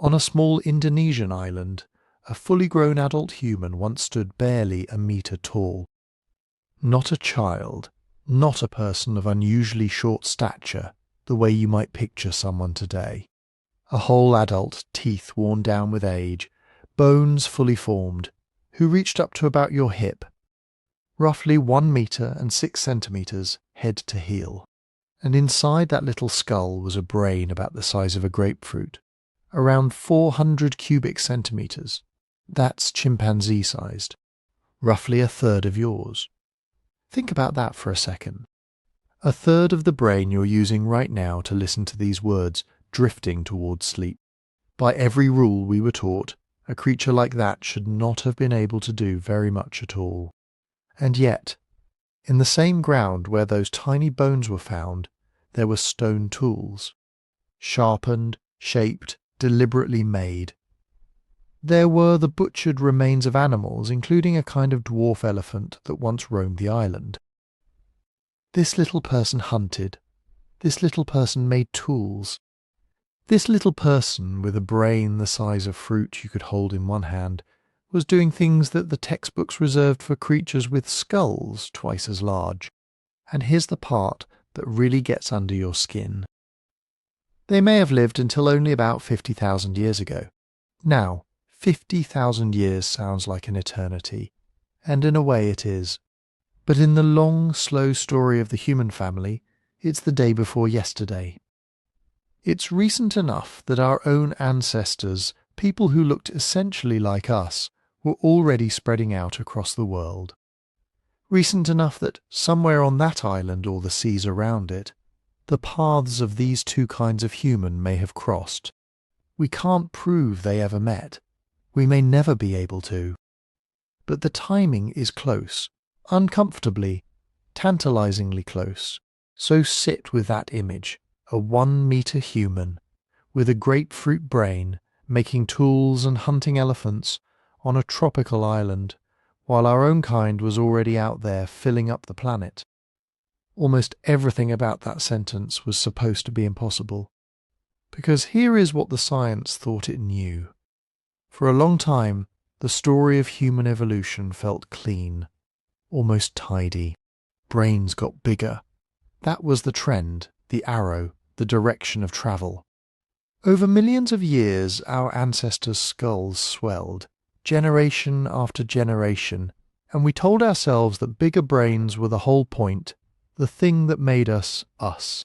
On a small Indonesian island, a fully grown adult human once stood barely a metre tall. Not a child, not a person of unusually short stature, the way you might picture someone today. A whole adult, teeth worn down with age, bones fully formed, who reached up to about your hip, roughly 1 metre and 6 centimetres head to heel. And inside that little skull was a brain about the size of a grapefruit, around 400 cubic centimetres. That's chimpanzee-sized, roughly a third of yours. Think about that for a second. A third of the brain you're using right now to listen to these words drifting towards sleep. By every rule we were taught, a creature like that should not have been able to do very much at all. And yet, in the same ground where those tiny bones were found, there were stone tools. Sharpened, shaped, deliberately made. There were the butchered remains of animals, including a kind of dwarf elephant that once roamed the island. This little person hunted. This little person made tools. This little person, with a brain the size of fruit you could hold in one hand, was doing things that the textbooks reserved for creatures with skulls twice as large. And here's the part that really gets under your skin. They may have lived until only about 50,000 years ago. Now, 50,000 years sounds like an eternity, and in a way it is. But in the long, slow story of the human family, it's the day before yesterday. It's recent enough that our own ancestors, people who looked essentially like us, were already spreading out across the world. Recent enough that somewhere on that island or the seas around it, the paths of these two kinds of human may have crossed. We can't prove they ever met. We may never be able to. But the timing is close, uncomfortably, tantalizingly close. So sit with that image, a 1 metre human, with a grapefruit brain, making tools and hunting elephants on a tropical island, while our own kind was already out there filling up the planet. Almost everything about that sentence was supposed to be impossible. Because here is what the science thought it knew. For a long time, the story of human evolution felt clean, almost tidy. Brains got bigger. That was the trend, the arrow, the direction of travel. Over millions of years, our ancestors' skulls swelled, generation after generation, and we told ourselves that bigger brains were the whole point, the thing that made us us.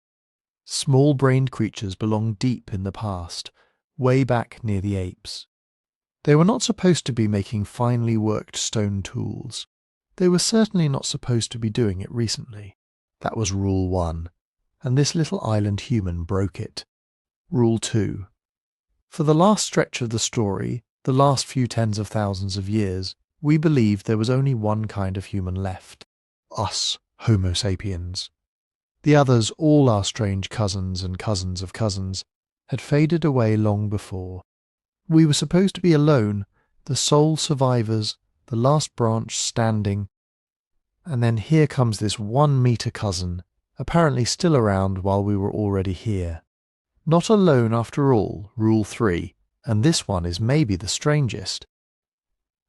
Small-brained creatures belonged deep in the past, way back near the apes. They were not supposed to be making finely worked stone tools. They were certainly not supposed to be doing it recently. That was Rule 1, and this little island human broke it. Rule 2. For the last stretch of the story, the last few tens of thousands of years, we believed there was only one kind of human left. Us, Homo sapiens. The others, all our strange cousins and cousins of cousins, had faded away long before. We were supposed to be alone, the sole survivors, the last branch standing. And then here comes this 1 metre cousin, apparently still around while we were already here. Not alone after all, Rule 3, and this one is maybe the strangest.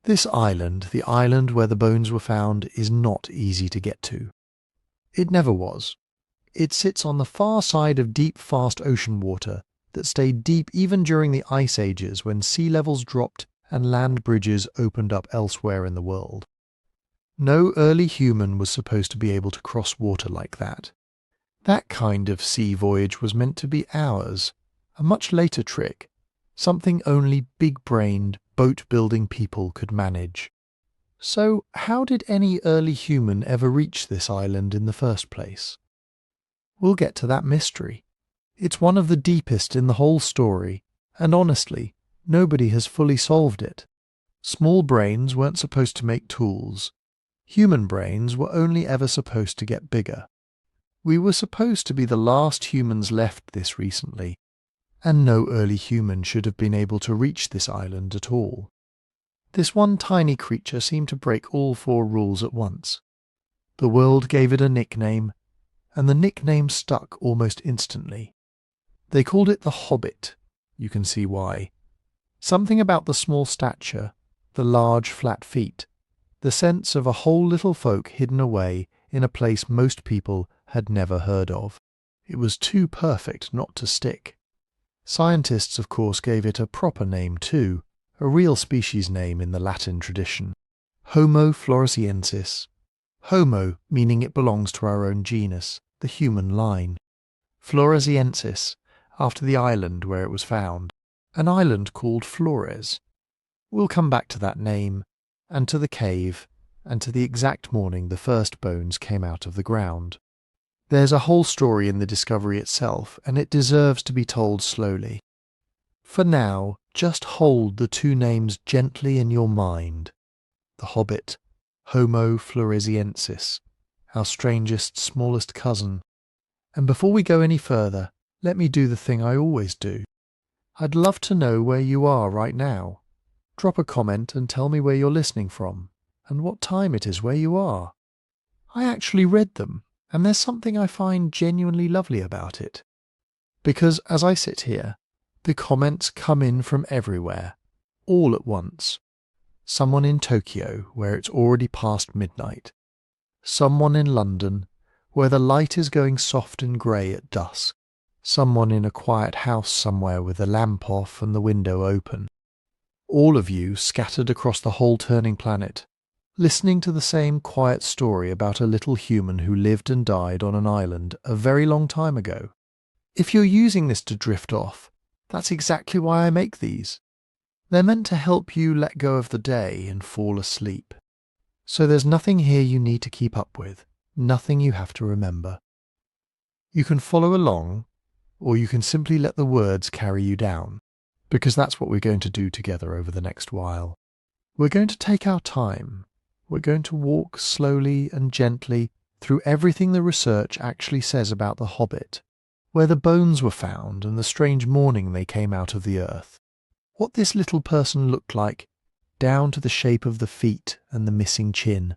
This island, the island where the bones were found, is not easy to get to. It never was. It sits on the far side of deep, fast ocean water that stayed deep even during the ice ages when sea levels dropped and land bridges opened up elsewhere in the world. No early human was supposed to be able to cross water like that. That kind of sea voyage was meant to be ours, a much later trick, something only big-brained, boat-building people could manage. So how did any early human ever reach this island in the first place? We'll get to that mystery. It's one of the deepest in the whole story, and honestly, nobody has fully solved it. Small brains weren't supposed to make tools. Human brains were only ever supposed to get bigger. We were supposed to be the last humans left this recently, and no early human should have been able to reach this island at all. This one tiny creature seemed to break all 4 rules at once. The world gave it a nickname, and the nickname stuck almost instantly. They called it the Hobbit. You can see why. Something about the small stature, the large flat feet, the sense of a whole little folk hidden away in a place most people had never heard of. It was too perfect not to stick. Scientists, of course, gave it a proper name too, a real species name in the Latin tradition. Homo floresiensis. Homo meaning it belongs to our own genus, the human line. Floresiensis, after the island where it was found, an island called Flores. We'll come back to that name, and to the cave, and to the exact morning the first bones came out of the ground. There's a whole story in the discovery itself, and it deserves to be told slowly. For now, just hold the two names gently in your mind. The Hobbit, Homo floresiensis, our strangest, smallest cousin. And before we go any further, let me do the thing I always do. I'd love to know where you are right now. Drop a comment and tell me where you're listening from, and what time it is where you are. I actually read them, and there's something I find genuinely lovely about it. Because as I sit here, the comments come in from everywhere, all at once. Someone in Tokyo, where it's already past midnight. Someone in London, where the light is going soft and grey at dusk. Someone in a quiet house somewhere with the lamp off and the window open. All of you scattered across the whole turning planet, listening to the same quiet story about a little human who lived and died on an island a very long time ago. If you're using this to drift off, that's exactly why I make these. They're meant to help you let go of the day and fall asleep. So there's nothing here you need to keep up with, nothing you have to remember. You can follow along, or you can simply let the words carry you down, because that's what we're going to do together over the next while. We're going to take our time. We're going to walk slowly and gently through everything the research actually says about the Hobbit, where the bones were found and the strange morning they came out of the earth, what this little person looked like, down to the shape of the feet and the missing chin,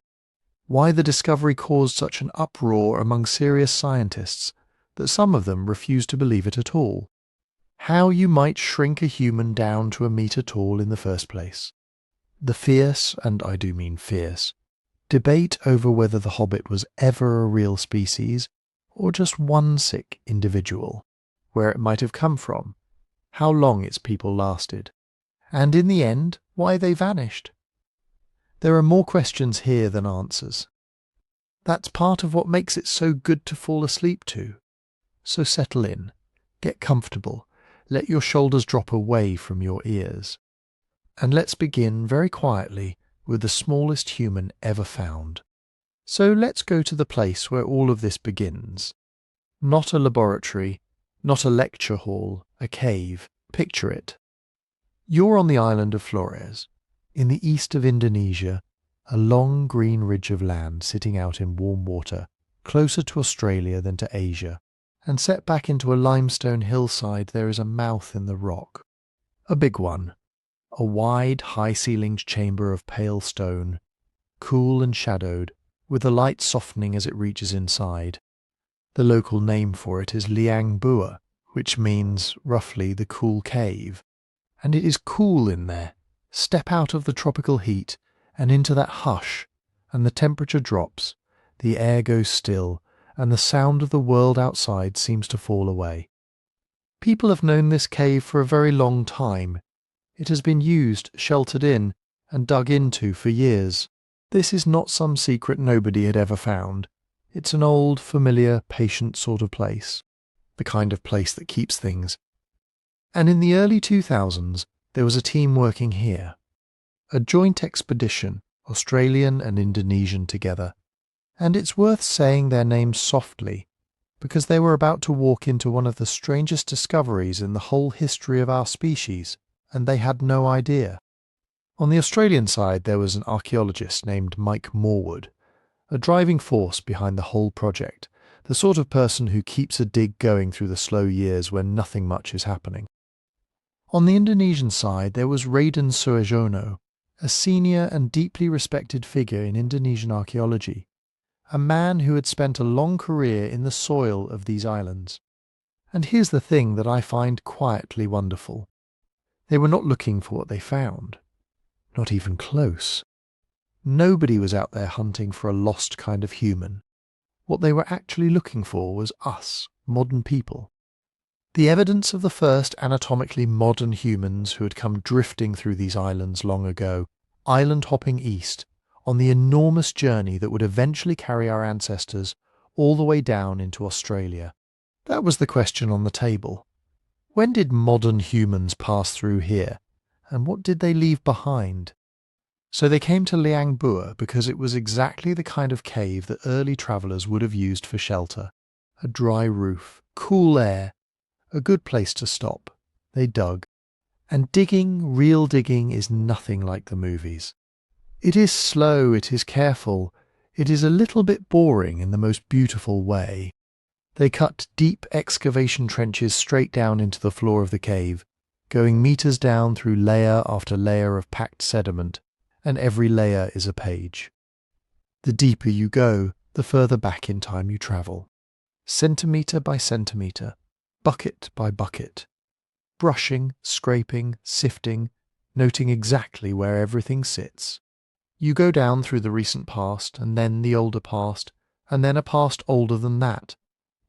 why the discovery caused such an uproar among serious scientists that some of them refused to believe it at all, how you might shrink a human down to a metre tall in the first place. The fierce, and I do mean fierce, debate over whether the Hobbit was ever a real species or just one sick individual, where it might have come from, how long its people lasted, and in the end, why they vanished. There are more questions here than answers. That's part of what makes it so good to fall asleep to. So settle in, get comfortable, let your shoulders drop away from your ears. And let's begin very quietly with the smallest human ever found. So let's go to the place where all of this begins. Not a laboratory, not a lecture hall, a cave. Picture it. You're on the island of Flores, in the east of Indonesia, a long green ridge of land sitting out in warm water, closer to Australia than to Asia, and set back into a limestone hillside there is a mouth in the rock. A big one. A wide, high-ceilinged chamber of pale stone, cool and shadowed, with the light softening as it reaches inside. The local name for it is Liang Bua, which means, roughly, the cool cave. And it is cool in there. Step out of the tropical heat and into that hush, and the temperature drops, the air goes still, and the sound of the world outside seems to fall away. People have known this cave for a very long time. It has been used, sheltered in, and dug into for years. This is not some secret nobody had ever found. It's an old, familiar, patient sort of place. The kind of place that keeps things. And in the early 2000s, there was a team working here. A joint expedition, Australian and Indonesian together. And it's worth saying their names softly, because they were about to walk into one of the strangest discoveries in the whole history of our species. And they had no idea. On the Australian side there was an archaeologist named Mike Morwood, a driving force behind the whole project, the sort of person who keeps a dig going through the slow years when nothing much is happening. On the Indonesian side there was Raden Suarjono, a senior and deeply respected figure in Indonesian archaeology, a man who had spent a long career in the soil of these islands. And here's the thing that I find quietly wonderful. They were not looking for what they found. Not even close. Nobody was out there hunting for a lost kind of human. What they were actually looking for was us, modern people. The evidence of the first anatomically modern humans who had come drifting through these islands long ago, island hopping east, on the enormous journey that would eventually carry our ancestors all the way down into Australia. That was the question on the table. When did modern humans pass through here, and what did they leave behind? So they came to Liang Bua because it was exactly the kind of cave that early travellers would have used for shelter. A dry roof, cool air, a good place to stop. They dug. And digging, real digging, is nothing like the movies. It is slow, it is careful, it is a little bit boring in the most beautiful way. They cut deep excavation trenches straight down into the floor of the cave, going meters down through layer after layer of packed sediment, and every layer is a page. The deeper you go, the further back in time you travel. Centimetre by centimetre, bucket by bucket. Brushing, scraping, sifting, noting exactly where everything sits. You go down through the recent past, and then the older past, and then a past older than that,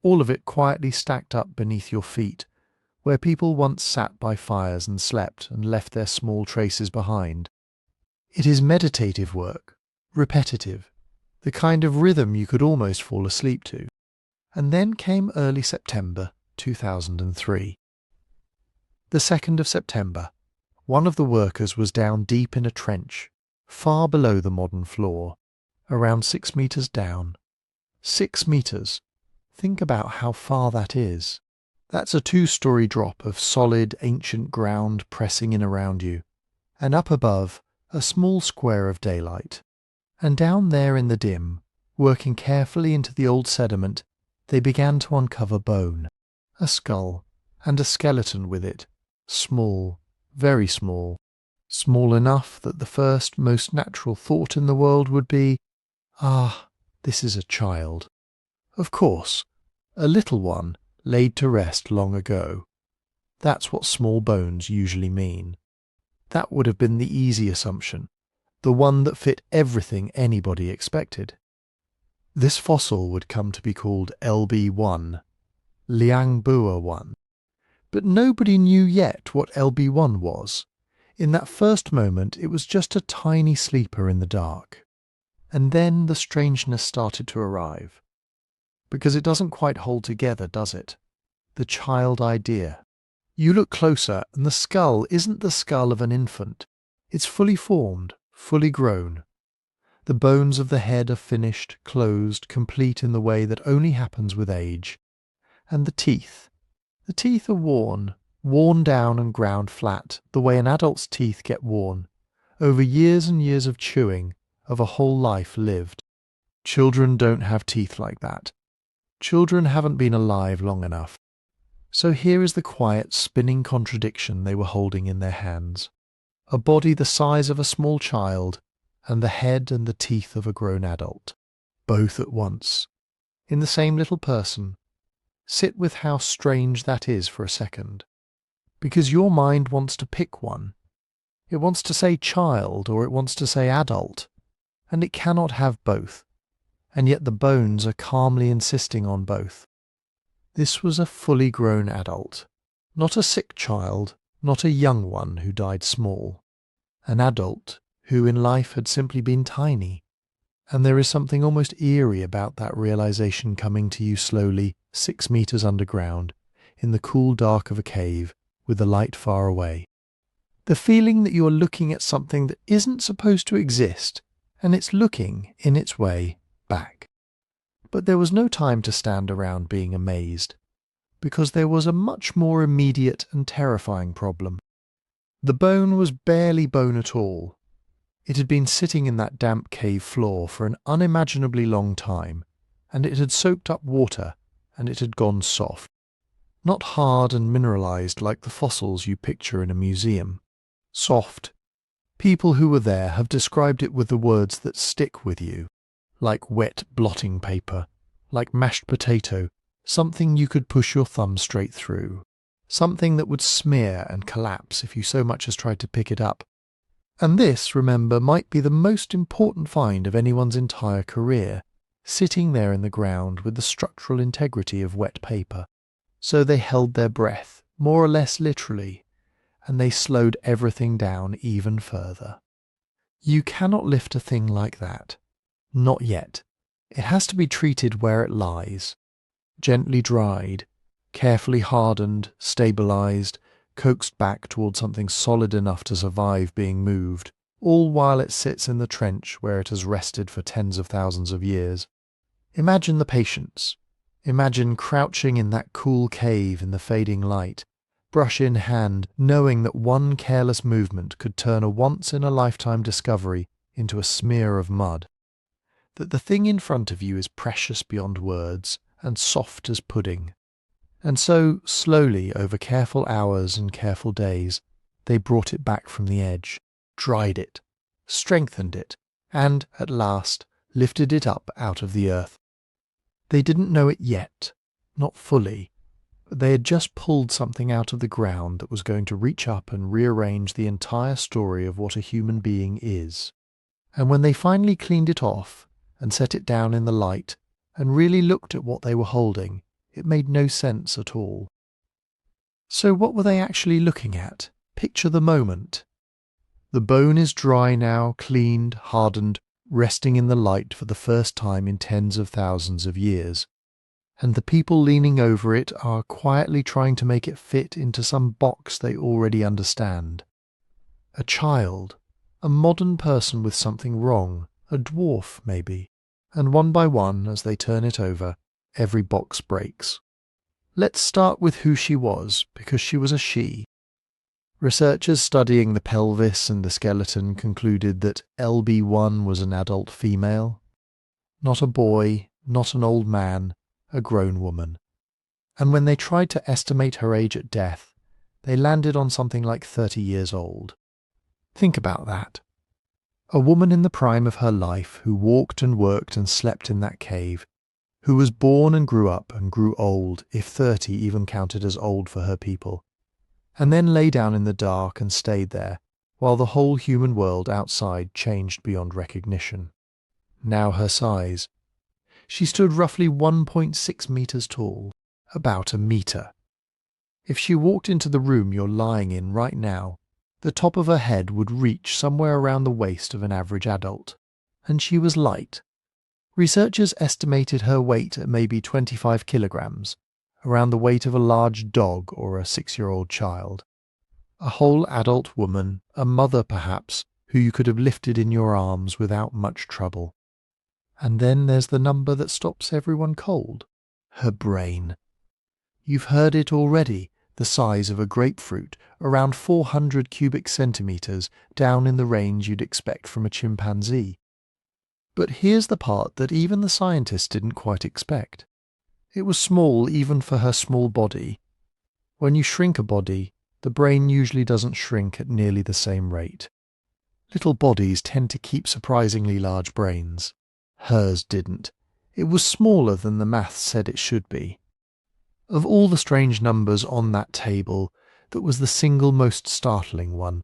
all of it quietly stacked up beneath your feet, where people once sat by fires and slept and left their small traces behind. It is meditative work, repetitive, the kind of rhythm you could almost fall asleep to. And then came early September 2003. The 2nd of September, one of the workers was down deep in a trench, far below the modern floor, around 6 meters down. 6 meters. Think about how far that is. That's a 2-story drop of solid, ancient ground pressing in around you, and up above, a small square of daylight. And down there in the dim, working carefully into the old sediment, they began to uncover bone, a skull, and a skeleton with it, small, very small, small enough that the first, most natural thought in the world would be, "Ah, this is a child." Of course, a little one laid to rest long ago. That's what small bones usually mean. That would have been the easy assumption, the one that fit everything anybody expected. This fossil would come to be called LB1, Liang Bua 1. But nobody knew yet what LB1 was. In that first moment it was just a tiny sleeper in the dark. And then the strangeness started to arrive. Because it doesn't quite hold together, does it? The child idea. You look closer, and the skull isn't the skull of an infant. It's fully formed, fully grown. The bones of the head are finished, closed, complete in the way that only happens with age. And the teeth are worn down and ground flat, the way an adult's teeth get worn, over years and years of chewing, of a whole life lived. Children don't have teeth like that. Children haven't been alive long enough. So here is the quiet, spinning contradiction they were holding in their hands. A body the size of a small child, and the head and the teeth of a grown adult. Both at once. In the same little person. Sit with how strange that is for a second. Because your mind wants to pick one. It wants to say child, or it wants to say adult. And it cannot have both. And yet the bones are calmly insisting on both. This was a fully grown adult, not a sick child, not a young one who died small. An adult who in life had simply been tiny. And there is something almost eerie about that realization coming to you slowly, 6 meters underground, in the cool dark of a cave, with the light far away. The feeling that you are looking at something that isn't supposed to exist, and it's looking, in its way, back. But there was no time to stand around being amazed, because there was a much more immediate and terrifying problem. The bone was barely bone at all. It had been sitting in that damp cave floor for an unimaginably long time, and it had soaked up water, and it had gone soft. Not hard and mineralized like the fossils you picture in a museum. Soft. People who were there have described it with the words that stick with you. Like wet blotting paper, like mashed potato, something you could push your thumb straight through. something that would smear and collapse if you so much as tried to pick it up. And this, remember, might be the most important find of anyone's entire career, sitting there in the ground with the structural integrity of wet paper. So they held their breath, more or less literally, and they slowed everything down even further. You cannot lift a thing like that. Not yet. It has to be treated where it lies, gently dried, carefully hardened, stabilized, coaxed back towards something solid enough to survive being moved, all while it sits in the trench where it has rested for tens of thousands of years. Imagine the patience. Imagine crouching in that cool cave in the fading light, brush in hand, knowing that one careless movement could turn a once-in-a-lifetime discovery into a smear of mud. That the thing in front of you is precious beyond words and soft as pudding. And so, slowly, over careful hours and careful days, they brought it back from the edge, dried it, strengthened it, and, at last, lifted it up out of the earth. They didn't know it yet, not fully, but they had just pulled something out of the ground that was going to reach up and rearrange the entire story of what a human being is. And when they finally cleaned it off and set it down in the light and really looked at what they were holding, it made no sense at all. So what were they actually looking at? Picture the moment. The bone is dry now, cleaned, hardened, resting in the light for the first time in tens of thousands of years. And the people leaning over it are quietly trying to make it fit into some box they already understand. A child, a modern person with something wrong, a dwarf maybe, and one by one, as they turn it over, every box breaks. Let's start with who she was, because she was a she. Researchers studying the pelvis and the skeleton concluded that LB1 was an adult female. Not a boy, not an old man, a grown woman. And when they tried to estimate her age at death, they landed on something like 30 years old. Think about that. A woman in the prime of her life who walked and worked and slept in that cave, who was born and grew up and grew old, if 30 even counted as old for her people, and then lay down in the dark and stayed there, while the whole human world outside changed beyond recognition. Now her size. She stood roughly 1.6 meters tall, about a meter. If she walked into the room you're lying in right now, the top of her head would reach somewhere around the waist of an average adult, and she was light. Researchers estimated her weight at maybe 25 kilograms, around the weight of a large dog or a 6-year-old child. A whole adult woman, a mother perhaps, who you could have lifted in your arms without much trouble. And then there's the number that stops everyone cold. Her brain. You've heard it already, the size of a grapefruit, around 400 cubic centimeters, down in the range you'd expect from a chimpanzee. But here's the part that even the scientists didn't quite expect. It was small even for her small body. When you shrink a body, the brain usually doesn't shrink at nearly the same rate. Little bodies tend to keep surprisingly large brains. Hers didn't. It was smaller than the maths said it should be. Of all the strange numbers on that table, that was the single most startling one.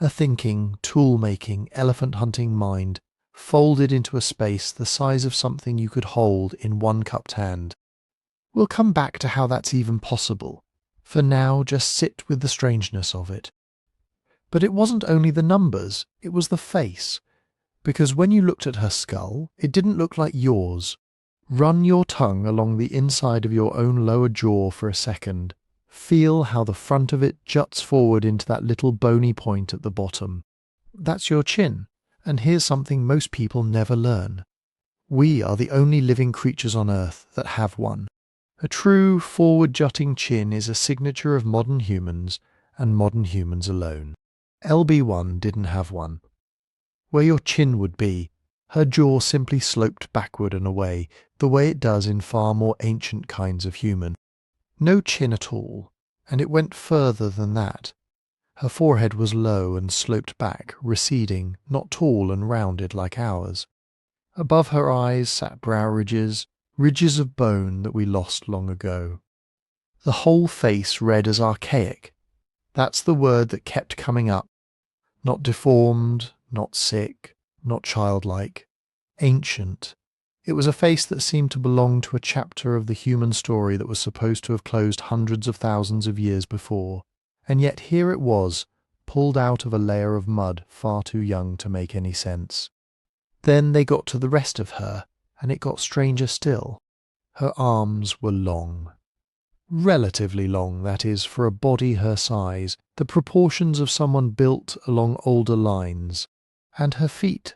A thinking, tool-making, elephant-hunting mind, folded into a space the size of something you could hold in one cupped hand. We'll come back to how that's even possible. For now, just sit with the strangeness of it. But it wasn't only the numbers, it was the face. Because when you looked at her skull, it didn't look like yours. Run your tongue along the inside of your own lower jaw for a second. Feel how the front of it juts forward into that little bony point at the bottom. That's your chin. And here's something most people never learn. We are the only living creatures on Earth that have one. A true forward-jutting chin is a signature of modern humans, and modern humans alone. LB1 didn't have one. Where your chin would be, her jaw simply sloped backward and away, the way it does in far more ancient kinds of human. No chin at all, and it went further than that. Her forehead was low and sloped back, receding, not tall and rounded like ours. Above her eyes sat brow ridges, ridges of bone that we lost long ago. The whole face read as archaic. That's the word that kept coming up. Not deformed, not sick, not childlike. Ancient. It was a face that seemed to belong to a chapter of the human story that was supposed to have closed hundreds of thousands of years before. And yet here it was, pulled out of a layer of mud far too young to make any sense. Then they got to the rest of her, and it got stranger still. Her arms were long. Relatively long, that is, for a body her size, the proportions of someone built along older lines. And her feet.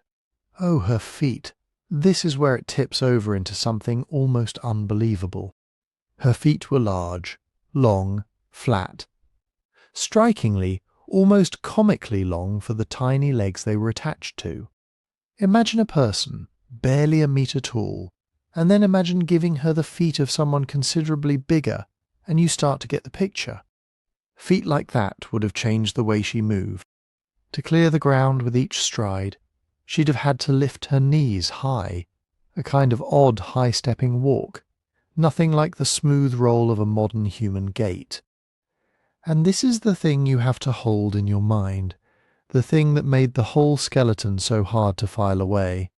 Oh, her feet. This is where it tips over into something almost unbelievable. Her feet were large, long, flat. Strikingly, almost comically long for the tiny legs they were attached to. Imagine a person, barely a metre tall, and then imagine giving her the feet of someone considerably bigger, and you start to get the picture. Feet like that would have changed the way she moved. To clear the ground with each stride, she'd have had to lift her knees high, a kind of odd high-stepping walk, nothing like the smooth roll of a modern human gait. And this is the thing you have to hold in your mind, the thing that made the whole skeleton so hard to file away.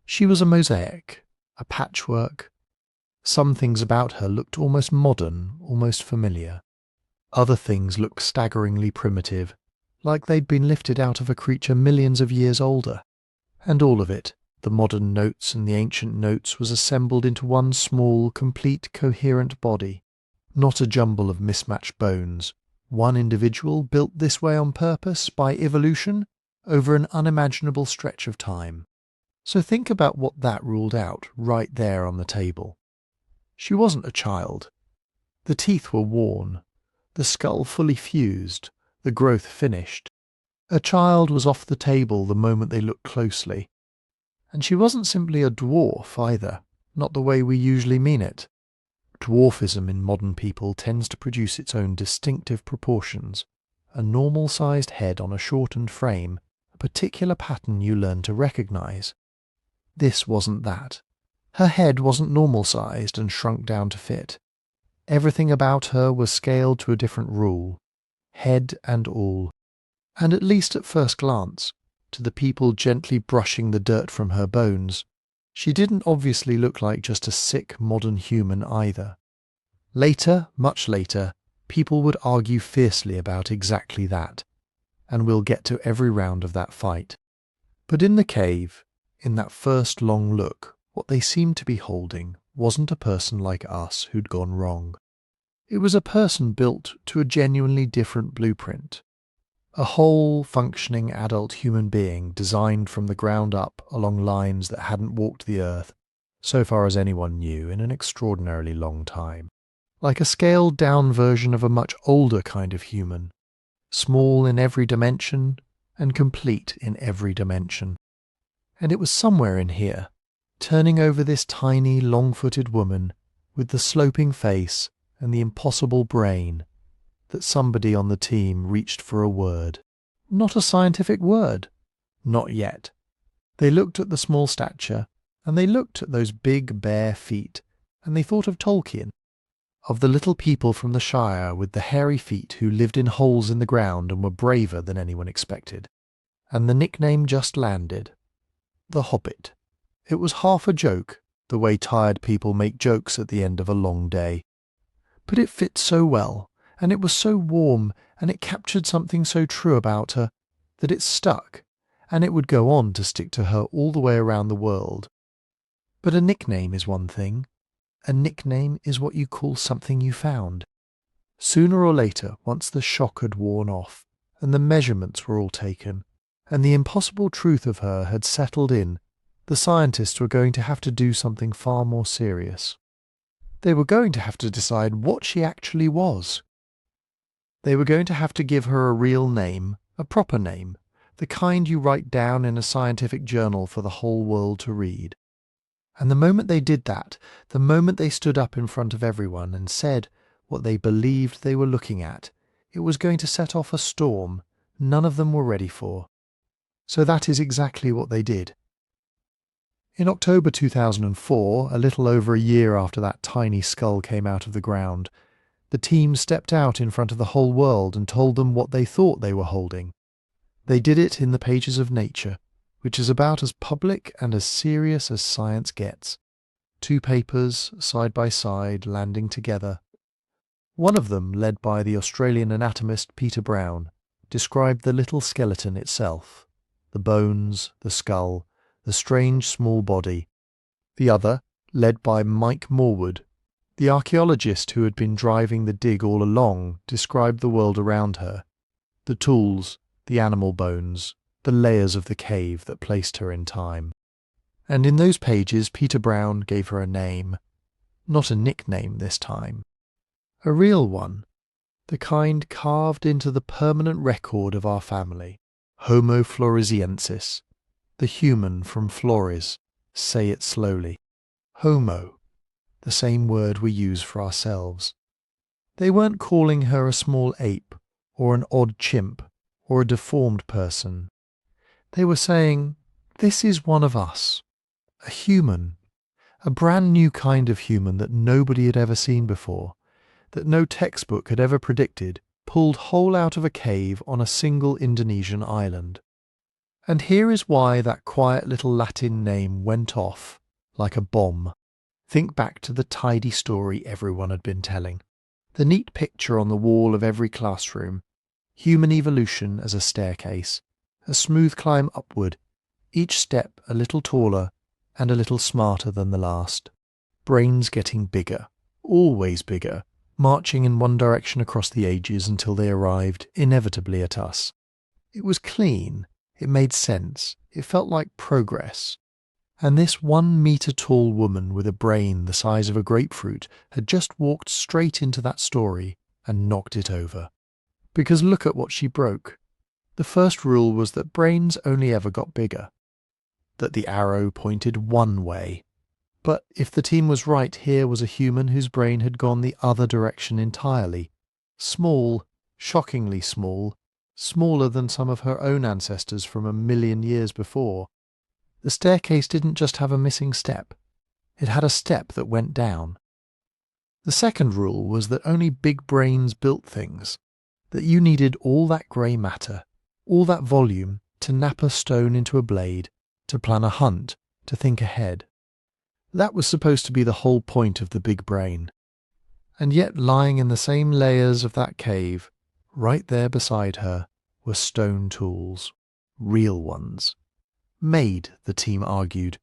She was a mosaic, a patchwork. Some things about her looked almost modern, almost familiar. Other things looked staggeringly primitive, like they'd been lifted out of a creature millions of years older. And all of it, the modern notes and the ancient notes, was assembled into one small, complete, coherent body, not a jumble of mismatched bones. One individual built this way on purpose, by evolution, over an unimaginable stretch of time. So think about what that ruled out, right there on the table. She wasn't a child. The teeth were worn, the skull fully fused, the growth finished. A child was off the table the moment they looked closely. And she wasn't simply a dwarf either, not the way we usually mean it. Dwarfism in modern people tends to produce its own distinctive proportions, a normal-sized head on a shortened frame, a particular pattern you learn to recognize. This wasn't that. Her head wasn't normal-sized and shrunk down to fit. Everything about her was scaled to a different rule, head and all. And at least at first glance, to the people gently brushing the dirt from her bones, she didn't obviously look like just a sick modern human either. Later, much later, people would argue fiercely about exactly that, and we'll get to every round of that fight. But in the cave, in that first long look, what they seemed to be holding wasn't a person like us who'd gone wrong. It was a person built to a genuinely different blueprint. A whole, functioning adult human being designed from the ground up along lines that hadn't walked the earth, so far as anyone knew, in an extraordinarily long time. Like a scaled-down version of a much older kind of human, small in every dimension and complete in every dimension. And it was somewhere in here, turning over this tiny, long-footed woman with the sloping face and the impossible brain, that somebody on the team reached for a word. Not a scientific word. Not yet. They looked at the small stature, and they looked at those big, bare feet, and they thought of Tolkien, of the little people from the Shire with the hairy feet who lived in holes in the ground and were braver than anyone expected. And the nickname just landed. The Hobbit. It was half a joke, the way tired people make jokes at the end of a long day. But it fit so well, and it was so warm, and it captured something so true about her, that it stuck, and it would go on to stick to her all the way around the world. But a nickname is one thing. A nickname is what you call something you found. Sooner or later, once the shock had worn off, and the measurements were all taken, and the impossible truth of her had settled in, the scientists were going to have to do something far more serious. They were going to have to decide what she actually was. They were going to have to give her a real name, a proper name, the kind you write down in a scientific journal for the whole world to read. And the moment they did that, the moment they stood up in front of everyone and said what they believed they were looking at, it was going to set off a storm none of them were ready for. So that is exactly what they did. In October 2004, a little over a year after that tiny skull came out of the ground, The team stepped out in front of the whole world and told them what they thought they were holding. They did it in the pages of Nature, which is about as public and as serious as science gets. 2 papers, side by side, landing together. One of them, led by the Australian anatomist Peter Brown, described the little skeleton itself, the bones, the skull, the strange small body. The other, led by Mike Morwood, the archaeologist who had been driving the dig all along, described the world around her, the tools, the animal bones, the layers of the cave that placed her in time. And in those pages Peter Brown gave her a name, not a nickname this time. A real one, the kind carved into the permanent record of our family. Homo floresiensis, the human from Flores. Say it slowly. Homo, the same word we use for ourselves. They weren't calling her a small ape, or an odd chimp, or a deformed person. They were saying, this is one of us, a human, a brand new kind of human that nobody had ever seen before, that no textbook had ever predicted, pulled whole out of a cave on a single Indonesian island. And here is why that quiet little Latin name went off like a bomb. Think back to the tidy story everyone had been telling. The neat picture on the wall of every classroom. Human evolution as a staircase. A smooth climb upward, each step a little taller and a little smarter than the last. Brains getting bigger, always bigger, marching in one direction across the ages until they arrived inevitably at us. It was clean, it made sense, it felt like progress. And this 1 meter tall woman with a brain the size of a grapefruit had just walked straight into that story and knocked it over. Because look at what she broke. The first rule was that brains only ever got bigger, that the arrow pointed one way. But if the team was right, here was a human whose brain had gone the other direction entirely. Small, shockingly small, smaller than some of her own ancestors from 1,000,000 years before. The staircase didn't just have a missing step, it had a step that went down. The second rule was that only big brains built things, that you needed all that grey matter, all that volume, to nap a stone into a blade, to plan a hunt, to think ahead. That was supposed to be the whole point of the big brain. And yet lying in the same layers of that cave, right there beside her, were stone tools. Real ones. Made, the team argued,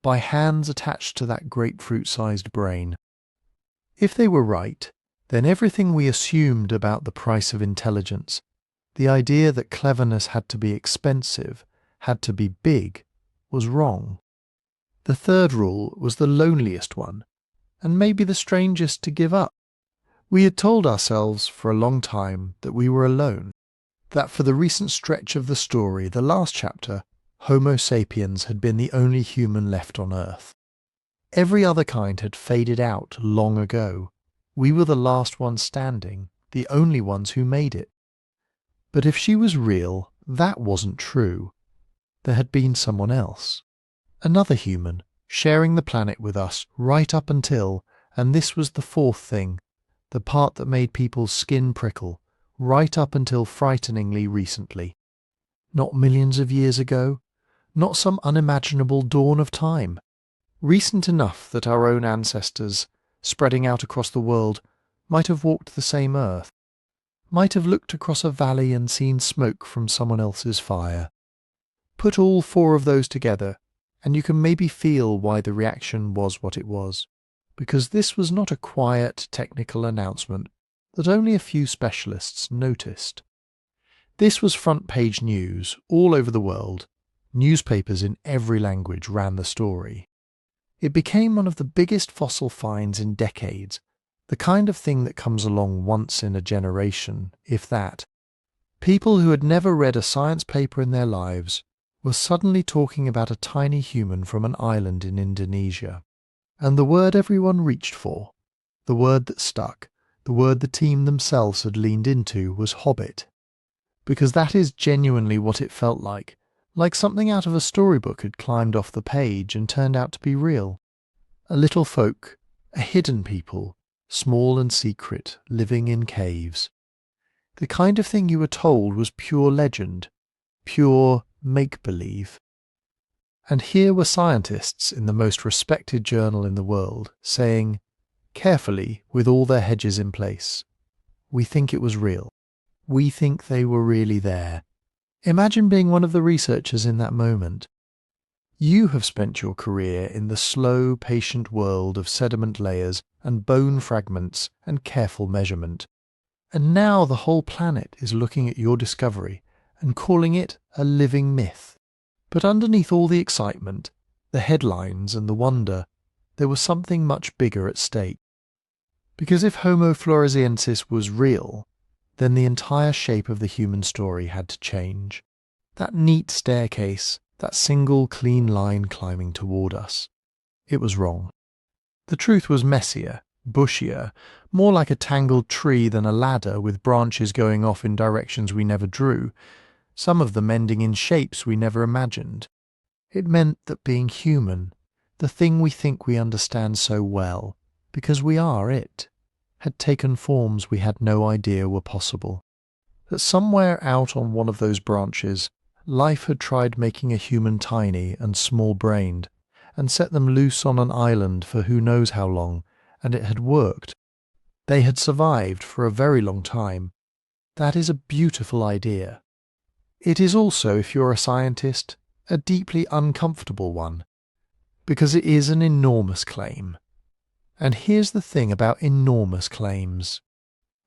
by hands attached to that grapefruit-sized brain. If they were right, then everything we assumed about the price of intelligence, the idea that cleverness had to be expensive, had to be big, was wrong. The third rule was the loneliest one, and maybe the strangest to give up. We had told ourselves for a long time that we were alone, that for the recent stretch of the story, the last chapter, Homo sapiens had been the only human left on Earth. Every other kind had faded out long ago. We were the last ones standing, the only ones who made it. But if she was real, that wasn't true. There had been someone else. Another human, sharing the planet with us right up until, and this was the fourth thing, the part that made people's skin prickle, right up until frighteningly recently. Not millions of years ago, not some unimaginable dawn of time. Recent enough that our own ancestors, spreading out across the world, might have walked the same earth, might have looked across a valley and seen smoke from someone else's fire. Put all 4 of those together, and you can maybe feel why the reaction was what it was, because this was not a quiet technical announcement that only a few specialists noticed. This was front-page news all over the world. Newspapers in every language ran the story. It became one of the biggest fossil finds in decades, the kind of thing that comes along once in a generation, if that. People who had never read a science paper in their lives were suddenly talking about a tiny human from an island in Indonesia. And the word everyone reached for, the word that stuck, the word the team themselves had leaned into, was Hobbit. Because that is genuinely what it felt like something out of a storybook had climbed off the page and turned out to be real. A little folk, a hidden people, small and secret, living in caves. The kind of thing you were told was pure legend, pure make-believe. And here were scientists in the most respected journal in the world saying, carefully, with all their hedges in place, we think it was real. We think they were really there. Imagine being one of the researchers in that moment. You have spent your career in the slow, patient world of sediment layers and bone fragments and careful measurement. And now the whole planet is looking at your discovery and calling it a living myth. But underneath all the excitement, the headlines and the wonder, there was something much bigger at stake. Because if Homo floresiensis was real, then the entire shape of the human story had to change. That neat staircase, that single clean line climbing toward us. It was wrong. The truth was messier, bushier, more like a tangled tree than a ladder with branches going off in directions we never drew, some of them ending in shapes we never imagined. It meant that being human, the thing we think we understand so well, because we are it, had taken forms we had no idea were possible. That somewhere out on one of those branches, life had tried making a human tiny and small-brained, and set them loose on an island for who knows how long, and it had worked. They had survived for a very long time. That is a beautiful idea. It is also, if you're a scientist, a deeply uncomfortable one, because it is an enormous claim. And here's the thing about enormous claims.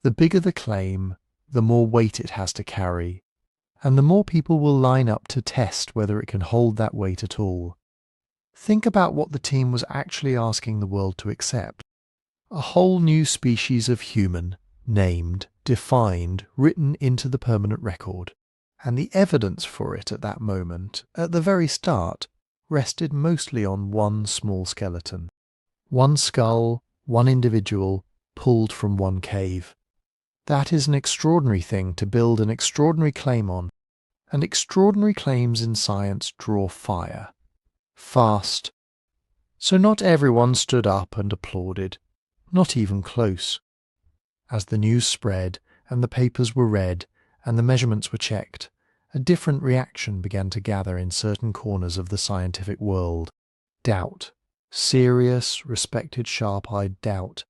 The bigger the claim, the more weight it has to carry, and the more people will line up to test whether it can hold that weight at all. Think about what the team was actually asking the world to accept. A whole new species of human, named, defined, written into the permanent record. And the evidence for it at that moment, at the very start, rested mostly on one small skeleton. One skull, one individual, pulled from one cave. That is an extraordinary thing to build an extraordinary claim on, and extraordinary claims in science draw fire. Fast. So not everyone stood up and applauded, not even close. As the news spread, and the papers were read, and the measurements were checked, a different reaction began to gather in certain corners of the scientific world. Doubt. Serious, respected, sharp-eyed doubt.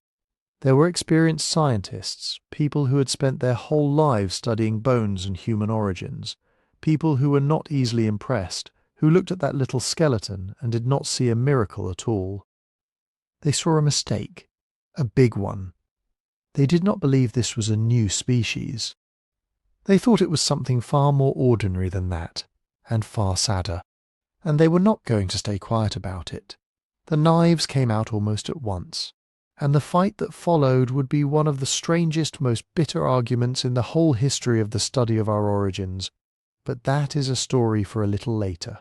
There were experienced scientists, people who had spent their whole lives studying bones and human origins, people who were not easily impressed, who looked at that little skeleton and did not see a miracle at all. They saw a mistake, a big one. They did not believe this was a new species. They thought it was something far more ordinary than that, and far sadder. And they were not going to stay quiet about it. The knives came out almost at once, and the fight that followed would be one of the strangest, most bitter arguments in the whole history of the study of our origins. But that is a story for a little later.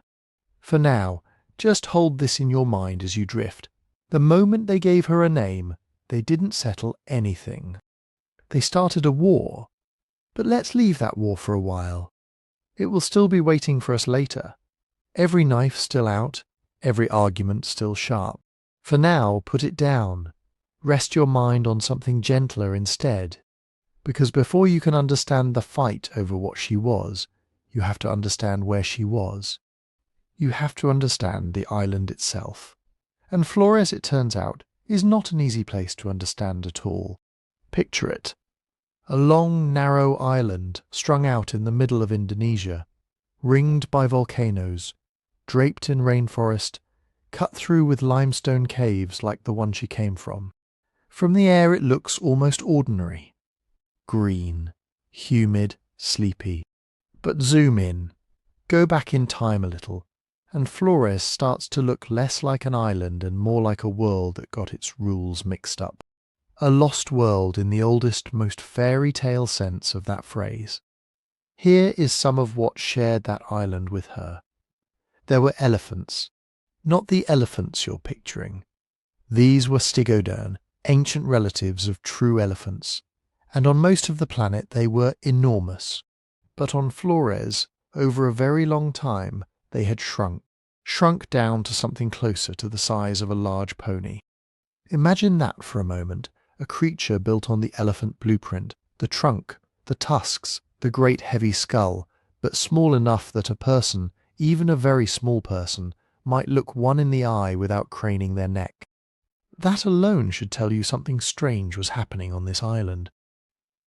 For now, just hold this in your mind as you drift. The moment they gave her a name, they didn't settle anything. They started a war. But let's leave that war for a while. It will still be waiting for us later. Every knife still out, every argument still sharp. For now, put it down. Rest your mind on something gentler instead. Because before you can understand the fight over what she was, you have to understand where she was. You have to understand the island itself. And Flores, it turns out, is not an easy place to understand at all. Picture it. A long, narrow island strung out in the middle of Indonesia, ringed by volcanoes, draped in rainforest, cut through with limestone caves like the one she came from. From the air it looks almost ordinary. Green, humid, sleepy. But zoom in, go back in time a little, and Flores starts to look less like an island and more like a world that got its rules mixed up. A lost world in the oldest, most fairy tale sense of that phrase. Here is some of what shared that island with her. There were elephants. Not the elephants you're picturing. These were stegodon, ancient relatives of true elephants, and on most of the planet they were enormous. But on Flores, over a very long time, they had shrunk down to something closer to the size of a large pony. Imagine that for a moment, a creature built on the elephant blueprint, the trunk, the tusks, the great heavy skull, but small enough that a person, even a very small person, might look one in the eye without craning their neck. That alone should tell you something strange was happening on this island.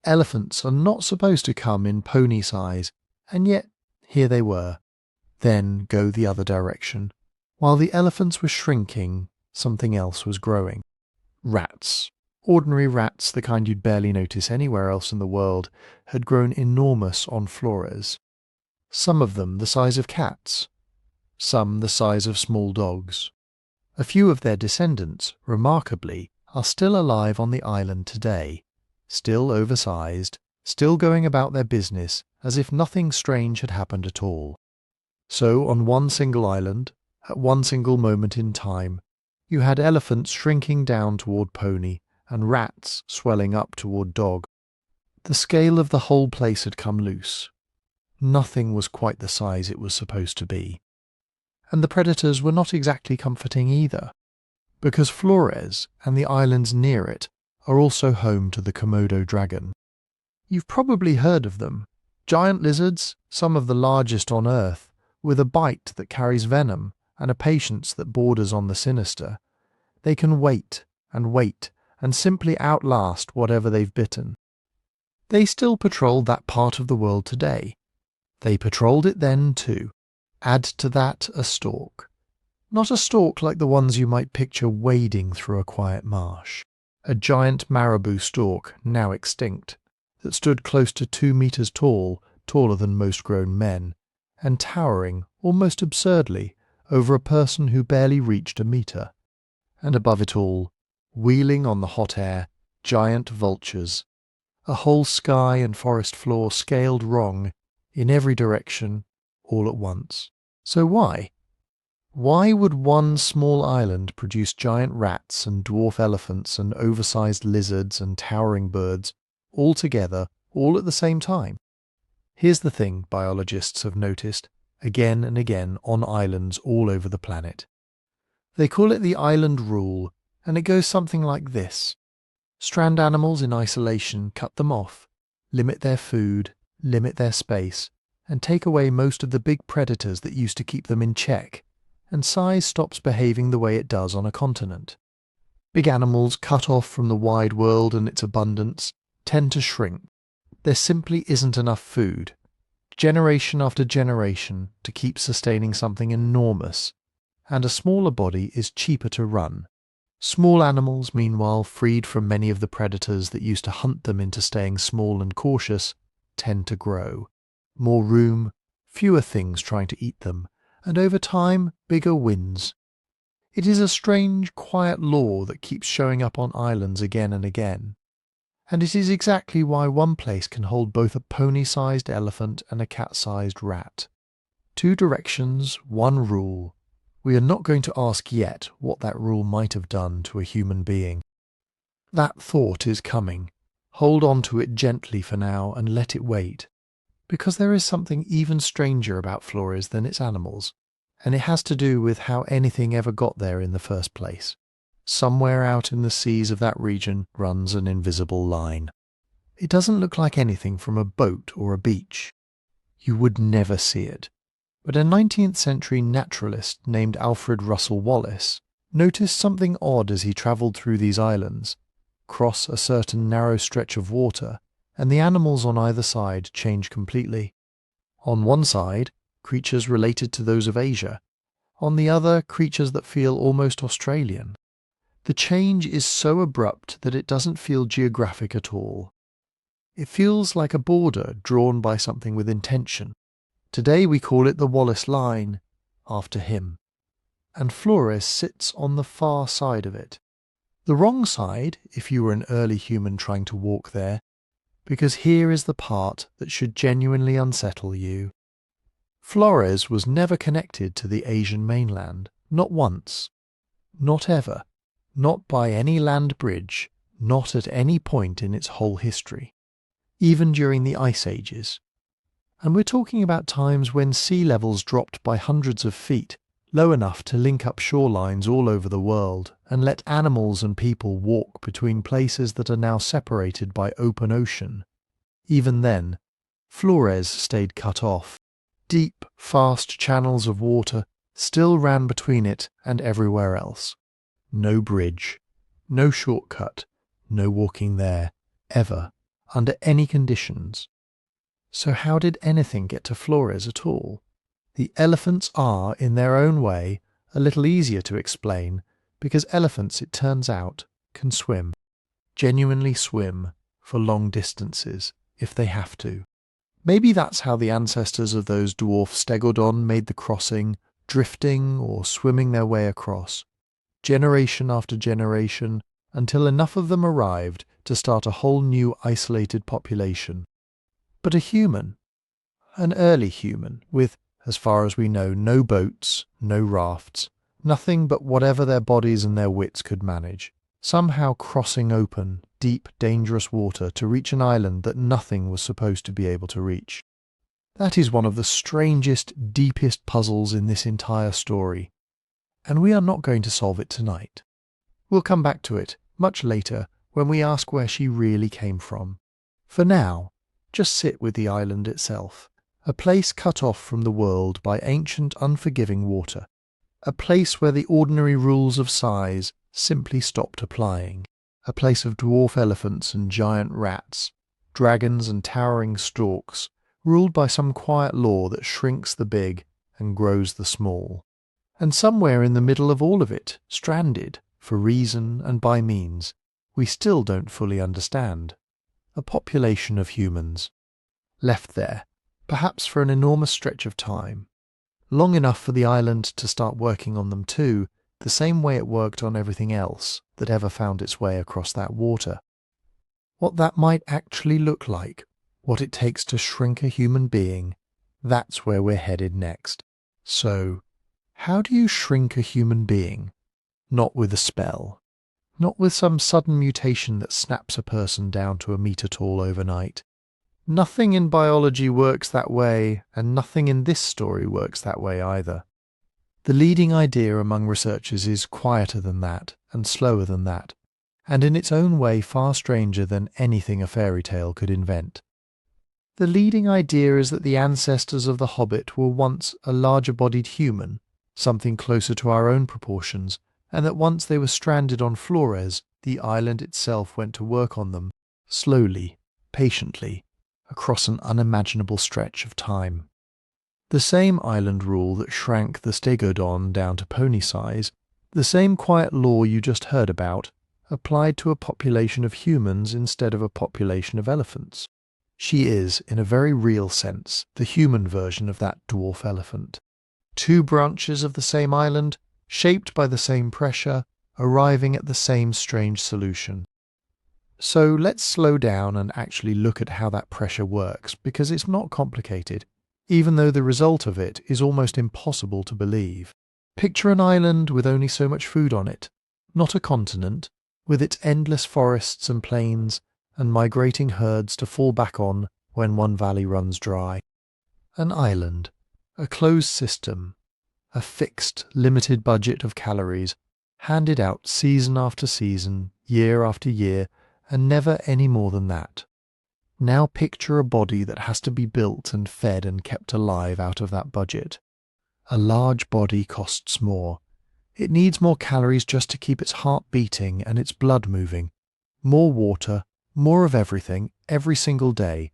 Elephants are not supposed to come in pony size, and yet here they were. Then go the other direction. While the elephants were shrinking, something else was growing. Rats. Ordinary rats, the kind you'd barely notice anywhere else in the world, had grown enormous on Flores. Some of them the size of cats, some the size of small dogs. A few of their descendants, remarkably, are still alive on the island today, still oversized, still going about their business as if nothing strange had happened at all. So on one single island, at one single moment in time, you had elephants shrinking down toward pony and rats swelling up toward dog. The scale of the whole place had come loose. Nothing was quite the size it was supposed to be. And the predators were not exactly comforting either, because Flores and the islands near it are also home to the Komodo dragon. You've probably heard of them. Giant lizards, some of the largest on Earth, with a bite that carries venom and a patience that borders on the sinister. They can wait and simply outlast whatever they've bitten. They still patrol that part of the world today. They patrolled it then too. Add to that a stork. Not a stork like the ones you might picture wading through a quiet marsh. A giant marabou stork, now extinct, that stood close to 2 meters tall, taller than most grown men, and towering, almost absurdly, over a person who barely reached a meter. And above it all, wheeling on the hot air, giant vultures. A whole sky and forest floor scaled wrong, in every direction, all at once. So why? Why would one small island produce giant rats and dwarf elephants and oversized lizards and towering birds, all together, all at the same time? Here's the thing biologists have noticed, again and again on islands all over the planet. They call it the island rule, and it goes something like this. Strand animals in isolation cut them off, limit their food, limit their space, and take away most of the big predators that used to keep them in check, and size stops behaving the way it does on a continent. Big animals cut off from the wide world and its abundance tend to shrink. There simply isn't enough food, generation after generation, to keep sustaining something enormous, and a smaller body is cheaper to run. Small animals, meanwhile, freed from many of the predators that used to hunt them into staying small and cautious, tend to grow. More room, fewer things trying to eat them, and over time, bigger wins. It is a strange, quiet law that keeps showing up on islands again and again. And it is exactly why one place can hold both a pony-sized elephant and a cat-sized rat. 2 directions, 1 rule. We are not going to ask yet what that rule might have done to a human being. That thought is coming. Hold on to it gently for now and let it wait. Because there is something even stranger about Flores than its animals, and it has to do with how anything ever got there in the first place. Somewhere out in the seas of that region runs an invisible line. It doesn't look like anything from a boat or a beach. You would never see it. But a 19th century naturalist named Alfred Russel Wallace noticed something odd as he travelled through these islands, cross a certain narrow stretch of water, and the animals on either side change completely. On one side, creatures related to those of Asia. On the other, creatures that feel almost Australian. The change is so abrupt that it doesn't feel geographic at all. It feels like a border drawn by something with intention. Today we call it the Wallace Line, after him. And Flores sits on the far side of it. The wrong side, if you were an early human trying to walk there, because here is the part that should genuinely unsettle you. Flores was never connected to the Asian mainland, not once, not ever, not by any land bridge, not at any point in its whole history, even during the Ice Ages. And we're talking about times when sea levels dropped by hundreds of feet, low enough to link up shorelines all over the world and let animals and people walk between places that are now separated by open ocean. Even then, Flores stayed cut off. Deep, fast channels of water still ran between it and everywhere else. No bridge, no shortcut, no walking there, ever, under any conditions. So how did anything get to Flores at all? The elephants are, in their own way, a little easier to explain, because elephants, it turns out, can swim. Genuinely swim, for long distances, if they have to. Maybe that's how the ancestors of those dwarf stegodon made the crossing, drifting or swimming their way across, generation after generation, until enough of them arrived to start a whole new isolated population. But a human, an early human, with, as far as we know, no boats, no rafts, nothing but whatever their bodies and their wits could manage, somehow crossing open, deep, dangerous water to reach an island that nothing was supposed to be able to reach. That is one of the strangest, deepest puzzles in this entire story, and we are not going to solve it tonight. We'll come back to it much later when we ask where she really came from. For now, just sit with the island itself, a place cut off from the world by ancient, unforgiving water, a place where the ordinary rules of size simply stopped applying, a place of dwarf elephants and giant rats, dragons and towering storks, ruled by some quiet law that shrinks the big and grows the small. And somewhere in the middle of all of it, stranded, for reason and by means, we still don't fully understand, a population of humans, left there, perhaps for an enormous stretch of time, long enough for the island to start working on them too, the same way it worked on everything else that ever found its way across that water. What that might actually look like, what it takes to shrink a human being, that's where we're headed next. So, how do you shrink a human being? Not with a spell. Not with some sudden mutation that snaps a person down to a meter tall overnight. Nothing in biology works that way, and nothing in this story works that way either. The leading idea among researchers is quieter than that, and slower than that, and in its own way far stranger than anything a fairy tale could invent. The leading idea is that the ancestors of the Hobbit were once a larger-bodied human, something closer to our own proportions, and that once they were stranded on Flores, the island itself went to work on them, slowly, patiently, across an unimaginable stretch of time. The same island rule that shrank the stegodon down to pony size, the same quiet law you just heard about, applied to a population of humans instead of a population of elephants. She is, in a very real sense, the human version of that dwarf elephant. Two branches of the same island, shaped by the same pressure, arriving at the same strange solution. So let's slow down and actually look at how that pressure works, because it's not complicated, even though the result of it is almost impossible to believe. Picture an island with only so much food on it, not a continent, with its endless forests and plains, and migrating herds to fall back on when one valley runs dry. An island, a closed system, a fixed, limited budget of calories, handed out season after season, year after year, and never any more than that. Now picture a body that has to be built and fed and kept alive out of that budget. A large body costs more. It needs more calories just to keep its heart beating and its blood moving. More water, more of everything, every single day,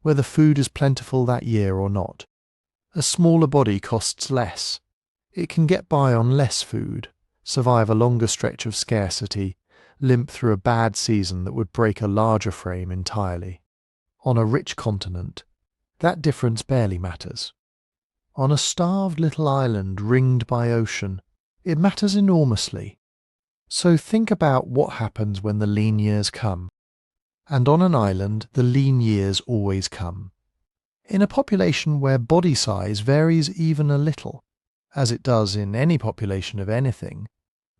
whether food is plentiful that year or not. A smaller body costs less. It can get by on less food, survive a longer stretch of scarcity, limp through a bad season that would break a larger frame entirely. On a rich continent, that difference barely matters. On a starved little island ringed by ocean, it matters enormously. So think about what happens when the lean years come. And on an island, the lean years always come. In a population where body size varies even a little, as it does in any population of anything,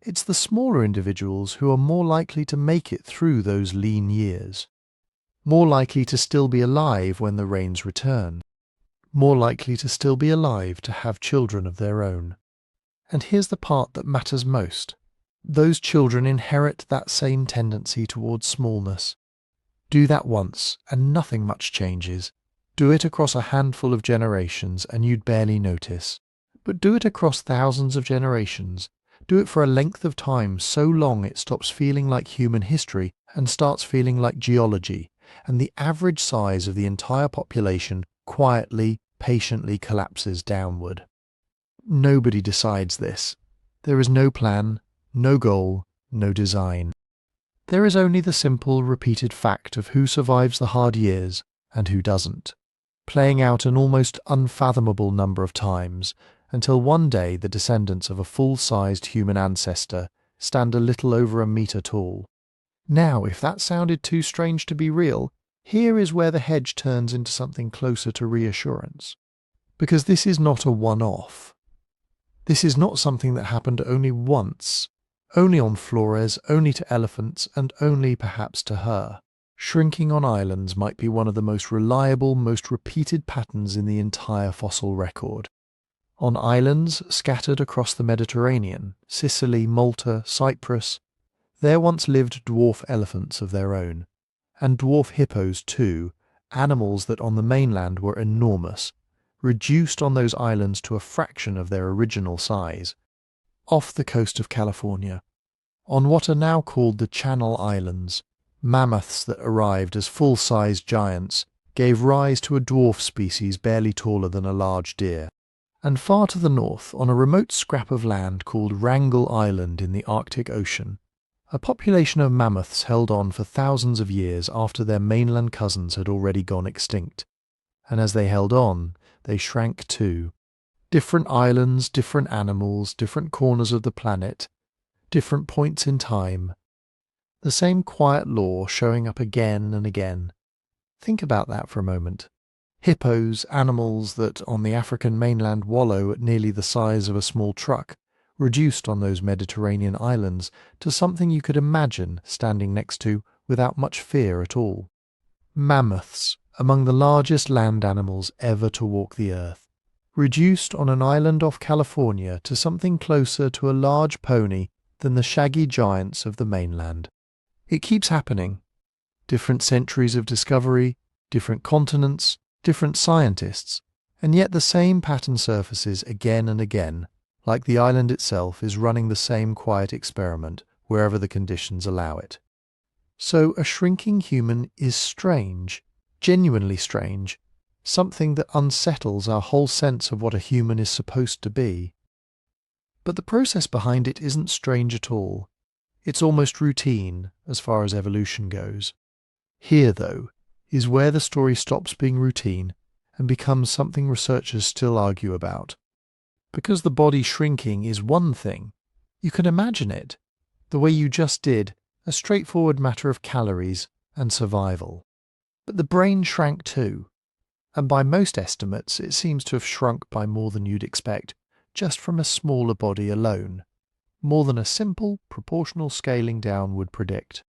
it's the smaller individuals who are more likely to make it through those lean years, more likely to still be alive when the rains return, more likely to still be alive to have children of their own. And here's the part that matters most. Those children inherit that same tendency towards smallness. Do that once, and nothing much changes. Do it across a handful of generations, and you'd barely notice. But do it across thousands of generations. Do it for a length of time so long it stops feeling like human history and starts feeling like geology, and the average size of the entire population quietly, patiently collapses downward. Nobody decides this. There is no plan, no goal, no design. There is only the simple, repeated fact of who survives the hard years and who doesn't, playing out an almost unfathomable number of times, until one day the descendants of a full-sized human ancestor stand a little over a metre tall. Now, if that sounded too strange to be real, here is where the hedge turns into something closer to reassurance. Because this is not a one-off. This is not something that happened only once, only on Flores, only to elephants, and only perhaps to her. Shrinking on islands might be one of the most reliable, most repeated patterns in the entire fossil record. On islands scattered across the Mediterranean, Sicily, Malta, Cyprus, there once lived dwarf elephants of their own, and dwarf hippos too, animals that on the mainland were enormous, reduced on those islands to a fraction of their original size. Off the coast of California, on what are now called the Channel Islands, mammoths that arrived as full-sized giants gave rise to a dwarf species barely taller than a large deer. And far to the north, on a remote scrap of land called Wrangel Island in the Arctic Ocean, a population of mammoths held on for thousands of years after their mainland cousins had already gone extinct. And as they held on, they shrank too. Different islands, different animals, different corners of the planet, different points in time. The same quiet law showing up again and again. Think about that for a moment. Hippos, animals that on the African mainland wallow at nearly the size of a small truck, reduced on those Mediterranean islands to something you could imagine standing next to without much fear at all. Mammoths, among the largest land animals ever to walk the earth, reduced on an island off California to something closer to a large pony than the shaggy giants of the mainland. It keeps happening. Different centuries of discovery, different continents, different scientists, and yet the same pattern surfaces again and again, like the island itself is running the same quiet experiment wherever the conditions allow it. So a shrinking human is strange, genuinely strange, something that unsettles our whole sense of what a human is supposed to be. But the process behind it isn't strange at all. It's almost routine as far as evolution goes. Here, though, is where the story stops being routine and becomes something researchers still argue about. Because the body shrinking is one thing, you can imagine it, the way you just did, a straightforward matter of calories and survival. But the brain shrank too, and by most estimates it seems to have shrunk by more than you'd expect, just from a smaller body alone, more than a simple, proportional scaling down would predict.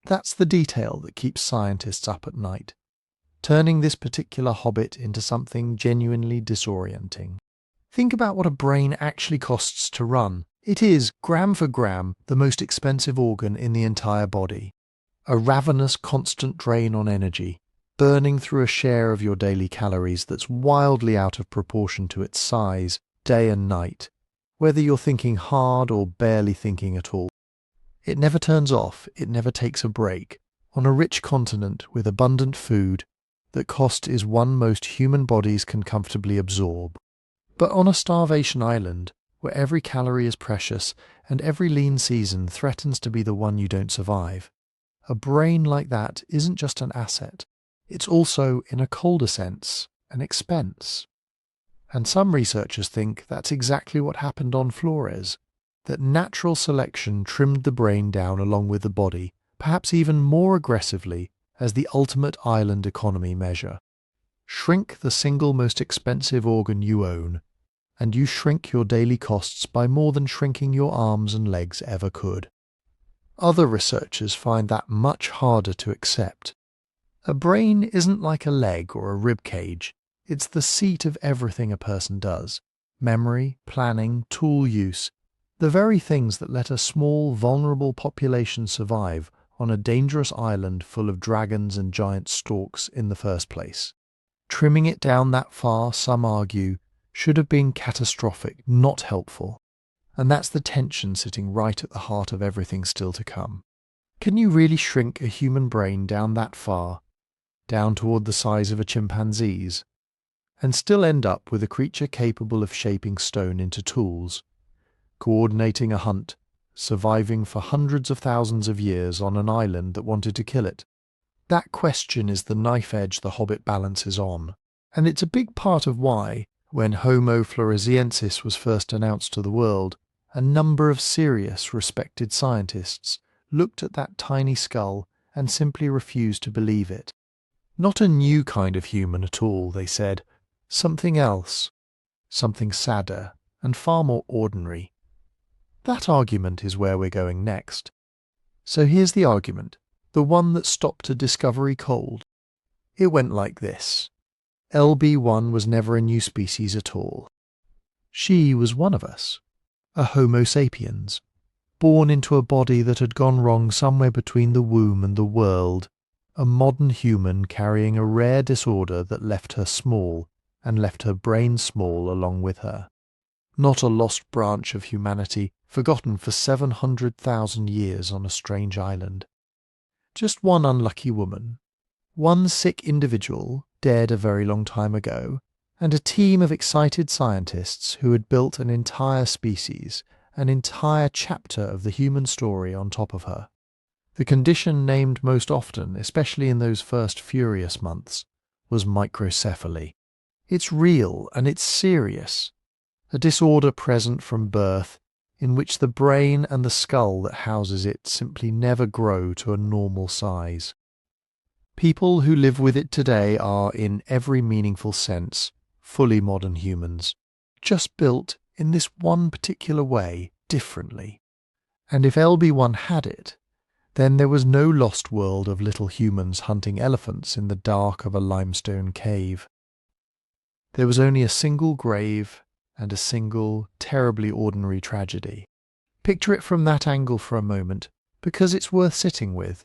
That's the detail that keeps scientists up at night, turning this particular hobbit into something genuinely disorienting. Think about what a brain actually costs to run. It is, gram for gram, the most expensive organ in the entire body. A ravenous constant drain on energy, burning through a share of your daily calories that's wildly out of proportion to its size, day and night, whether you're thinking hard or barely thinking at all. It never turns off, it never takes a break, on a rich continent with abundant food, that cost is one most human bodies can comfortably absorb. But on a starvation island, where every calorie is precious and every lean season threatens to be the one you don't survive, a brain like that isn't just an asset, it's also, in a colder sense, an expense. And some researchers think that's exactly what happened on Flores, that natural selection trimmed the brain down along with the body, perhaps even more aggressively as the ultimate island economy measure. Shrink the single most expensive organ you own, and you shrink your daily costs by more than shrinking your arms and legs ever could. Other researchers find that much harder to accept. A brain isn't like a leg or a rib cage. It's the seat of everything a person does. Memory, planning, tool use. The very things that let a small, vulnerable population survive on a dangerous island full of dragons and giant storks in the first place. Trimming it down that far, some argue, should have been catastrophic, not helpful. And that's the tension sitting right at the heart of everything still to come. Can you really shrink a human brain down that far, down toward the size of a chimpanzee's, and still end up with a creature capable of shaping stone into tools, coordinating a hunt, surviving for hundreds of thousands of years on an island that wanted to kill it? That question is the knife edge the Hobbit balances on, and it's a big part of why, when Homo floresiensis was first announced to the world, a number of serious, respected scientists looked at that tiny skull and simply refused to believe it. Not a new kind of human at all, they said. Something else. Something sadder and far more ordinary. That argument is where we're going next. So here's the argument, the one that stopped a discovery cold. It went like this. LB1 was never a new species at all. She was one of us, a Homo sapiens, born into a body that had gone wrong somewhere between the womb and the world, a modern human carrying a rare disorder that left her small and left her brain small along with her. Not a lost branch of humanity, forgotten for 700,000 years on a strange island. Just one unlucky woman, one sick individual dead a very long time ago, and a team of excited scientists who had built an entire species, an entire chapter of the human story on top of her. The condition named most often, especially in those first furious months, was microcephaly. It's real and it's serious. A disorder present from birth, in which the brain and the skull that houses it simply never grow to a normal size. People who live with it today are, in every meaningful sense, fully modern humans, just built in this one particular way differently. And if LB1 had it, then there was no lost world of little humans hunting elephants in the dark of a limestone cave. There was only a single grave and a single, terribly ordinary tragedy. Picture it from that angle for a moment, because it's worth sitting with.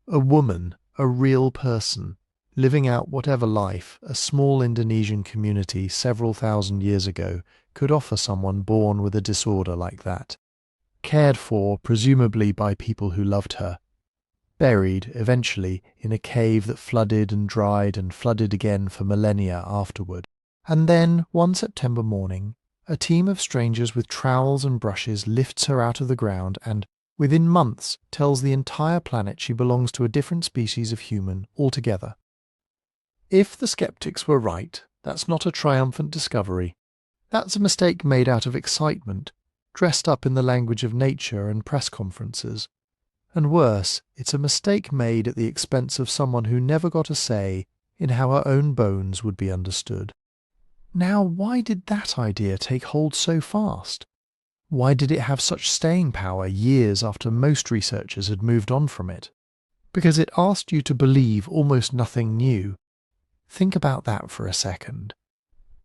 A woman, a real person, living out whatever life a small Indonesian community several thousand years ago could offer someone born with a disorder like that. Cared for, presumably by people who loved her. Buried, eventually, in a cave that flooded and dried and flooded again for millennia afterward. And then, one September morning, a team of strangers with trowels and brushes lifts her out of the ground and, within months, tells the entire planet she belongs to a different species of human altogether. If the skeptics were right, that's not a triumphant discovery. That's a mistake made out of excitement, dressed up in the language of nature and press conferences. And worse, it's a mistake made at the expense of someone who never got a say in how her own bones would be understood. Now, why did that idea take hold so fast? Why did it have such staying power years after most researchers had moved on from it? Because it asked you to believe almost nothing new. Think about that for a second.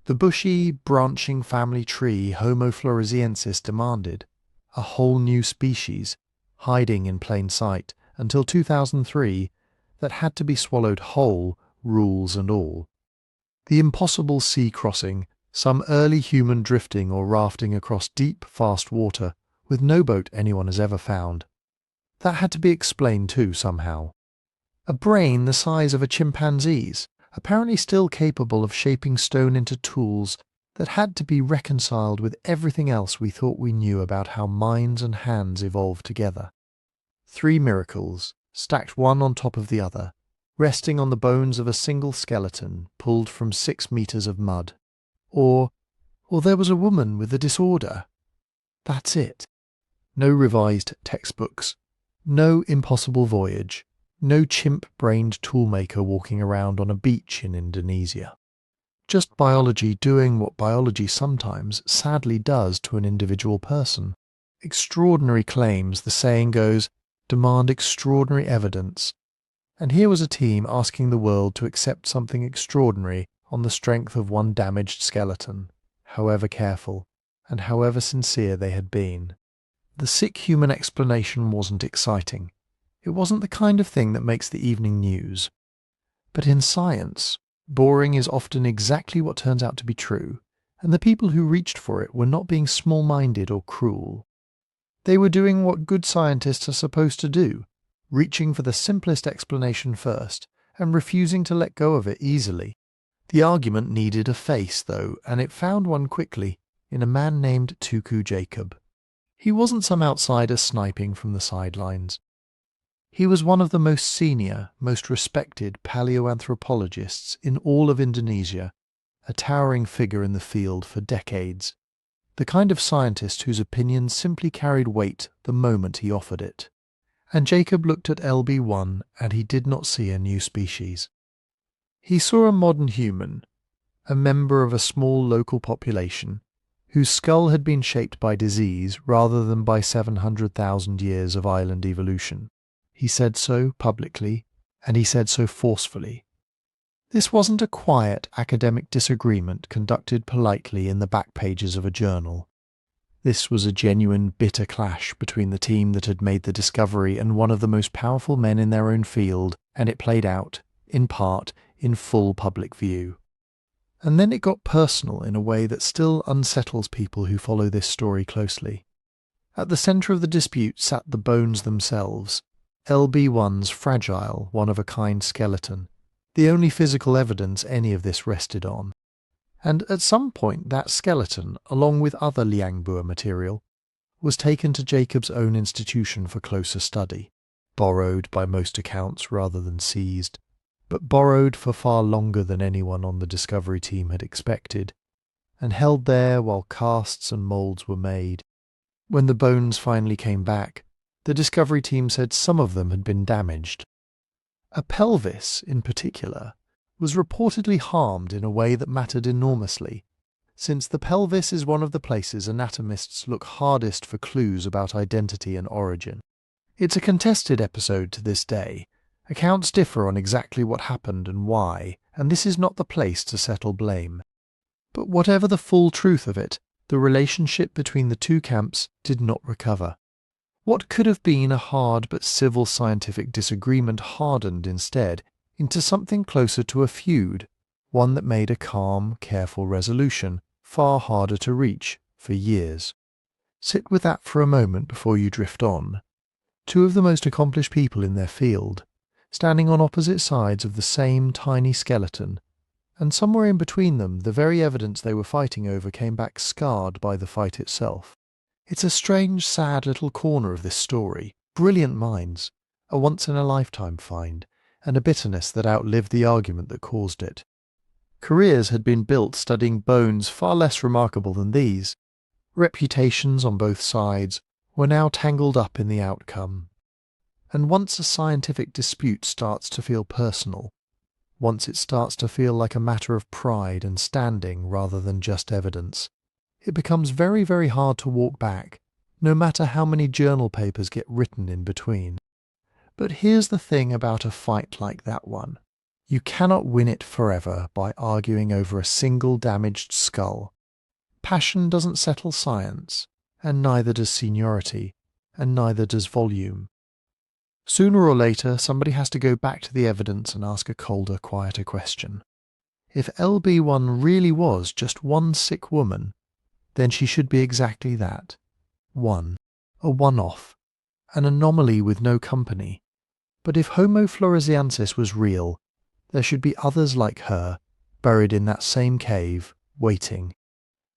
The bushy, branching family tree Homo floresiensis demanded, a whole new species, hiding in plain sight until 2003, that had to be swallowed whole, rules and all. The impossible sea crossing, some early human drifting or rafting across deep, fast water with no boat anyone has ever found. That had to be explained too somehow. A brain the size of a chimpanzee's, apparently still capable of shaping stone into tools, that had to be reconciled with everything else we thought we knew about how minds and hands evolved together. 3 miracles, stacked one on top of the other, resting on the bones of a single skeleton pulled from 6 meters of mud. Or there was a woman with a disorder. That's it. No revised textbooks. No impossible voyage. No chimp-brained toolmaker walking around on a beach in Indonesia. Just biology doing what biology sometimes sadly does to an individual person. Extraordinary claims, the saying goes, demand extraordinary evidence. And here was a team asking the world to accept something extraordinary on the strength of one damaged skeleton, however careful, and however sincere they had been. The sick human explanation wasn't exciting. It wasn't the kind of thing that makes the evening news. But in science, boring is often exactly what turns out to be true, and the people who reached for it were not being small-minded or cruel. They were doing what good scientists are supposed to do, reaching for the simplest explanation first, and refusing to let go of it easily. The argument needed a face, though, and it found one quickly, in a man named Tuku Jacob. He wasn't some outsider sniping from the sidelines. He was one of the most senior, most respected paleoanthropologists in all of Indonesia, a towering figure in the field for decades, the kind of scientist whose opinion simply carried weight the moment he offered it. And Jacob looked at LB1 and he did not see a new species. He saw a modern human, a member of a small local population, whose skull had been shaped by disease rather than by 700,000 years of island evolution. He said so publicly, and he said so forcefully. This wasn't a quiet academic disagreement conducted politely in the back pages of a journal. This was a genuine bitter clash between the team that had made the discovery and one of the most powerful men in their own field, and it played out, in part, in full public view. And then it got personal in a way that still unsettles people who follow this story closely. At the centre of the dispute sat the bones themselves, LB1's fragile, one-of-a-kind skeleton, the only physical evidence any of this rested on. And at some point that skeleton, along with other Liang Bua material, was taken to Jacob's own institution for closer study, borrowed by most accounts rather than seized, but borrowed for far longer than anyone on the discovery team had expected, and held there while casts and moulds were made. When the bones finally came back, the discovery team said some of them had been damaged. A pelvis, in particular, was reportedly harmed in a way that mattered enormously, since the pelvis is one of the places anatomists look hardest for clues about identity and origin. It's a contested episode to this day. Accounts differ on exactly what happened and why, and this is not the place to settle blame. But whatever the full truth of it, the relationship between the two camps did not recover. What could have been a hard but civil scientific disagreement hardened instead into something closer to a feud, one that made a calm, careful resolution far harder to reach for years. Sit with that for a moment before you drift on. Two of the most accomplished people in their field, standing on opposite sides of the same tiny skeleton, and somewhere in between them the very evidence they were fighting over came back scarred by the fight itself. It's a strange, sad little corner of this story, brilliant minds, a once-in-a-lifetime find, and a bitterness that outlived the argument that caused it. Careers had been built studying bones far less remarkable than these. Reputations on both sides were now tangled up in the outcome. And once a scientific dispute starts to feel personal, once it starts to feel like a matter of pride and standing rather than just evidence, it becomes very, very hard to walk back, no matter how many journal papers get written in between. But here's the thing about a fight like that one. You cannot win it forever by arguing over a single damaged skull. Passion doesn't settle science, and neither does seniority, and neither does volume. Sooner or later, somebody has to go back to the evidence and ask a colder, quieter question. If LB1 really was just one sick woman, then she should be exactly that. One. A one-off. An anomaly with no company. But if Homo floresiensis was real, there should be others like her, buried in that same cave, waiting.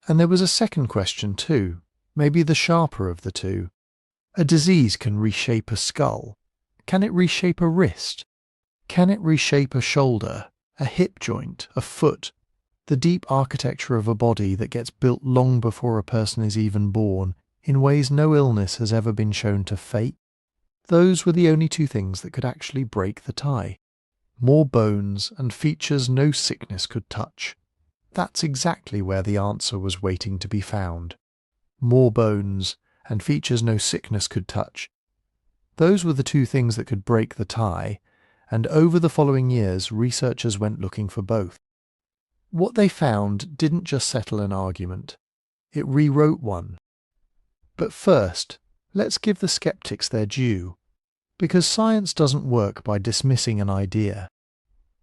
And there was a second question too, maybe the sharper of the two. A disease can reshape a skull. Can it reshape a wrist? Can it reshape a shoulder, a hip joint, a foot? The deep architecture of a body that gets built long before a person is even born, in ways no illness has ever been shown to fake? Those were the only two things that could actually break the tie. More bones and features no sickness could touch. That's exactly where the answer was waiting to be found. More bones and features no sickness could touch. Those were the two things that could break the tie, and over the following years researchers went looking for both. What they found didn't just settle an argument. It rewrote one. But first, let's give the skeptics their due, because science doesn't work by dismissing an idea.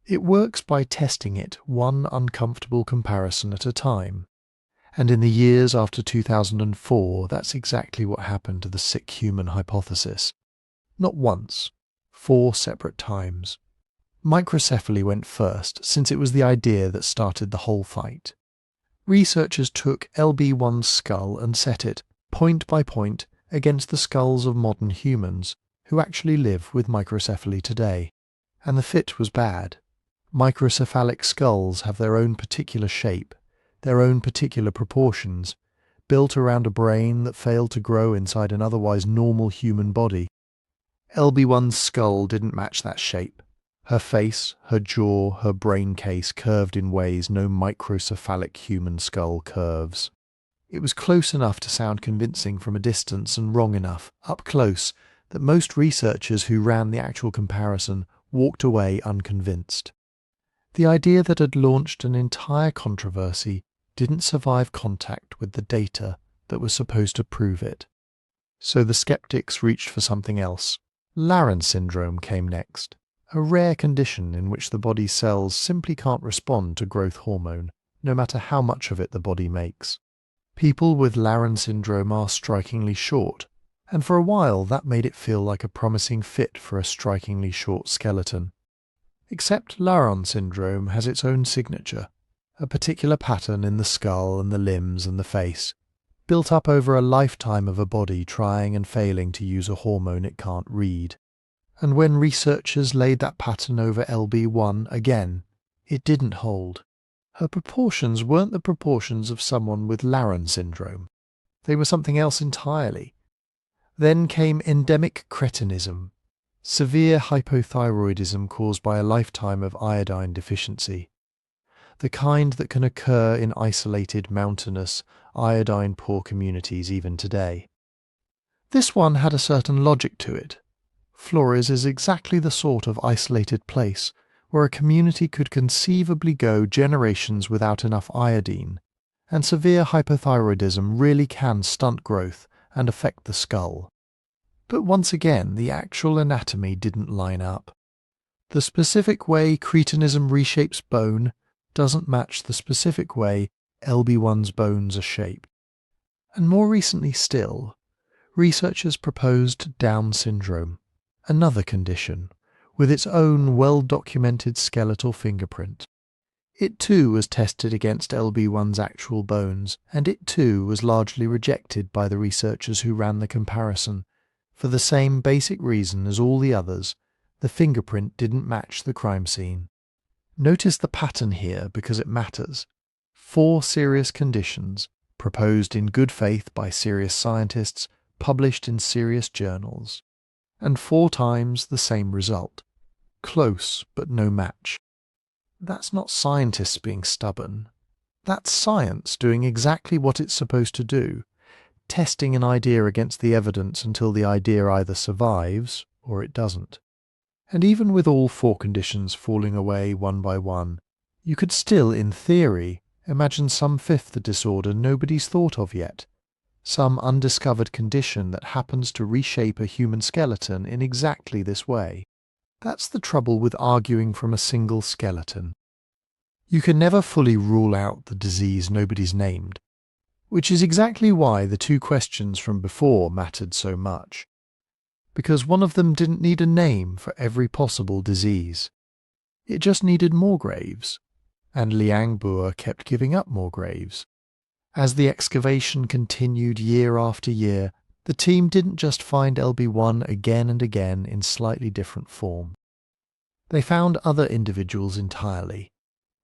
It works by testing it one uncomfortable comparison at a time. And in the years after 2004, that's exactly what happened to the sick human hypothesis. Not once, 4 separate times. Microcephaly went first, since it was the idea that started the whole fight. Researchers took LB1's skull and set it, point by point, against the skulls of modern humans, who actually live with microcephaly today. And the fit was bad. Microcephalic skulls have their own particular shape, their own particular proportions, built around a brain that failed to grow inside an otherwise normal human body. LB1's skull didn't match that shape. Her face, her jaw, her brain case curved in ways no microcephalic human skull curves. It was close enough to sound convincing from a distance and wrong enough, up close, that most researchers who ran the actual comparison walked away unconvinced. The idea that had launched an entire controversy didn't survive contact with the data that was supposed to prove it. So the skeptics reached for something else. Laron syndrome came next, a rare condition in which the body's cells simply can't respond to growth hormone, no matter how much of it the body makes. People with Laron syndrome are strikingly short, and for a while that made it feel like a promising fit for a strikingly short skeleton. Except Laron syndrome has its own signature, a particular pattern in the skull and the limbs and the face, built up over a lifetime of a body trying and failing to use a hormone it can't read. And when researchers laid that pattern over LB1 again, it didn't hold. Her proportions weren't the proportions of someone with Laron syndrome. They were something else entirely. Then came endemic cretinism, severe hypothyroidism caused by a lifetime of iodine deficiency, the kind that can occur in isolated, mountainous, iodine-poor communities even today. This one had a certain logic to it. Flores is exactly the sort of isolated place where a community could conceivably go generations without enough iodine, and severe hypothyroidism really can stunt growth and affect the skull. But once again, the actual anatomy didn't line up. The specific way cretinism reshapes bone doesn't match the specific way LB1's bones are shaped. And more recently still, researchers proposed Down syndrome, another condition, with its own well-documented skeletal fingerprint. It too was tested against LB1's actual bones, and it too was largely rejected by the researchers who ran the comparison, for the same basic reason as all the others: the fingerprint didn't match the crime scene. Notice the pattern here because it matters. 4 serious conditions, proposed in good faith by serious scientists, published in serious journals. And 4 times the same result. Close, but no match. That's not scientists being stubborn. That's science doing exactly what it's supposed to do, testing an idea against the evidence until the idea either survives or it doesn't. And even with all 4 conditions falling away one by one, you could still, in theory, imagine some 5th disorder nobody's thought of yet, some undiscovered condition that happens to reshape a human skeleton in exactly this way. That's the trouble with arguing from a single skeleton. You can never fully rule out the disease nobody's named, which is exactly why the 2 questions from before mattered so much. Because one of them didn't need a name for every possible disease. It just needed more graves. And Liang Bua kept giving up more graves. As the excavation continued year after year, the team didn't just find LB1 again and again in slightly different form. They found other individuals entirely.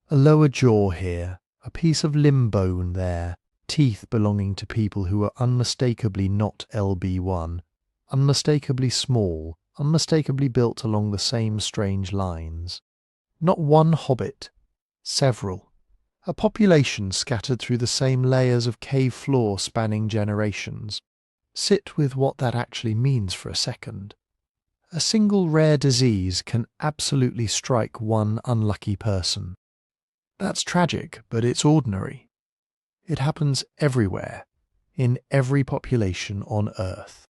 A lower jaw here, a piece of limb bone there, teeth belonging to people who were unmistakably not LB1, unmistakably small, unmistakably built along the same strange lines. Not one Hobbit, several. A population scattered through the same layers of cave floor spanning generations. Sit with what that actually means for a second. A single rare disease can absolutely strike one unlucky person. That's tragic, but it's ordinary. It happens everywhere, in every population on Earth.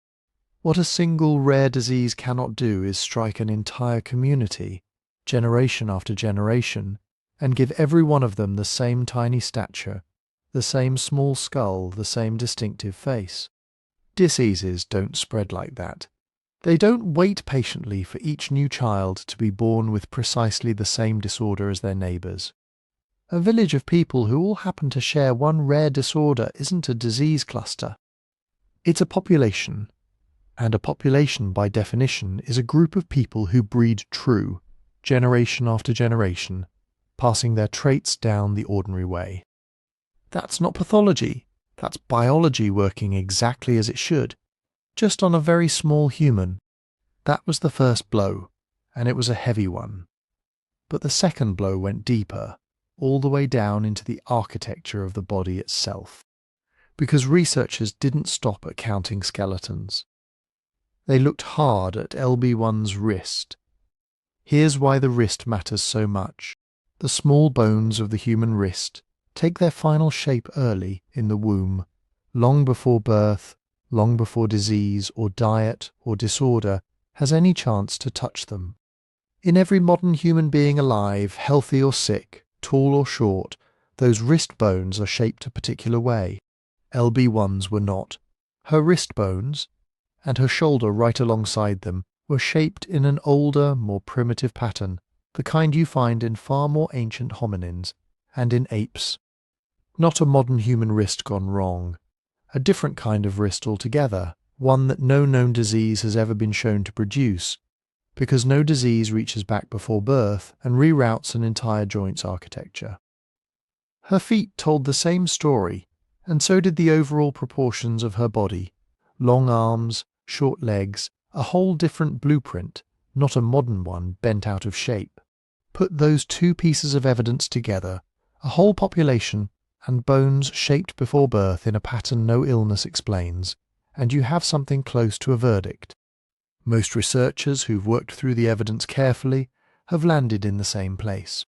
What a single rare disease cannot do is strike an entire community, generation after generation, and give every one of them the same tiny stature, the same small skull, the same distinctive face. Diseases don't spread like that. They don't wait patiently for each new child to be born with precisely the same disorder as their neighbours. A village of people who all happen to share one rare disorder isn't a disease cluster. It's a population, and a population by definition is a group of people who breed true, generation after generation, passing their traits down the ordinary way. That's not pathology, that's biology working exactly as it should, just on a very small human. That was the first blow, and it was a heavy one. But the second blow went deeper, all the way down into the architecture of the body itself, because researchers didn't stop at counting skeletons. They looked hard at LB1's wrist. Here's why the wrist matters so much. The small bones of the human wrist take their final shape early in the womb, long before birth, long before disease or diet or disorder has any chance to touch them. In every modern human being alive, healthy or sick, tall or short, those wrist bones are shaped a particular way. LB1's were not. Her wrist bones, and her shoulder right alongside them, were shaped in an older, more primitive pattern, the kind you find in far more ancient hominins and in apes. Not a modern human wrist gone wrong. A different kind of wrist altogether, one that no known disease has ever been shown to produce, because no disease reaches back before birth and reroutes an entire joint's architecture. Her feet told the same story, and so did the overall proportions of her body. Long arms, short legs, a whole different blueprint, not a modern one bent out of shape. Put those two pieces of evidence together, a whole population and bones shaped before birth in a pattern no illness explains, and you have something close to a verdict. Most researchers who've worked through the evidence carefully have landed in the same place.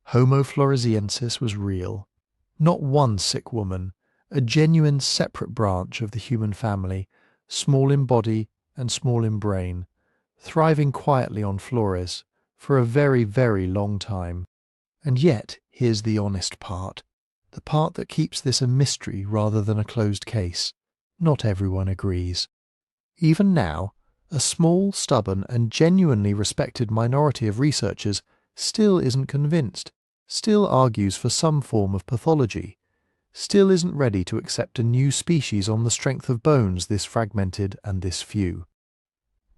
Homo floresiensis was real. Not one sick woman, a genuine separate branch of the human family, small in body and small in brain, thriving quietly on Flores for a very, very long time. And yet, here's the honest part, the part that keeps this a mystery rather than a closed case. Not everyone agrees. Even now, a small, stubborn, and genuinely respected minority of researchers still isn't convinced, still argues for some form of pathology, still isn't ready to accept a new species on the strength of bones this fragmented and this few.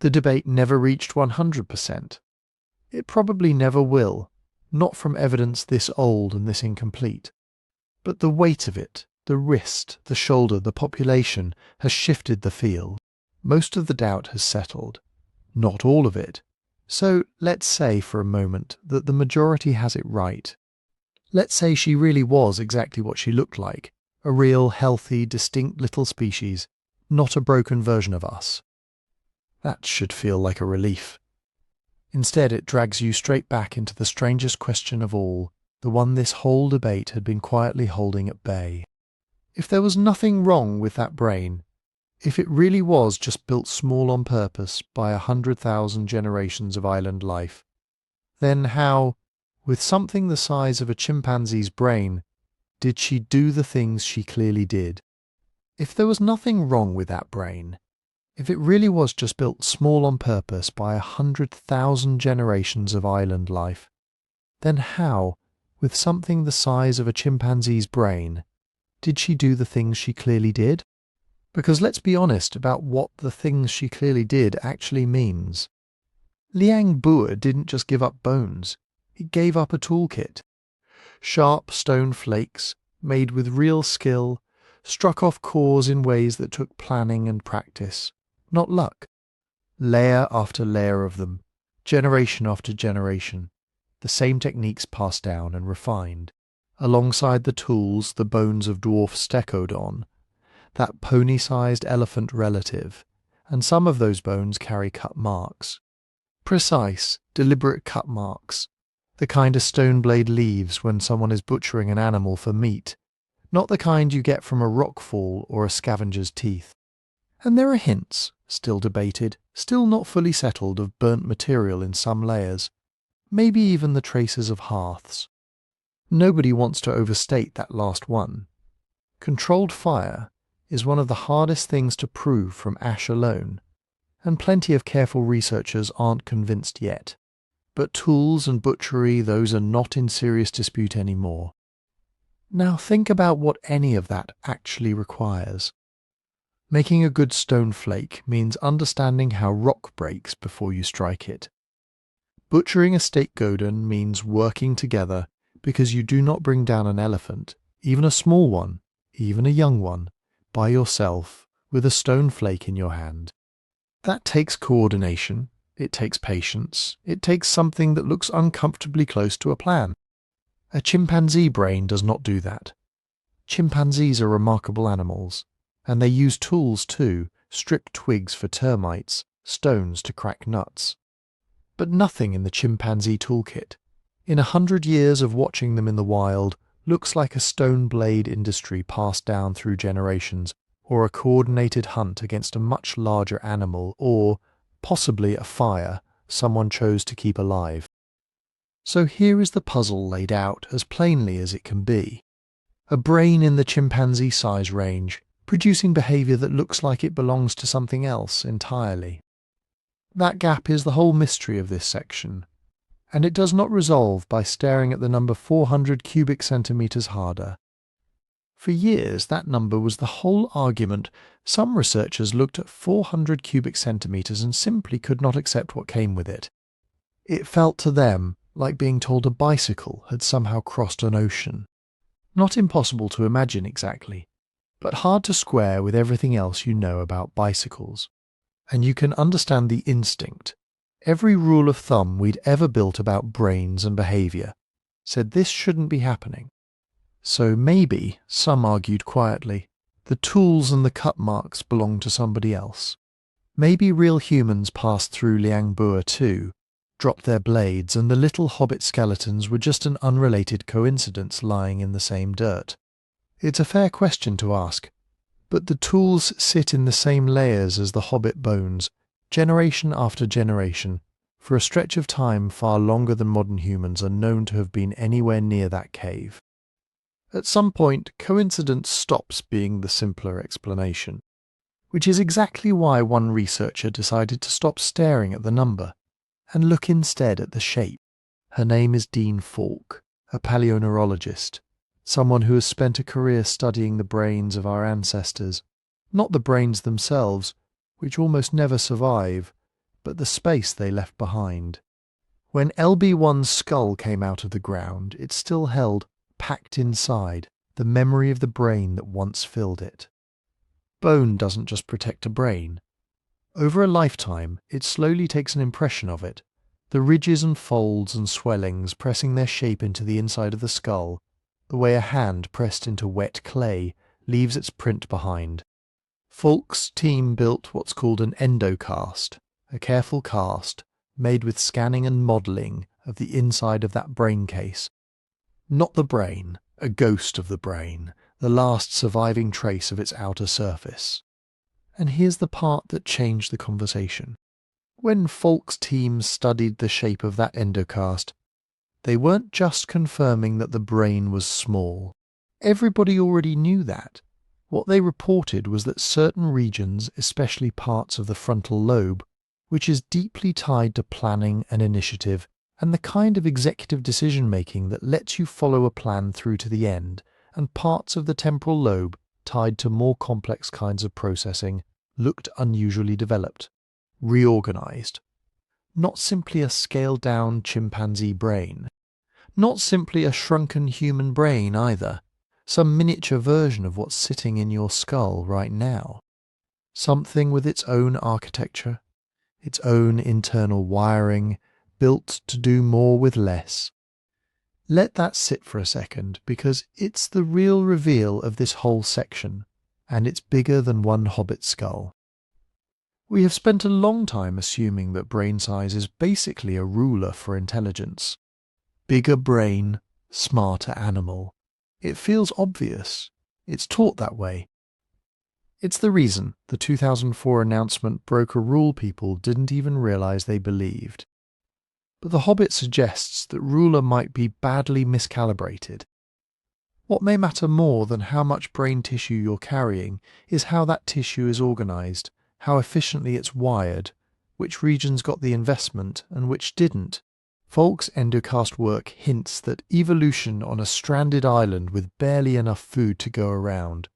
The debate never reached 100%. It probably never will, not from evidence this old and this incomplete. But the weight of it, the wrist, the shoulder, the population, has shifted the field. Most of the doubt has settled. Not all of it. So let's say for a moment that the majority has it right. Let's say she really was exactly what she looked like, a real, healthy, distinct little species, not a broken version of us. That should feel like a relief. Instead, it drags you straight back into the strangest question of all, the one this whole debate had been quietly holding at bay. If there was nothing wrong with that brain, if it really was just built small on purpose by 100,000 generations of island life, then how, with something the size of a chimpanzee's brain, did she do the things she clearly did? If there was nothing wrong with that brain, if it really was just built small on purpose by 100,000 generations of island life, then how, with something the size of a chimpanzee's brain, did she do the things she clearly did? Because let's be honest about what the things she clearly did actually means. Liang Bua didn't just give up bones, it gave up a toolkit. Sharp stone flakes, made with real skill, struck off cores in ways that took planning and practice, not luck. Layer after layer of them, generation after generation, the same techniques passed down and refined. Alongside the tools the bones of dwarf Stegodon, that pony-sized elephant relative, and some of those bones carry cut marks. Precise, deliberate cut marks, the kind a stone blade leaves when someone is butchering an animal for meat, not the kind you get from a rockfall or a scavenger's teeth. And there are hints, still debated, still not fully settled, of burnt material in some layers, maybe even the traces of hearths. Nobody wants to overstate that last one. Controlled fire is one of the hardest things to prove from ash alone, and plenty of careful researchers aren't convinced yet. But tools and butchery, those are not in serious dispute anymore. Now think about what any of that actually requires. Making a good stone flake means understanding how rock breaks before you strike it. Butchering a steak godin means working together, because you do not bring down an elephant, even a small one, even a young one, by yourself with a stone flake in your hand. That takes coordination, it takes patience, it takes something that looks uncomfortably close to a plan. A chimpanzee brain does not do that. Chimpanzees are remarkable animals, and they use tools too, stripped twigs for termites, stones to crack nuts. But nothing in the chimpanzee toolkit, in 100 years of watching them in the wild, looks like a stone blade industry passed down through generations, or a coordinated hunt against a much larger animal, or, possibly, a fire someone chose to keep alive. So here is the puzzle laid out as plainly as it can be. A brain in the chimpanzee size range, producing behaviour that looks like it belongs to something else entirely. That gap is the whole mystery of this section, and it does not resolve by staring at the number 400 cubic centimetres harder. For years that number was the whole argument. Some researchers looked at 400 cubic centimetres and simply could not accept what came with it. It felt to them like being told a bicycle had somehow crossed an ocean. Not impossible to imagine exactly, but hard to square with everything else you know about bicycles. And you can understand the instinct. Every rule of thumb we'd ever built about brains and behaviour said this shouldn't be happening. So maybe, some argued quietly, the tools and the cut marks belong to somebody else. Maybe real humans passed through Liang Bua too, dropped their blades, and the little Hobbit skeletons were just an unrelated coincidence lying in the same dirt. It's a fair question to ask, but the tools sit in the same layers as the Hobbit bones, generation after generation, for a stretch of time far longer than modern humans are known to have been anywhere near that cave. At some point, coincidence stops being the simpler explanation, which is exactly why one researcher decided to stop staring at the number and look instead at the shape. Her name is Dean Falk, a paleoneurologist, someone who has spent a career studying the brains of our ancestors, not the brains themselves, which almost never survive, but the space they left behind. When LB1's skull came out of the ground, it still held, packed inside, the memory of the brain that once filled it. Bone doesn't just protect a brain. Over a lifetime, it slowly takes an impression of it, the ridges and folds and swellings pressing their shape into the inside of the skull, the way a hand pressed into wet clay leaves its print behind. Falk's team built what's called an endocast, a careful cast made with scanning and modelling of the inside of that brain case. Not the brain, a ghost of the brain, the last surviving trace of its outer surface. And here's the part that changed the conversation. When Falk's team studied the shape of that endocast, they weren't just confirming that the brain was small. Everybody already knew that. What they reported was that certain regions, especially parts of the frontal lobe, which is deeply tied to planning and initiative, and the kind of executive decision-making that lets you follow a plan through to the end, and parts of the temporal lobe tied to more complex kinds of processing, looked unusually developed, reorganized. Not simply a scaled-down chimpanzee brain. Not simply a shrunken human brain either. Some miniature version of what's sitting in your skull right now. Something with its own architecture, its own internal wiring, built to do more with less. Let that sit for a second, because it's the real reveal of this whole section, and it's bigger than one Hobbit skull. We have spent a long time assuming that brain size is basically a ruler for intelligence. Bigger brain, smarter animal. It feels obvious. It's taught that way. It's the reason the 2004 announcement broke a rule people didn't even realize they believed. But the Hobbit suggests that ruler might be badly miscalibrated. What may matter more than how much brain tissue you're carrying is how that tissue is organized, how efficiently it's wired, which regions got the investment and which didn't. Folk's endocast work hints that evolution on a stranded island with barely enough food to go around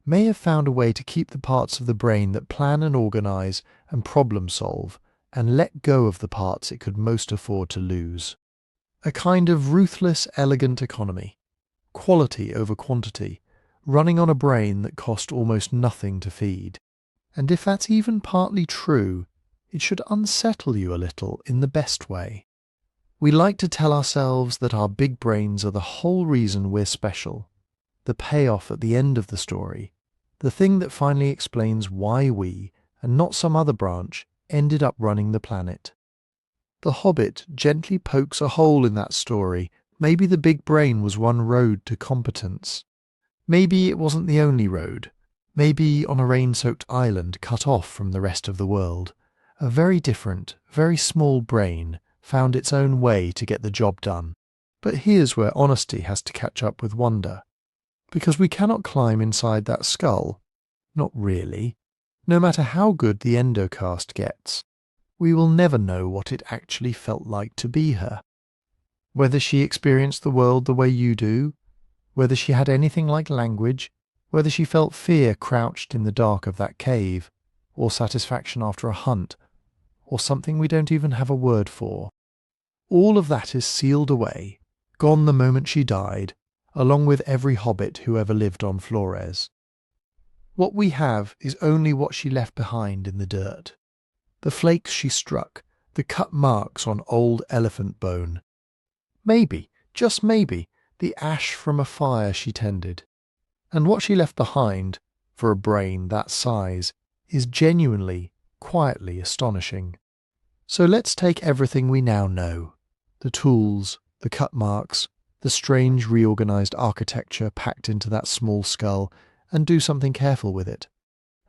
may have found a way to keep the parts of the brain that plan and organize and problem solve and let go of the parts it could most afford to lose. A kind of ruthless, elegant economy. Quality over quantity, running on a brain that cost almost nothing to feed. And if that's even partly true, it should unsettle you a little in the best way. We like to tell ourselves that our big brains are the whole reason we're special, the payoff at the end of the story, the thing that finally explains why we, and not some other branch, ended up running the planet. The Hobbit gently pokes a hole in that story. Maybe the big brain was one road to competence. Maybe it wasn't the only road. Maybe on a rain-soaked island cut off from the rest of the world, a very different, very small brain found its own way to get the job done. But here's where honesty has to catch up with wonder. Because we cannot climb inside that skull. Not really. No matter how good the endocast gets, we will never know what it actually felt like to be her. Whether she experienced the world the way you do, whether she had anything like language, whether she felt fear crouched in the dark of that cave, or satisfaction after a hunt, or something we don't even have a word for. All of that is sealed away, gone the moment she died, along with every hobbit who ever lived on Flores. What we have is only what she left behind in the dirt. The flakes she struck, the cut marks on old elephant bone. Maybe, just maybe, the ash from a fire she tended. And what she left behind, for a brain that size, is genuinely, quietly astonishing. So let's take everything we now know, the tools, the cut marks, the strange reorganized architecture packed into that small skull, and do something careful with it.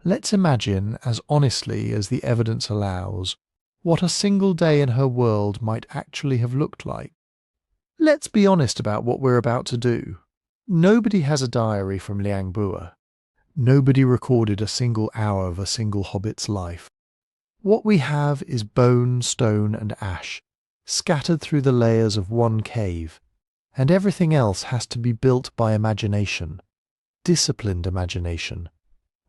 Let's imagine, as honestly as the evidence allows, what a single day in her world might actually have looked like. Let's be honest about what we're about to do. Nobody has a diary from Liang Bua. Nobody recorded a single hour of a single hobbit's life. What we have is bone, stone, and ash, scattered through the layers of one cave, and everything else has to be built by imagination, disciplined imagination,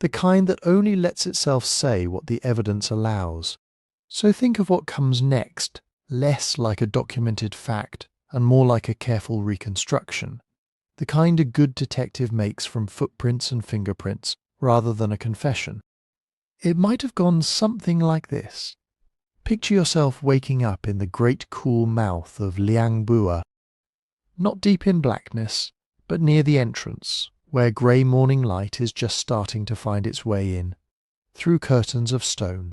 the kind that only lets itself say what the evidence allows. So think of what comes next, less like a documented fact and more like a careful reconstruction, the kind a good detective makes from footprints and fingerprints rather than a confession. It might have gone something like this. Picture yourself waking up in the great cool mouth of Liang Bua, not deep in blackness, but near the entrance, where grey morning light is just starting to find its way in, through curtains of stone.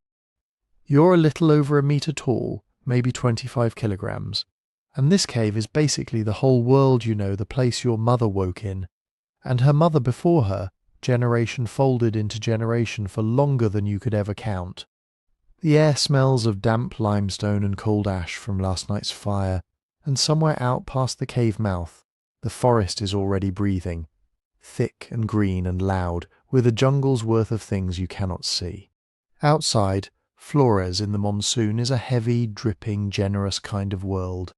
You're a little over a metre tall, maybe 25 kilograms, and this cave is basically the whole world, you know, the place your mother woke in, and her mother before her, generation folded into generation for longer than you could ever count. The air smells of damp limestone and cold ash from last night's fire, and somewhere out past the cave mouth, the forest is already breathing, thick and green and loud, with a jungle's worth of things you cannot see. Outside, Flores in the monsoon is a heavy, dripping, generous kind of world.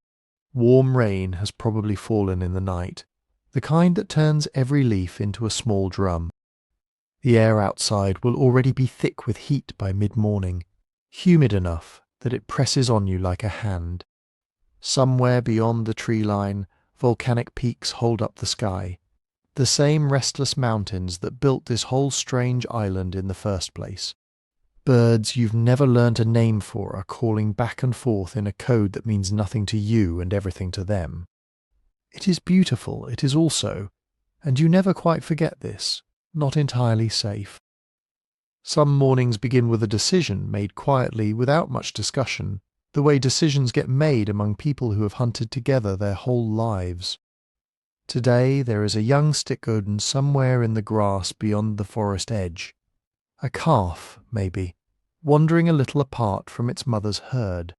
Warm rain has probably fallen in the night, the kind that turns every leaf into a small drum. The air outside will already be thick with heat by mid-morning, humid enough that it presses on you like a hand. Somewhere beyond the tree line, volcanic peaks hold up the sky, the same restless mountains that built this whole strange island in the first place. Birds you've never learnt a name for are calling back and forth in a code that means nothing to you and everything to them. It is beautiful, it is also, and you never quite forget this, not entirely safe. Some mornings begin with a decision made quietly without much discussion, the way decisions get made among people who have hunted together their whole lives. Today there is a young Stickoden somewhere in the grass beyond the forest edge. A calf, maybe, wandering a little apart from its mother's herd.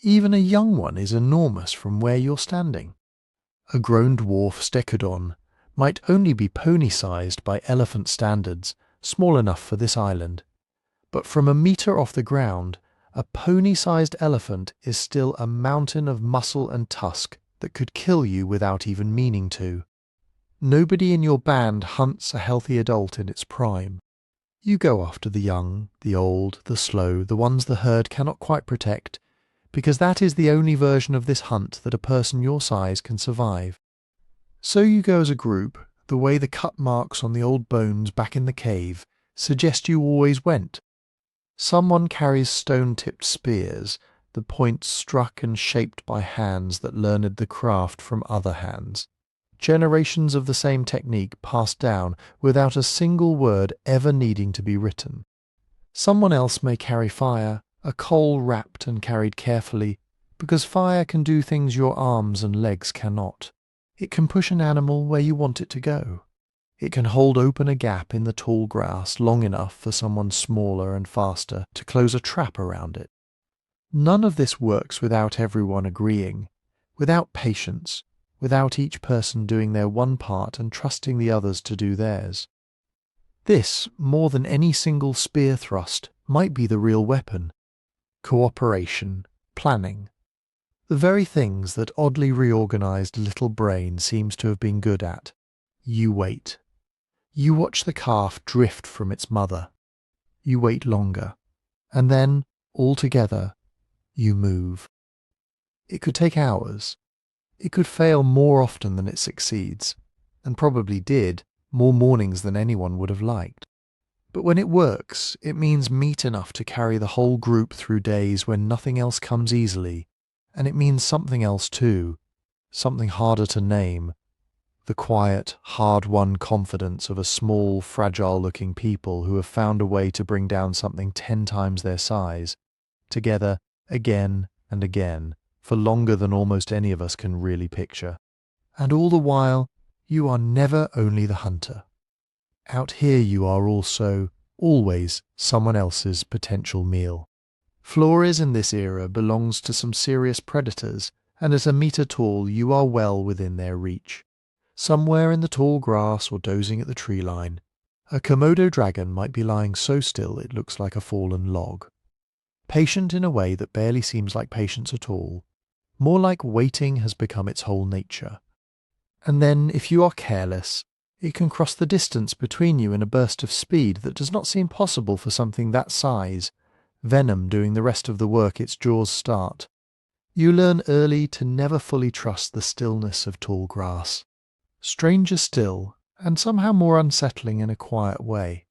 Even a young one is enormous from where you're standing. A grown dwarf Stickodon might only be pony-sized by elephant standards, small enough for this island. But from a metre off the ground, a pony-sized elephant is still a mountain of muscle and tusk that could kill you without even meaning to. Nobody in your band hunts a healthy adult in its prime. You go after the young, the old, the slow, the ones the herd cannot quite protect, because that is the only version of this hunt that a person your size can survive. So you go as a group, the way the cut marks on the old bones back in the cave suggest you always went. Someone carries stone-tipped spears, the points struck and shaped by hands that learned the craft from other hands. Generations of the same technique passed down without a single word ever needing to be written. Someone else may carry fire, a coal wrapped and carried carefully, because fire can do things your arms and legs cannot. It can push an animal where you want it to go. It can hold open a gap in the tall grass long enough for someone smaller and faster to close a trap around it. None of this works without everyone agreeing, without patience, without each person doing their one part and trusting the others to do theirs. This, more than any single spear thrust, might be the real weapon. Cooperation, planning. The very things that oddly reorganized little brain seems to have been good at. You wait. You watch the calf drift from its mother. You wait longer. And then, all together, you move. It could take hours. It could fail more often than it succeeds, and probably did, more mornings than anyone would have liked. But when it works, it means meat enough to carry the whole group through days when nothing else comes easily, and it means something else too, something harder to name. The quiet, hard-won confidence of a small, fragile-looking people who have found a way to bring down something 10 times their size, together, again and again, for longer than almost any of us can really picture. And all the while, you are never only the hunter. Out here you are also, always, someone else's potential meal. Flores in this era belongs to some serious predators, and at a metre tall you are well within their reach. Somewhere in the tall grass or dozing at the tree line, a Komodo dragon might be lying so still it looks like a fallen log. Patient in a way that barely seems like patience at all. More like waiting has become its whole nature. And then, if you are careless, it can cross the distance between you in a burst of speed that does not seem possible for something that size, venom doing the rest of the work its jaws start. You learn early to never fully trust the stillness of tall grass. Stranger still, and somehow more unsettling in a quiet way.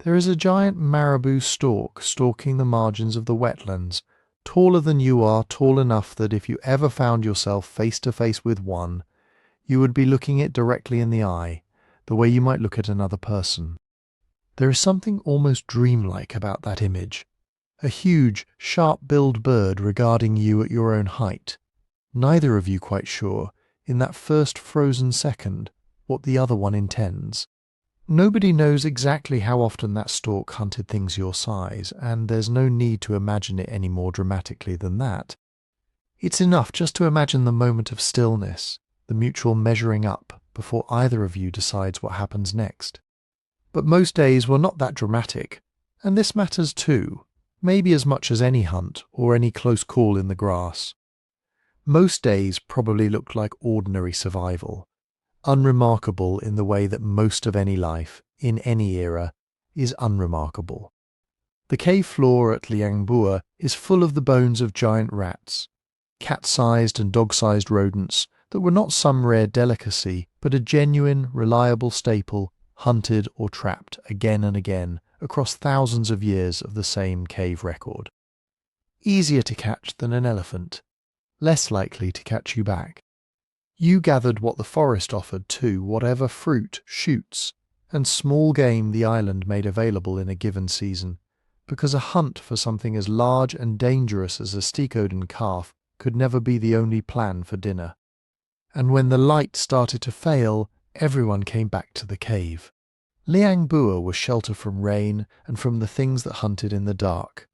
There is a giant marabou stork stalking the margins of the wetlands, taller than you are, tall enough that if you ever found yourself face to face with one, you would be looking it directly in the eye, the way you might look at another person. There is something almost dreamlike about that image. A huge, sharp-billed bird regarding you at your own height. Neither of you quite sure, in that first frozen second, what the other one intends. Nobody knows exactly how often that stork hunted things your size, and there's no need to imagine it any more dramatically than that. It's enough just to imagine the moment of stillness, the mutual measuring up, before either of you decides what happens next. But most days were not that dramatic, and this matters too, maybe as much as any hunt or any close call in the grass. Most days probably looked like ordinary survival, unremarkable in the way that most of any life, in any era, is unremarkable. The cave floor at Liang Bua is full of the bones of giant rats, cat-sized and dog-sized rodents that were not some rare delicacy, but a genuine, reliable staple, hunted or trapped again and again across thousands of years of the same cave record. Easier to catch than an elephant, less likely to catch you back. You gathered what the forest offered too, whatever fruit, shoots, and small game the island made available in a given season, because a hunt for something as large and dangerous as a Stickoden calf could never be the only plan for dinner. And when the light started to fail, everyone came back to the cave. Liang Bua was shelter from rain and from the things that hunted in the dark.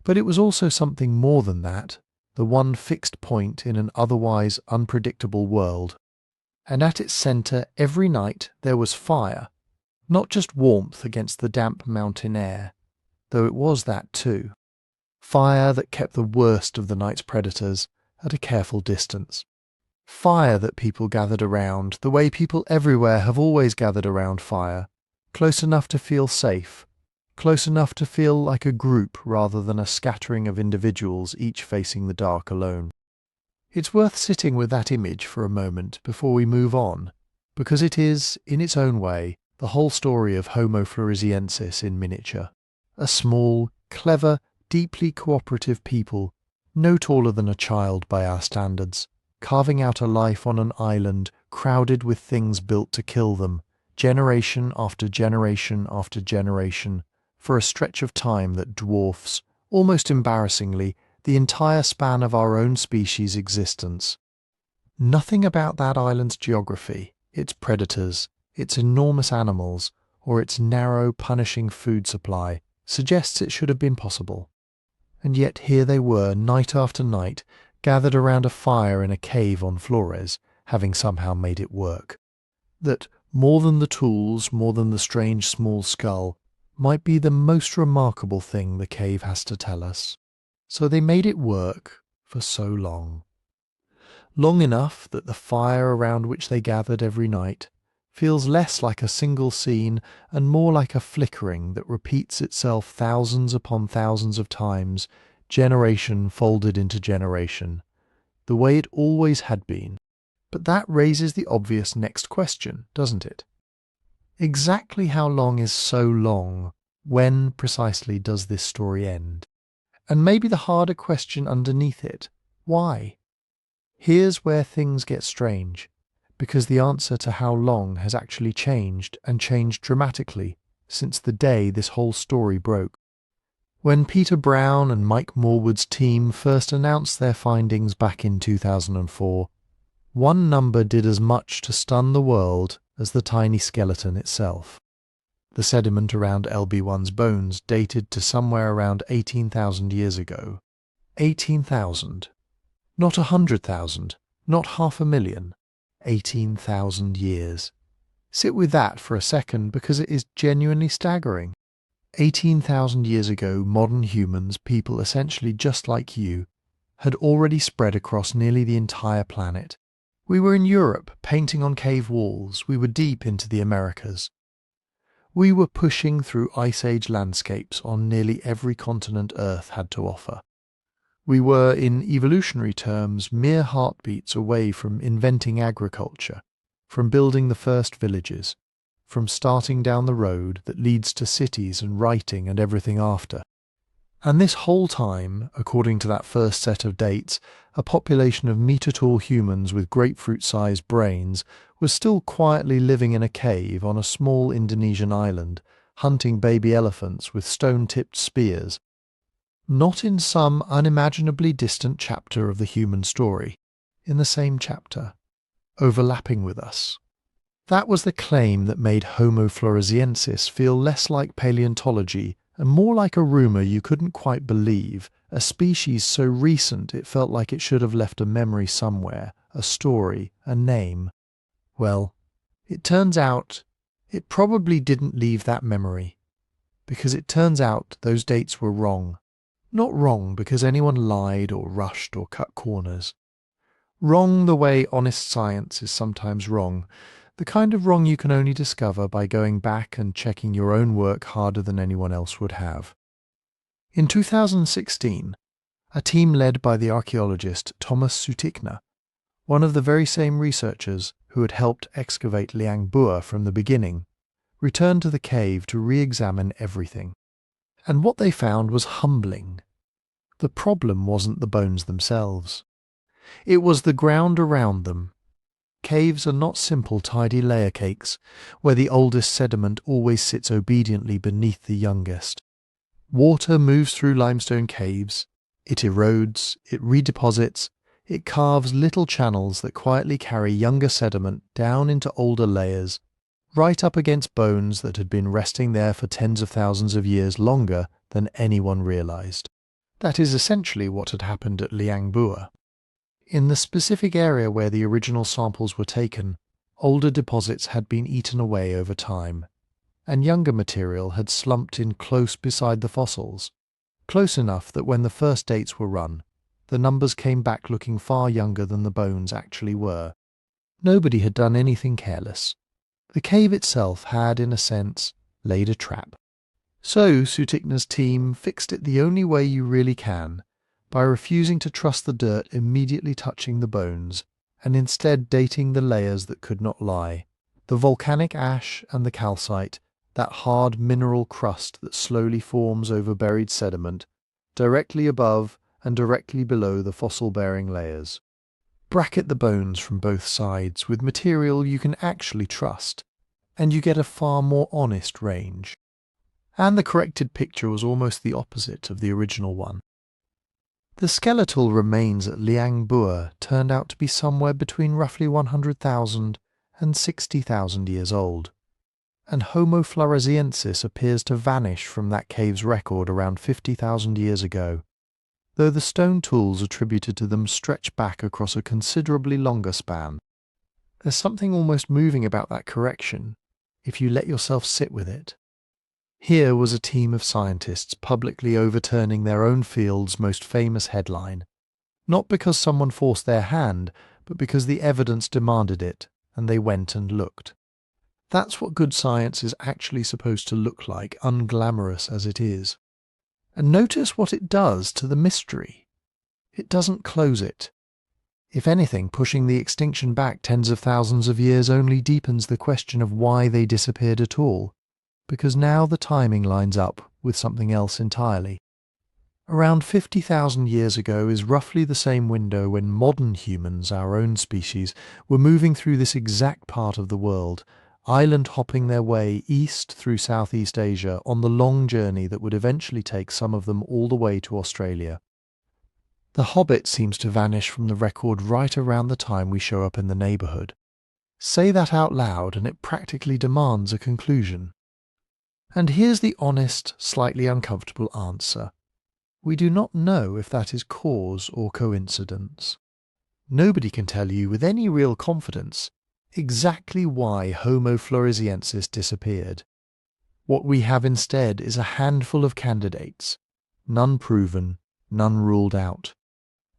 But it was also something more than that, the one fixed point in an otherwise unpredictable world. And at its centre every night there was fire, not just warmth against the damp mountain air, though it was that too. Fire that kept the worst of the night's predators at a careful distance. Fire that people gathered around, the way people everywhere have always gathered around fire, close enough to feel safe, close enough to feel like a group rather than a scattering of individuals each facing the dark alone. It's worth sitting with that image for a moment before we move on, because it is, in its own way, the whole story of Homo floresiensis in miniature. A small, clever, deeply cooperative people, no taller than a child by our standards, carving out a life on an island crowded with things built to kill them, generation after generation after generation, for a stretch of time that dwarfs, almost embarrassingly, the entire span of our own species' existence. Nothing about that island's geography, its predators, its enormous animals, or its narrow, punishing food supply suggests it should have been possible. And yet here they were, night after night, gathered around a fire in a cave on Flores, having somehow made it work. That, more than the tools, more than the strange small skull, might be the most remarkable thing the cave has to tell us. So they made it work for so long. Long enough that the fire around which they gathered every night feels less like a single scene and more like a flickering that repeats itself thousands upon thousands of times, generation folded into generation, the way it always had been. But that raises the obvious next question, doesn't it? Exactly how long is so long? When precisely does this story end? And maybe the harder question underneath it, why? Here's where things get strange, because the answer to how long has actually changed, and changed dramatically, since the day this whole story broke. When Peter Brown and Mike Morwood's team first announced their findings back in 2004, one number did as much to stun the world as the tiny skeleton itself. The sediment around LB1's bones dated to somewhere around 18,000 years ago. 18,000. Not 100,000, not 500,000. 18,000 years. Sit with that for a second because it is genuinely staggering. 18,000 years ago, modern humans, people essentially just like you, had already spread across nearly the entire planet. We were in Europe, painting on cave walls. We were deep into the Americas. We were pushing through Ice Age landscapes on nearly every continent Earth had to offer. We were, in evolutionary terms, mere heartbeats away from inventing agriculture, from building the first villages, from starting down the road that leads to cities and writing and everything after. And this whole time, according to that first set of dates, a population of metre-tall humans with grapefruit-sized brains was still quietly living in a cave on a small Indonesian island, hunting baby elephants with stone-tipped spears. Not in some unimaginably distant chapter of the human story, in the same chapter, overlapping with us. That was the claim that made Homo floresiensis feel less like paleontology and more like a rumour you couldn't quite believe, a species so recent it felt like it should have left a memory somewhere, a story, a name. Well, it turns out it probably didn't leave that memory, because it turns out those dates were wrong. Not wrong because anyone lied or rushed or cut corners. Wrong the way honest science is sometimes wrong, the kind of wrong you can only discover by going back and checking your own work harder than anyone else would have. In 2016, a team led by the archaeologist Thomas Sutikna, one of the very same researchers who had helped excavate Liang Bua from the beginning, returned to the cave to re-examine everything. And what they found was humbling. The problem wasn't the bones themselves. It was the ground around them. Caves are not simple tidy layer cakes, where the oldest sediment always sits obediently beneath the youngest. Water moves through limestone caves, it erodes, it redeposits, It carves little channels that quietly carry younger sediment down into older layers, right up against bones that had been resting there for tens of thousands of years longer than anyone realized. That is essentially what had happened at Liang Bua. In the specific area where the original samples were taken, older deposits had been eaten away over time, and younger material had slumped in close beside the fossils, close enough that when the first dates were run, the numbers came back looking far younger than the bones actually were. Nobody had done anything careless. The cave itself had, in a sense, laid a trap. So Sutikna's team fixed it the only way you really can, by refusing to trust the dirt immediately touching the bones, and instead dating the layers that could not lie, the volcanic ash and the calcite, that hard mineral crust that slowly forms over buried sediment, directly above and directly below the fossil-bearing layers. Bracket the bones from both sides with material you can actually trust, and you get a far more honest range. And the corrected picture was almost the opposite of the original one. The skeletal remains at Liang Bua turned out to be somewhere between roughly 100,000 and 60,000 years old, and Homo floresiensis appears to vanish from that cave's record around 50,000 years ago, though the stone tools attributed to them stretch back across a considerably longer span. There's something almost moving about that correction, if you let yourself sit with it. Here was a team of scientists publicly overturning their own field's most famous headline, not because someone forced their hand, but because the evidence demanded it, and they went and looked. That's what good science is actually supposed to look like, unglamorous as it is. And notice what it does to the mystery. It doesn't close it. If anything, pushing the extinction back tens of thousands of years only deepens the question of why they disappeared at all, because now the timing lines up with something else entirely. Around 50,000 years ago is roughly the same window when modern humans, our own species, were moving through this exact part of the world, island hopping their way east through Southeast Asia on the long journey that would eventually take some of them all the way to Australia. The Hobbit seems to vanish from the record right around the time we show up in the neighbourhood. Say that out loud and it practically demands a conclusion. And here's the honest, slightly uncomfortable answer. We do not know if that is cause or coincidence. Nobody can tell you with any real confidence exactly why Homo floresiensis disappeared. What we have instead is a handful of candidates, none proven, none ruled out.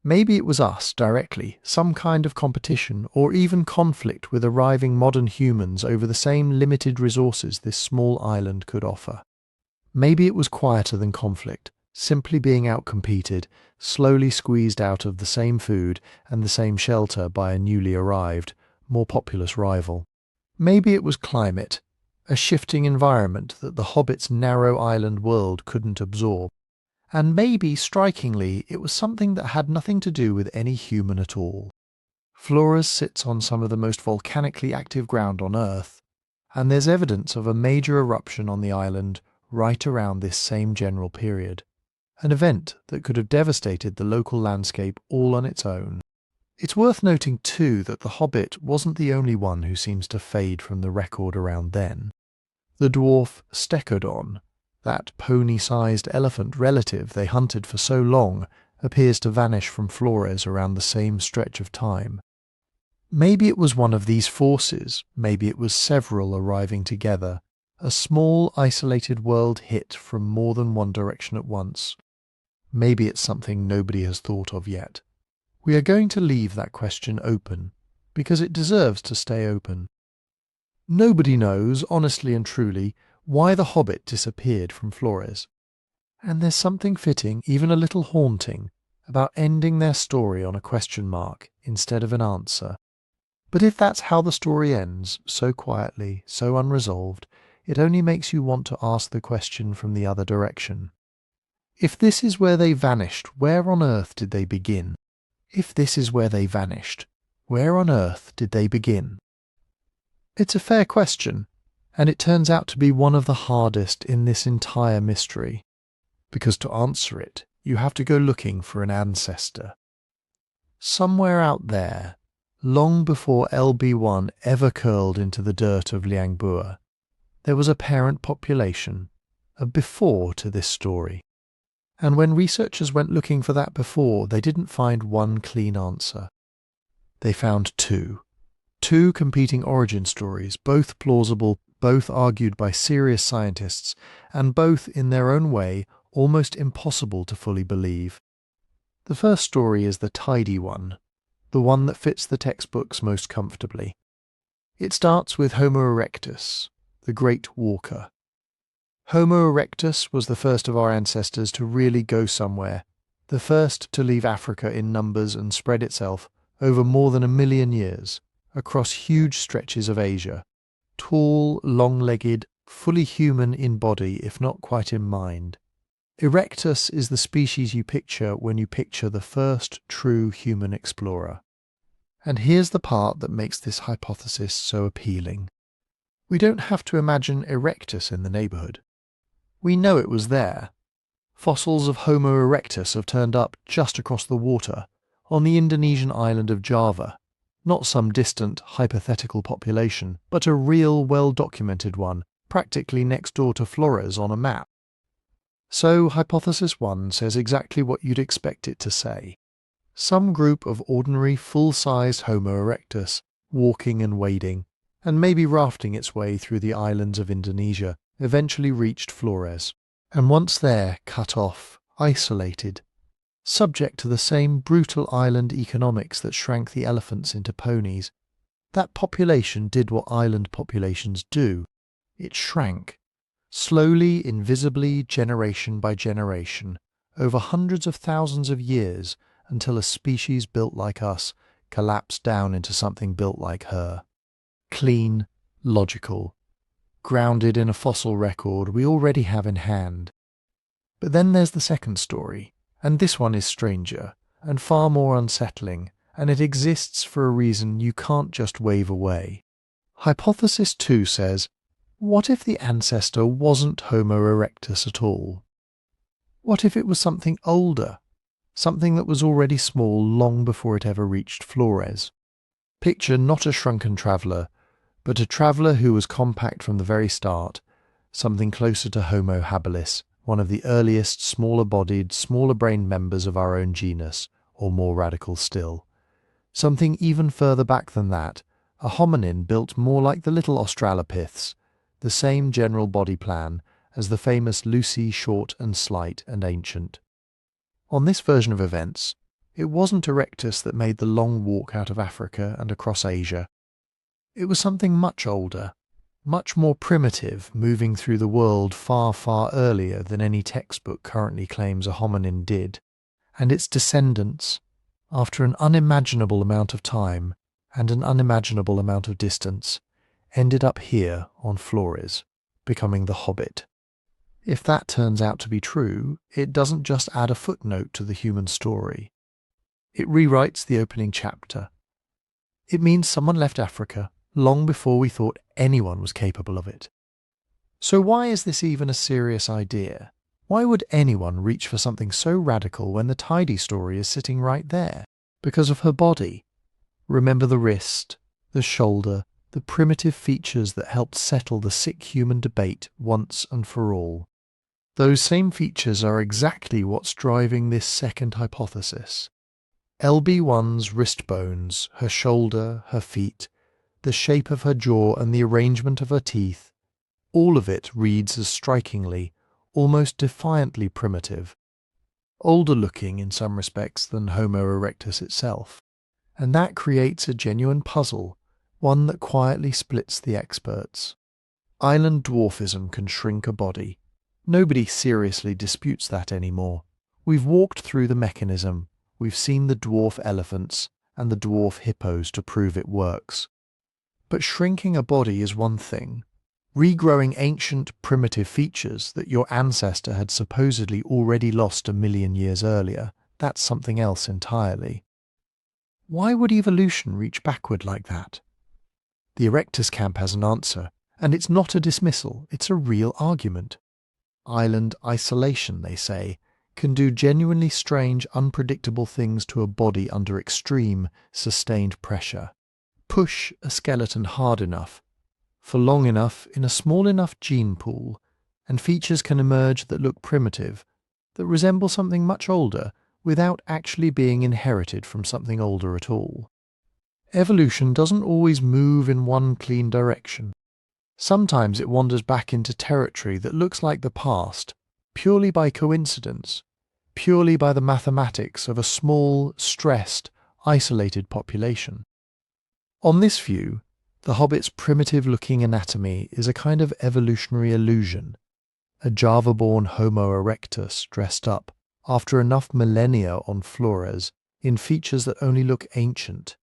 Maybe it was us directly, some kind of competition or even conflict with arriving modern humans over the same limited resources this small island could offer. Maybe it was quieter than conflict, simply being outcompeted, slowly squeezed out of the same food and the same shelter by a newly arrived, more populous rival. Maybe it was climate, a shifting environment that the Hobbit's narrow island world couldn't absorb. And maybe, strikingly, it was something that had nothing to do with any human at all. Flores sits on some of the most volcanically active ground on Earth, and there's evidence of a major eruption on the island right around this same general period, an event that could have devastated the local landscape all on its own. It's worth noting too that the Hobbit wasn't the only one who seems to fade from the record around then. The dwarf Stegodon, that pony-sized elephant relative they hunted for so long, appears to vanish from Flores around the same stretch of time. Maybe it was one of these forces, maybe it was several arriving together, a small isolated world hit from more than one direction at once. Maybe it's something nobody has thought of yet. We are going to leave that question open, because it deserves to stay open. Nobody knows, honestly and truly, why the Hobbit disappeared from Flores. And there's something fitting, even a little haunting, about ending their story on a question mark instead of an answer. But if that's how the story ends, so quietly, so unresolved, it only makes you want to ask the question from the other direction. If this is where they vanished, where on earth did they begin? If this is where they vanished, where on earth did they begin? It's a fair question, and it turns out to be one of the hardest in this entire mystery, because to answer it, you have to go looking for an ancestor. Somewhere out there, long before LB1 ever curled into the dirt of Liang Bua, there was a parent population, a before to this story. And when researchers went looking for that before, they didn't find one clean answer. They found two competing origin stories, both plausible, both argued by serious scientists, and both, in their own way, almost impossible to fully believe. The first story is the tidy one, the one that fits the textbooks most comfortably. It starts with Homo erectus, the great walker. Homo erectus was the first of our ancestors to really go somewhere, the first to leave Africa in numbers and spread itself over more than 1 million years, across huge stretches of Asia. Tall, long-legged, fully human in body, if not quite in mind. Erectus is the species you picture when you picture the first true human explorer. And here's the part that makes this hypothesis so appealing. We don't have to imagine Erectus in the neighbourhood. We know it was there. Fossils of Homo erectus have turned up just across the water, on the Indonesian island of Java. Not some distant, hypothetical population, but a real, well-documented one, practically next door to Flores on a map. So, Hypothesis 1 says exactly what you'd expect it to say. Some group of ordinary, full-sized Homo erectus, walking and wading, and maybe rafting its way through the islands of Indonesia, eventually reached Flores, and once there, cut off, isolated, subject to the same brutal island economics that shrank the elephants into ponies. That population did what island populations do. It shrank. Slowly, invisibly, generation by generation, over hundreds of thousands of years, until a species built like us collapsed down into something built like her. Clean, logical, grounded in a fossil record we already have in hand. But then there's the second story, and this one is stranger, and far more unsettling, and it exists for a reason you can't just wave away. Hypothesis 2 says, what if the ancestor wasn't Homo erectus at all? What if it was something older, something that was already small long before it ever reached Flores? Picture not a shrunken traveller, but a traveller who was compact from the very start, something closer to Homo habilis, one of the earliest smaller-bodied, smaller-brained members of our own genus, or more radical still. Something even further back than that, a hominin built more like the little Australopiths, the same general body plan as the famous Lucy, short and slight and ancient. On this version of events, it wasn't Erectus that made the long walk out of Africa and across Asia. It was something much older, much more primitive, moving through the world far, far earlier than any textbook currently claims a hominin did, and its descendants, after an unimaginable amount of time and an unimaginable amount of distance, ended up here on Flores, becoming the Hobbit. If that turns out to be true, it doesn't just add a footnote to the human story. It rewrites the opening chapter. It means someone left Africa long before we thought anyone was capable of it. So why is this even a serious idea? Why would anyone reach for something so radical when the tidy story is sitting right there? Because of her body. Remember the wrist, the shoulder, the primitive features that helped settle the sick human debate once and for all. Those same features are exactly what's driving this second hypothesis. LB1's wrist bones, her shoulder, her feet, the shape of her jaw and the arrangement of her teeth, all of it reads as strikingly, almost defiantly primitive, older looking in some respects than Homo erectus itself. And that creates a genuine puzzle, one that quietly splits the experts. Island dwarfism can shrink a body. Nobody seriously disputes that anymore. We've walked through the mechanism, we've seen the dwarf elephants and the dwarf hippos to prove it works. But shrinking a body is one thing. Regrowing ancient, primitive features that your ancestor had supposedly already lost 1 million years earlier, that's something else entirely. Why would evolution reach backward like that? The Erectus camp has an answer, and it's not a dismissal, it's a real argument. Island isolation, they say, can do genuinely strange, unpredictable things to a body under extreme, sustained pressure. Push a skeleton hard enough, for long enough in a small enough gene pool, and features can emerge that look primitive, that resemble something much older, without actually being inherited from something older at all. Evolution doesn't always move in one clean direction. Sometimes it wanders back into territory that looks like the past, purely by coincidence, purely by the mathematics of a small, stressed, isolated population. On this view, the Hobbit's primitive-looking anatomy is a kind of evolutionary illusion, a Java-born Homo erectus dressed up, after enough millennia on Flores, in features that only look ancient.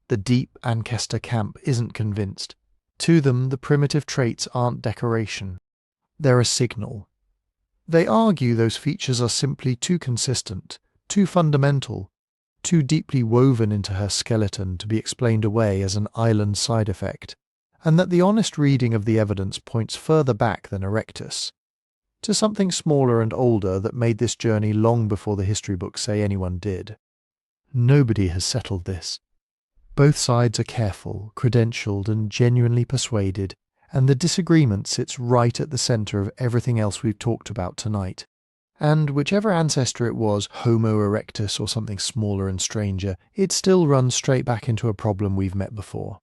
The deep ancestor camp isn't convinced. To them, the primitive traits aren't decoration. They're a signal. They argue those features are simply too consistent, too fundamental, too deeply woven into her skeleton to be explained away as an island side effect, and that the honest reading of the evidence points further back than erectus, to something smaller and older that made this journey long before the history books say anyone did. Nobody has settled this. Both sides are careful, credentialed, and genuinely persuaded, and the disagreement sits right at the centre of everything else we've talked about tonight. And whichever ancestor it was, Homo erectus or something smaller and stranger, it still runs straight back into a problem we've met before.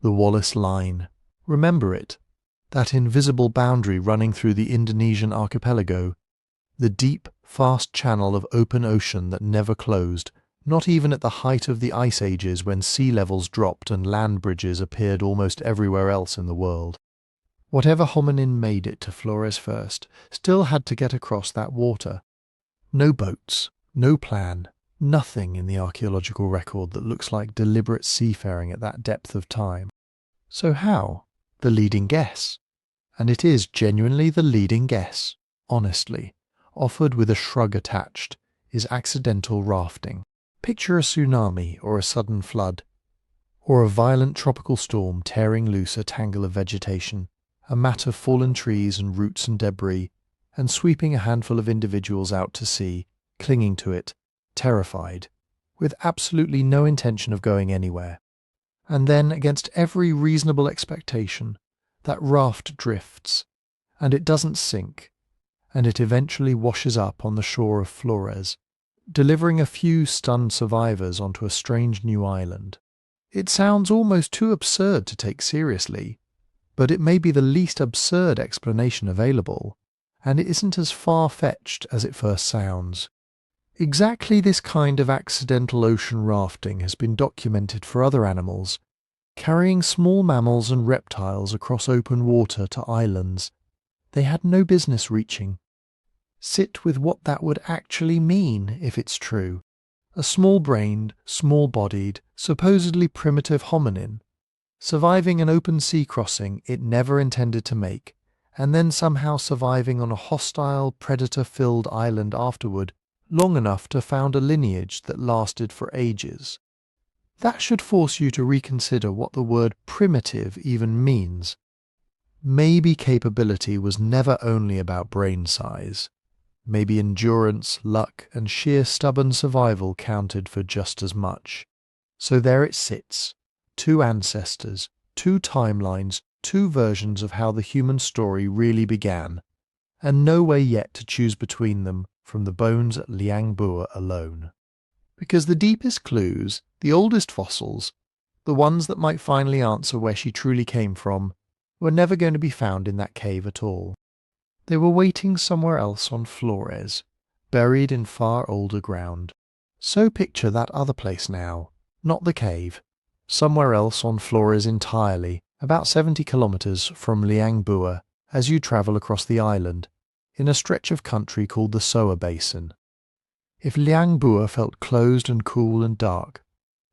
The Wallace Line. Remember it. That invisible boundary running through the Indonesian archipelago. The deep, fast channel of open ocean that never closed, not even at the height of the ice ages when sea levels dropped and land bridges appeared almost everywhere else in the world. Whatever hominin made it to Flores first still had to get across that water. No boats, no plan, nothing in the archaeological record that looks like deliberate seafaring at that depth of time. So how? The leading guess. And it is genuinely the leading guess, honestly, offered with a shrug attached, is accidental rafting. Picture a tsunami or a sudden flood, or a violent tropical storm tearing loose a tangle of vegetation, a mat of fallen trees and roots and debris, and sweeping a handful of individuals out to sea, clinging to it, terrified, with absolutely no intention of going anywhere. And then, against every reasonable expectation, that raft drifts, and it doesn't sink, and it eventually washes up on the shore of Flores, delivering a few stunned survivors onto a strange new island. It sounds almost too absurd to take seriously, but it may be the least absurd explanation available, and it isn't as far-fetched as it first sounds. Exactly this kind of accidental ocean rafting has been documented for other animals, carrying small mammals and reptiles across open water to islands they had no business reaching. Sit with what that would actually mean if it's true. A small-brained, small-bodied, supposedly primitive hominin, surviving an open sea crossing it never intended to make, and then somehow surviving on a hostile, predator-filled island afterward, long enough to found a lineage that lasted for ages. That should force you to reconsider what the word primitive even means. Maybe capability was never only about brain size. Maybe endurance, luck, and sheer stubborn survival counted for just as much. So there it sits. Two ancestors, two timelines, two versions of how the human story really began, and no way yet to choose between them from the bones at Liang Bua alone. Because the deepest clues, the oldest fossils, the ones that might finally answer where she truly came from, were never going to be found in that cave at all. They were waiting somewhere else on Flores, buried in far older ground. So picture that other place now, not the cave, somewhere else on Flores entirely, about 70 kilometers from Liang Bua as you travel across the island, in a stretch of country called the Soa Basin. If Liang Bua felt closed and cool and dark,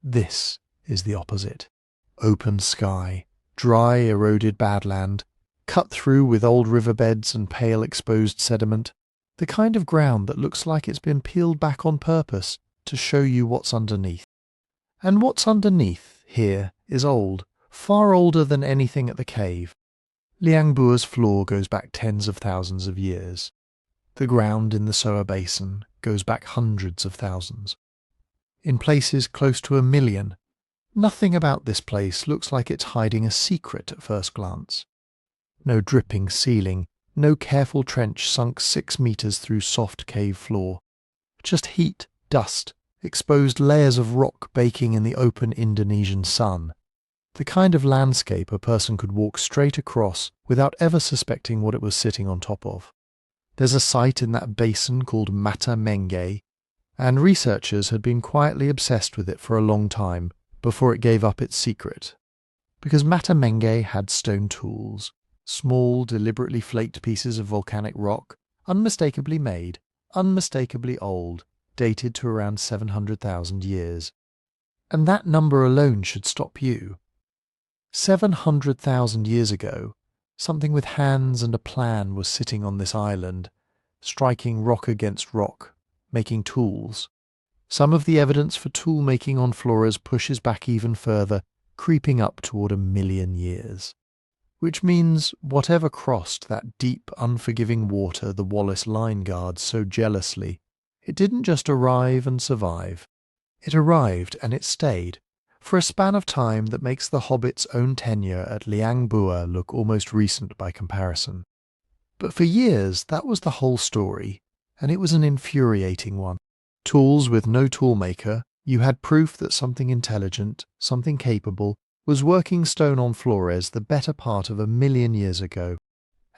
this is the opposite. Open sky, dry eroded badland, cut through with old riverbeds and pale exposed sediment, the kind of ground that looks like it's been peeled back on purpose to show you what's underneath. And what's underneath here is old, far older than anything at the cave. Liang Bua's floor goes back tens of thousands of years. The ground in the Soa Basin goes back hundreds of thousands. In places close to 1 million, nothing about this place looks like it's hiding a secret at first glance. No dripping ceiling, no careful trench sunk 6 meters through soft cave floor. Just heat, dust, exposed layers of rock baking in the open Indonesian sun. The kind of landscape a person could walk straight across without ever suspecting what it was sitting on top of. There's a site in that basin called Mata Menge, and researchers had been quietly obsessed with it for a long time before it gave up its secret. Because Mata Menge had stone tools, small, deliberately flaked pieces of volcanic rock, unmistakably made, unmistakably old, dated to around 700,000 years. And that number alone should stop you. 700,000 years ago, something with hands and a plan was sitting on this island, striking rock against rock, making tools. Some of the evidence for tool making on Flores pushes back even further, creeping up toward 1 million years. Which means whatever crossed that deep, unforgiving water the Wallace line guards so jealously, it didn't just arrive and survive. It arrived and it stayed, for a span of time that makes the Hobbit's own tenure at Liang Bua look almost recent by comparison. But for years that was the whole story, and it was an infuriating one. Tools with no toolmaker, you had proof that something intelligent, something capable, was working stone on Flores the better part of 1 million years ago,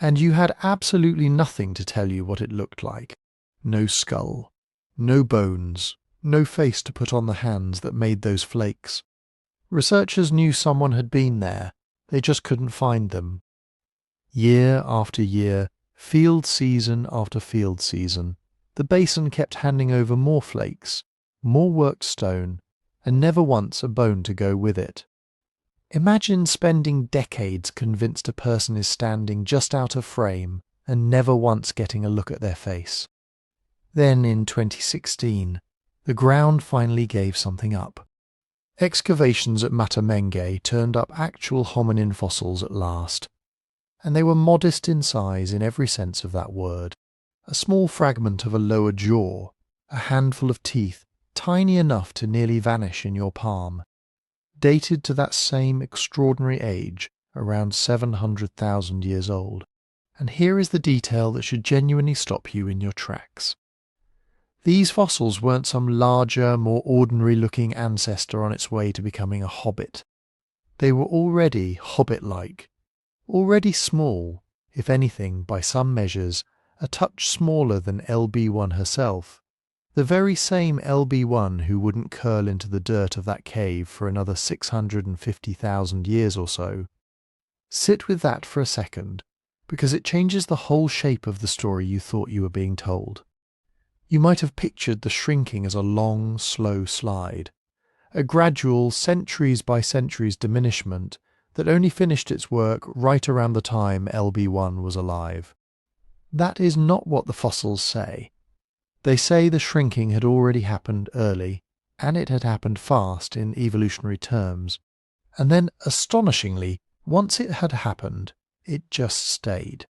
and you had absolutely nothing to tell you what it looked like. No skull, no bones, no face to put on the hands that made those flakes. Researchers knew someone had been there, they just couldn't find them. Year after year, field season after field season, the basin kept handing over more flakes, more worked stone, and never once a bone to go with it. Imagine spending decades convinced a person is standing just out of frame and never once getting a look at their face. Then in 2016, the ground finally gave something up. Excavations at Mata Menge turned up actual hominin fossils at last, and they were modest in size in every sense of that word. A small fragment of a lower jaw, a handful of teeth, tiny enough to nearly vanish in your palm, dated to that same extraordinary age, around 700,000 years old. And here is the detail that should genuinely stop you in your tracks. These fossils weren't some larger, more ordinary-looking ancestor on its way to becoming a hobbit. They were already hobbit-like, already small, if anything, by some measures, a touch smaller than LB1 herself, the very same LB1 who wouldn't curl into the dirt of that cave for another 650,000 years or so. Sit with that for a second, because it changes the whole shape of the story you thought you were being told. You might have pictured the shrinking as a long, slow slide, a gradual, centuries by centuries diminishment that only finished its work right around the time LB1 was alive. That is not what the fossils say. They say the shrinking had already happened early, and it had happened fast in evolutionary terms, and then, astonishingly, once it had happened, it just stayed.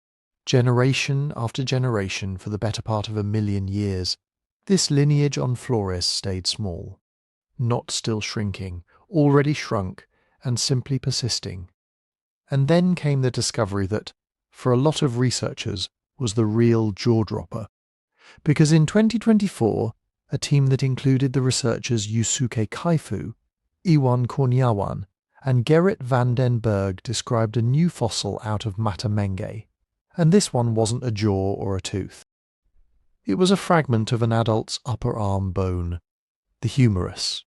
Generation after generation for the better part of 1 million years, this lineage on Flores stayed small, not still shrinking, already shrunk, and simply persisting. And then came the discovery that, for a lot of researchers, was the real jaw-dropper. Because in 2024, a team that included the researchers Yusuke Kaifu, Iwan Kurniawan, and Gerrit van den Berg described a new fossil out of Mata Menge. And this one wasn't a jaw or a tooth. It was a fragment of an adult's upper arm bone, the humerus.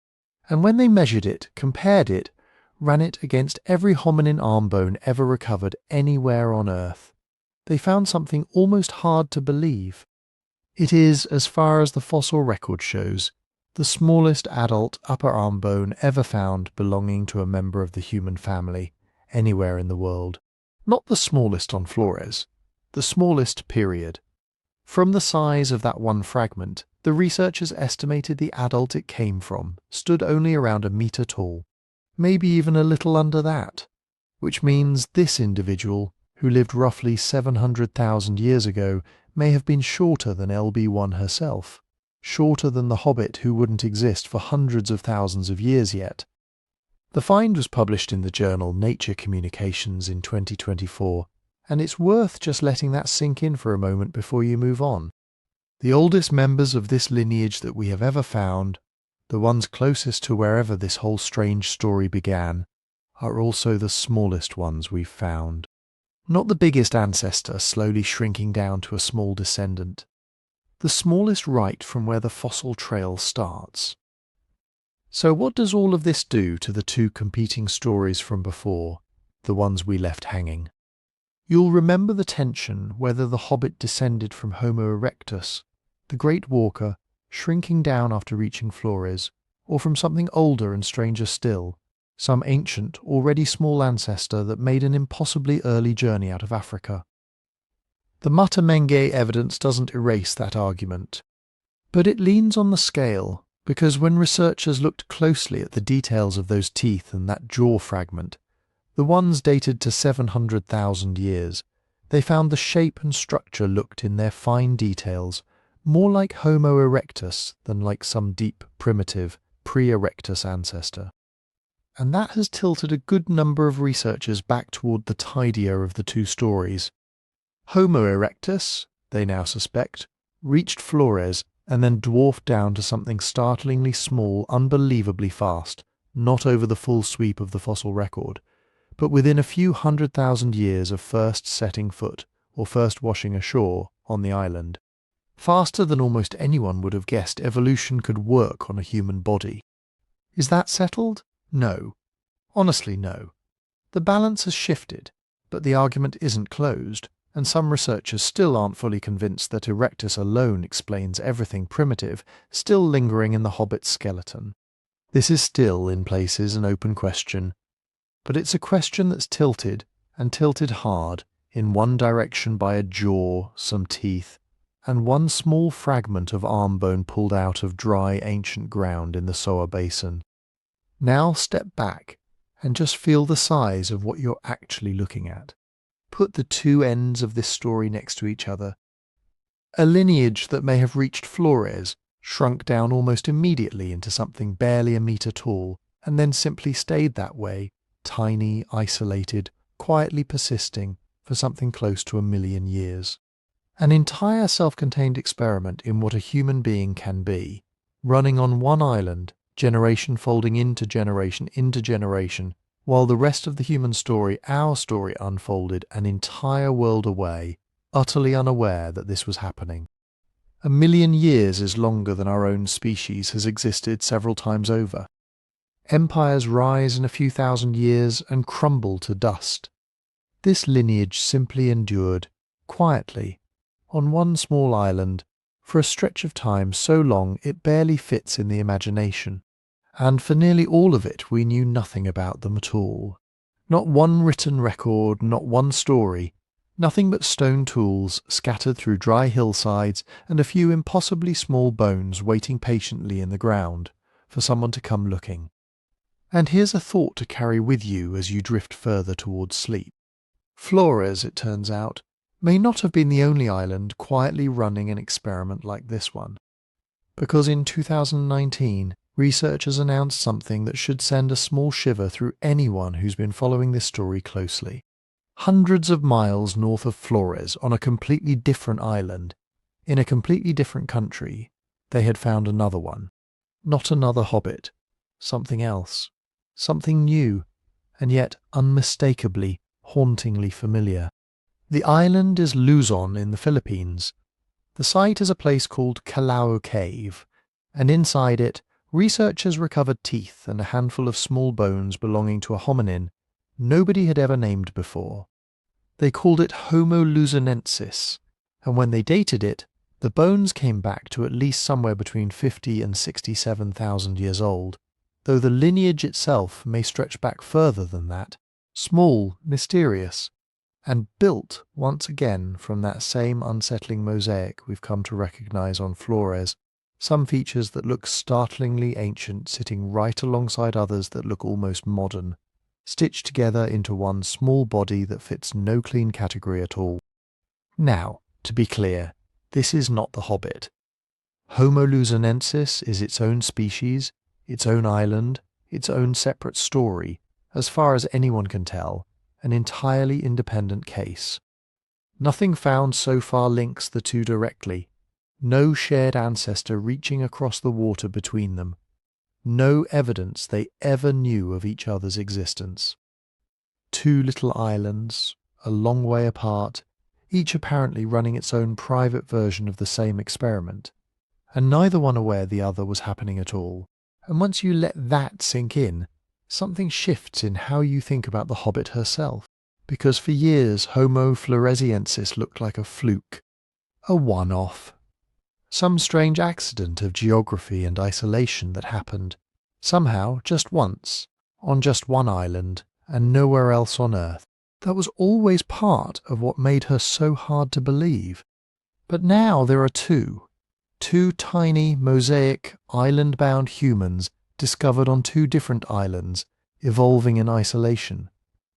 And when they measured it, compared it, ran it against every hominin arm bone ever recovered anywhere on Earth, they found something almost hard to believe. It is, as far as the fossil record shows, the smallest adult upper arm bone ever found belonging to a member of the human family anywhere in the world. Not the smallest on Flores, the smallest period. From the size of that one fragment, the researchers estimated the adult it came from stood only around 1 meter tall, maybe even a little under that, which means this individual, who lived roughly 700,000 years ago, may have been shorter than LB1 herself, shorter than the Hobbit who wouldn't exist for hundreds of thousands of years yet. The find was published in the journal Nature Communications in 2024, and it's worth just letting that sink in for a moment before you move on. The oldest members of this lineage that we have ever found, the ones closest to wherever this whole strange story began, are also the smallest ones we've found. Not the biggest ancestor slowly shrinking down to a small descendant. The smallest right from where the fossil trail starts. So what does all of this do to the two competing stories from before, the ones we left hanging? You'll remember the tension whether the Hobbit descended from Homo erectus, the great walker, shrinking down after reaching Flores, or from something older and stranger still, some ancient, already small ancestor that made an impossibly early journey out of Africa. The Mata-Menge evidence doesn't erase that argument, but it leans on the scale, because when researchers looked closely at the details of those teeth and that jaw fragment, the ones dated to 700,000 years, they found the shape and structure looked in their fine details more like Homo erectus than like some deep, primitive, pre-erectus ancestor. And that has tilted a good number of researchers back toward the tidier of the two stories. Homo erectus, they now suspect, reached Flores and then dwarfed down to something startlingly small unbelievably fast, not over the full sweep of the fossil record, but within a few 100,000 years of first setting foot, or first washing ashore, on the island. Faster than almost anyone would have guessed evolution could work on a human body. Is that settled? No. Honestly, no. The balance has shifted, but the argument isn't closed, and some researchers still aren't fully convinced that erectus alone explains everything primitive still lingering in the Hobbit's skeleton. This is still, in places, an open question, but it's a question that's tilted, and tilted hard, in one direction by a jaw, some teeth, and one small fragment of arm bone pulled out of dry ancient ground in the Soa Basin. Now step back and just feel the size of what you're actually looking at. Put the two ends of this story next to each other. A lineage that may have reached Flores, shrunk down almost immediately into something barely a metre tall, and then simply stayed that way, tiny, isolated, quietly persisting for something close to 1 million years. An entire self-contained experiment in what a human being can be, running on one island, generation folding into generation, while the rest of the human story, our story, unfolded an entire world away, utterly unaware that this was happening. 1 million years is longer than our own species has existed several times over. Empires rise in a few thousand years and crumble to dust. This lineage simply endured, quietly, on one small island, for a stretch of time so long it barely fits in the imagination. And for nearly all of it we knew nothing about them at all. Not one written record, not one story, nothing but stone tools scattered through dry hillsides and a few impossibly small bones waiting patiently in the ground for someone to come looking. And here's a thought to carry with you as you drift further towards sleep. Flores, it turns out, may not have been the only island quietly running an experiment like this one. Because in 2019, researchers announced something that should send a small shiver through anyone who's been following this story closely. Hundreds of miles north of Flores, on a completely different island, in a completely different country, they had found another one. Not another Hobbit. Something else. Something new, and yet unmistakably, hauntingly familiar. The island is Luzon in the Philippines. The site is a place called Calao Cave, and inside it, researchers recovered teeth and a handful of small bones belonging to a hominin nobody had ever named before. They called it Homo luzonensis, and when they dated it, the bones came back to at least somewhere between 50 and 67,000 years old, though the lineage itself may stretch back further than that, small, mysterious, and built once again from that same unsettling mosaic we've come to recognize on Flores, some features that look startlingly ancient sitting right alongside others that look almost modern, stitched together into one small body that fits no clean category at all. Now, to be clear, This is not the Hobbit. Homo floresiensis is its own species, its own island, its own separate story, as far as anyone can tell, an entirely independent case. Nothing found so far links the two directly, no shared ancestor reaching across the water between them, no evidence they ever knew of each other's existence. Two little islands, a long way apart, each apparently running its own private version of the same experiment, and neither one aware the other was happening at all. And once you let that sink in, something shifts in how you think about the Hobbit herself, because for years Homo floresiensis looked like a fluke, a one-off, some strange accident of geography and isolation that happened, somehow just once, on just one island, and nowhere else on Earth. That was always part of what made her so hard to believe. But now there are two tiny, mosaic, island-bound humans discovered on two different islands, evolving in isolation,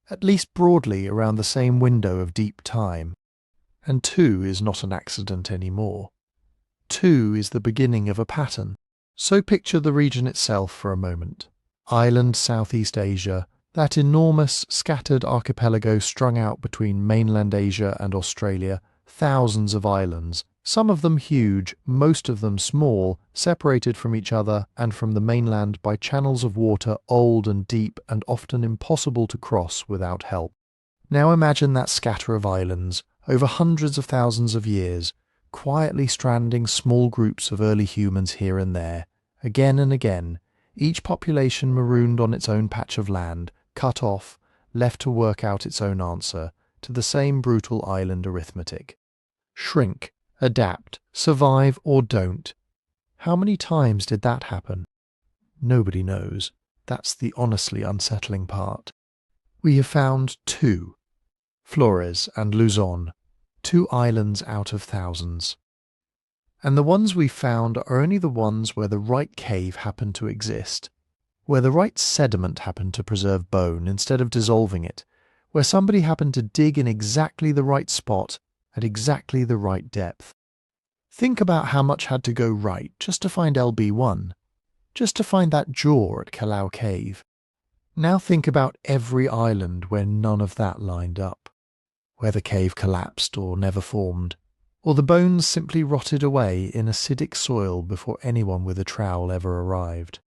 at least broadly around the same window of deep time. And two is not an accident anymore. Two is the beginning of a pattern. So picture the region itself for a moment. Island Southeast Asia, that enormous scattered archipelago strung out between mainland Asia and Australia, thousands of islands, some of them huge, most of them small, separated from each other and from the mainland by channels of water old and deep and often impossible to cross without help. Now imagine that scatter of islands, over hundreds of thousands of years, quietly stranding small groups of early humans here and there, again and again, each population marooned on its own patch of land, cut off, left to work out its own answer to the same brutal island arithmetic. Shrink, adapt, survive or don't. How many times did that happen? Nobody knows. That's the honestly unsettling part. We have found two, Flores and Luzon, two islands out of thousands. And the ones we found are only the ones where the right cave happened to exist, where the right sediment happened to preserve bone instead of dissolving it, where somebody happened to dig in exactly the right spot at exactly the right depth. Think about how much had to go right just to find LB1, just to find that jaw at Kalau Cave. Now think about every island where none of that lined up, where the cave collapsed or never formed, or the bones simply rotted away in acidic soil before anyone with a trowel ever arrived.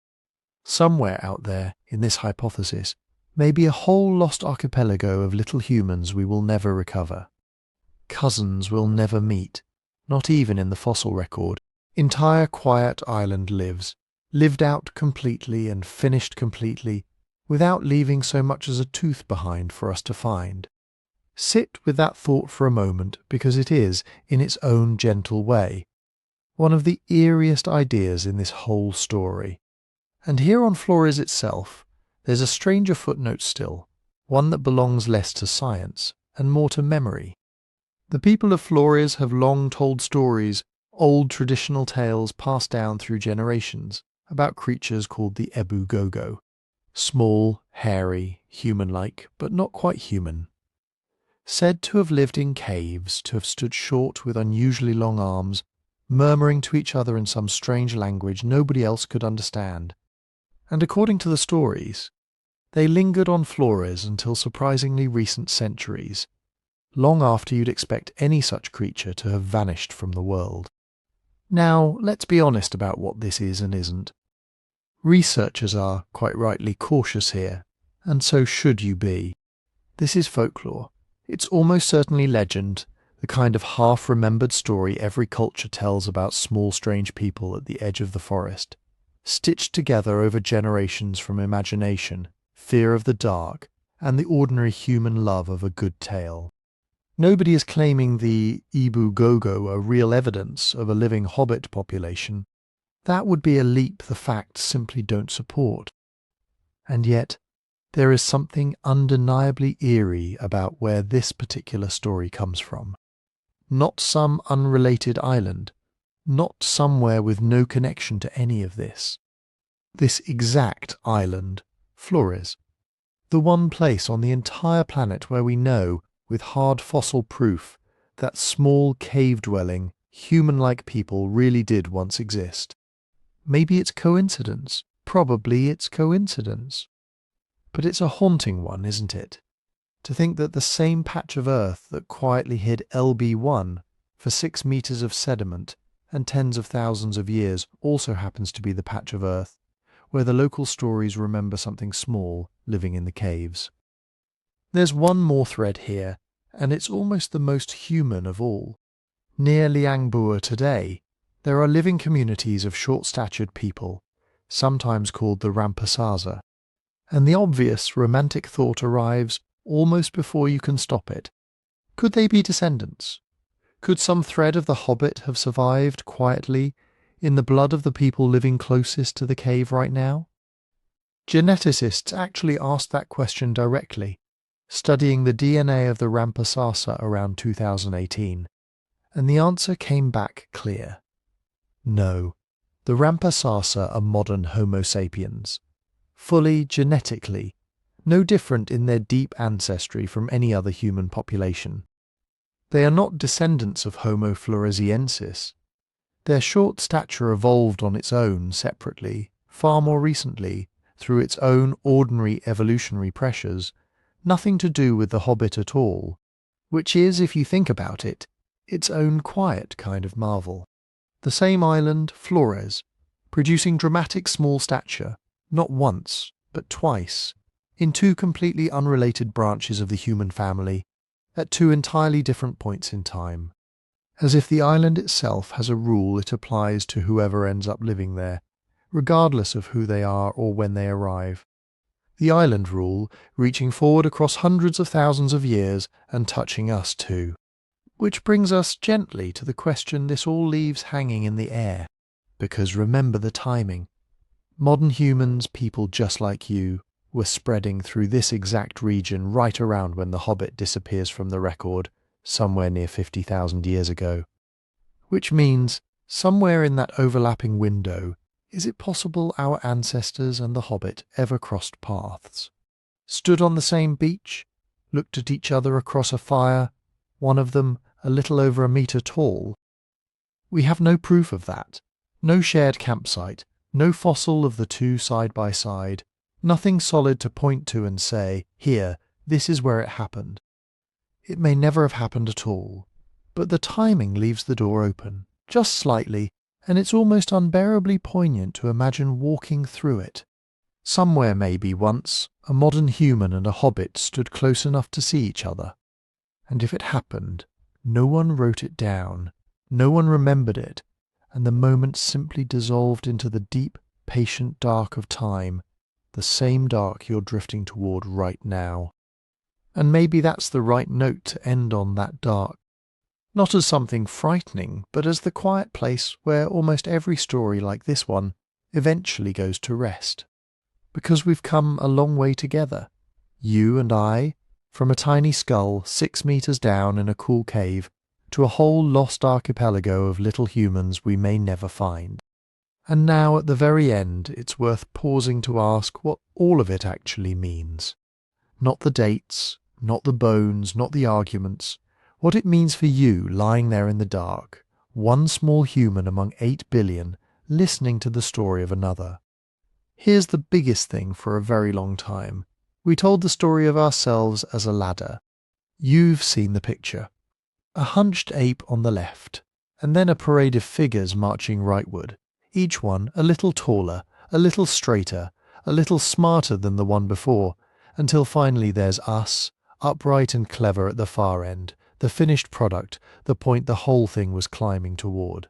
Somewhere out there, in this hypothesis, may be a whole lost archipelago of little humans we will never recover. Cousins we'll never meet, not even in the fossil record. Entire quiet island lives, lived out completely and finished completely, without leaving so much as a tooth behind for us to find. Sit with that thought for a moment, because it is, in its own gentle way, one of the eeriest ideas in this whole story. And here on Flores itself, there's a stranger footnote still, one that belongs less to science and more to memory. The people of Flores have long told stories, old traditional tales passed down through generations, about creatures called the Ebu Gogo. Small, hairy, human-like, but not quite human. Said to have lived in caves, to have stood short with unusually long arms, murmuring to each other in some strange language nobody else could understand. And according to the stories, they lingered on Flores until surprisingly recent centuries, long after you'd expect any such creature to have vanished from the world. Now, let's be honest about what this is and isn't. Researchers are, quite rightly, cautious here, and so should you be. This is folklore. It's almost certainly legend, the kind of half-remembered story every culture tells about small strange people at the edge of the forest, stitched together over generations from imagination, fear of the dark, and the ordinary human love of a good tale. Nobody is claiming the Ebu Gogo are real evidence of a living Hobbit population. That would be a leap the facts simply don't support. And yet, there is something undeniably eerie about where this particular story comes from. Not some unrelated island, not somewhere with no connection to any of this. This exact island, Flores, the one place on the entire planet where we know, with hard fossil proof, that small cave-dwelling, human-like people really did once exist. Maybe it's coincidence. Probably it's coincidence. But it's a haunting one, isn't it? To think that the same patch of earth that quietly hid LB1 for 6 meters of sediment and tens of thousands of years also happens to be the patch of earth where the local stories remember something small living in the caves. There's one more thread here, and it's almost the most human of all. Near Liang Bua today, there are living communities of short-statured people, sometimes called the Rampasaza, and the obvious romantic thought arrives almost before you can stop it. Could they be descendants? Could some thread of the Hobbit have survived quietly in the blood of the people living closest to the cave right now? Geneticists actually asked that question directly, studying the DNA of the Rampasasa around 2018, and the answer came back clear. No, the Rampasasa are modern Homo sapiens, fully genetically, no different in their deep ancestry from any other human population. They are not descendants of Homo floresiensis. Their short stature evolved on its own separately, far more recently, through its own ordinary evolutionary pressures, nothing to do with the Hobbit at all, which is, if you think about it, its own quiet kind of marvel. The same island, Flores, producing dramatic small stature, not once, but twice, in 2 completely unrelated branches of the human family, at 2 entirely different points in time, as if the island itself has a rule it applies to whoever ends up living there, regardless of who they are or when they arrive. The island rule reaching forward across hundreds of thousands of years and touching us too. Which brings us gently to the question this all leaves hanging in the air. Because remember the timing. Modern humans, people just like you, were spreading through this exact region right around when the Hobbit disappears from the record, somewhere near 50,000 years ago. Which means, somewhere in that overlapping window, is it possible our ancestors and the Hobbit ever crossed paths? Stood on the same beach, looked at each other across a fire, one of them a little over a meter tall? We have no proof of that. No shared campsite, no fossil of the 2 side by side, nothing solid to point to and say, here, this is where it happened. It may never have happened at all, but the timing leaves the door open, just slightly, and it's almost unbearably poignant to imagine walking through it. Somewhere maybe once, a modern human and a Hobbit stood close enough to see each other. And if it happened, no one wrote it down, no one remembered it, and the moment simply dissolved into the deep, patient dark of time, the same dark you're drifting toward right now. And maybe that's the right note to end on, that dark. Not as something frightening, but as the quiet place where almost every story like this one eventually goes to rest. Because we've come a long way together, you and I, from a tiny skull 6 meters down in a cool cave to a whole lost archipelago of little humans we may never find. And now at the very end it's worth pausing to ask what all of it actually means. Not the dates, not the bones, not the arguments, what it means for you lying there in the dark, one small human among 8 billion, listening to the story of another. Here's the biggest thing for a very long time. We told the story of ourselves as a ladder. You've seen the picture. A hunched ape on the left, and then a parade of figures marching rightward, each one a little taller, a little straighter, a little smarter than the one before, until finally there's us, upright and clever at the far end, the finished product, the point the whole thing was climbing toward.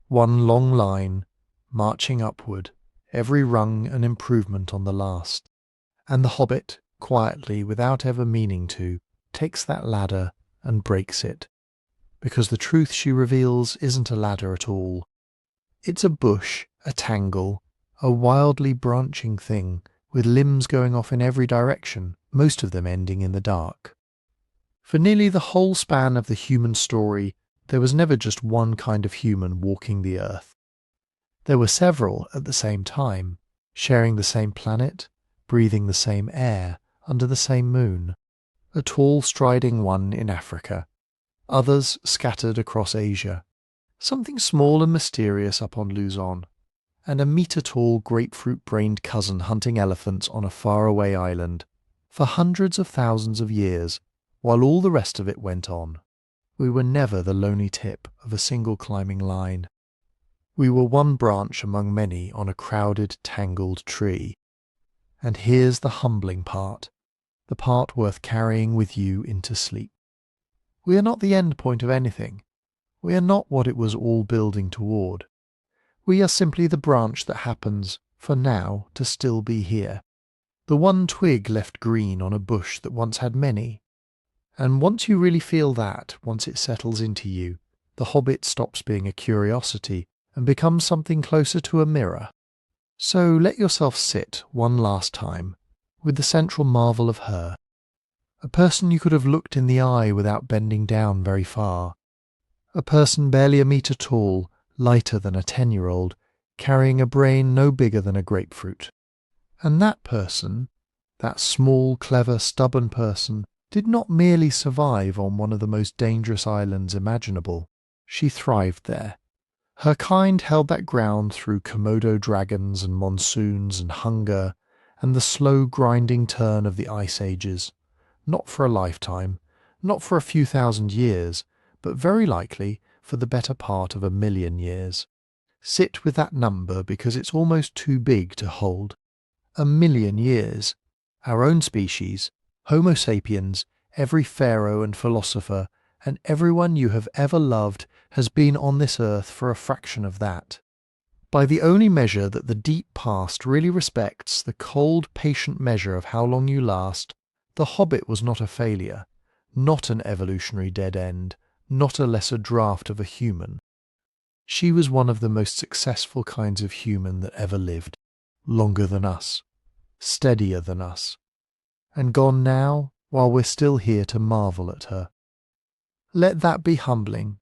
One long line, marching upward, every rung an improvement on the last. And the Hobbit, quietly, without ever meaning to, takes that ladder and breaks it. Because the truth she reveals isn't a ladder at all. It's a bush, a tangle, a wildly branching thing, with limbs going off in every direction, most of them ending in the dark. For nearly the whole span of the human story, there was never just one kind of human walking the earth. There were several at the same time, sharing the same planet, breathing the same air, under the same moon. A tall striding one in Africa, others scattered across Asia, Something small and mysterious up on Luzon, and a metre-tall grapefruit-brained cousin hunting elephants on a faraway island for hundreds of thousands of years, while all the rest of it went on. We were never the lonely tip of a single climbing line. We were one branch among many on a crowded, tangled tree. And here's the humbling part, the part worth carrying with you into sleep. We are not the end point of anything. We are not what it was all building toward. We are simply the branch that happens, for now, to still be here. The one twig left green on a bush that once had many. And once you really feel that, once it settles into you, the Hobbit stops being a curiosity and becomes something closer to a mirror. So let yourself sit one last time with the central marvel of her, a person you could have looked in the eye without bending down very far, a person barely a metre tall, lighter than a 10-year-old, carrying a brain no bigger than a grapefruit. And that person, that small, clever, stubborn person, did not merely survive on one of the most dangerous islands imaginable. She thrived there. Her kind held that ground through Komodo dragons and monsoons and hunger and the slow grinding turn of the ice ages, not for a lifetime, not for a few thousand years, but very likely for the better part of 1,000,000 years. Sit with that number because it's almost too big to hold. 1,000,000 years. Our own species, Homo sapiens, every pharaoh and philosopher, and everyone you have ever loved has been on this earth for a fraction of that. By the only measure that the deep past really respects, the cold, patient measure of how long you last, the Hobbit was not a failure, not an evolutionary dead end, not a lesser draft of a human. She was one of the most successful kinds of human that ever lived, longer than us, steadier than us, and gone now while we're still here to marvel at her. Let that be humbling.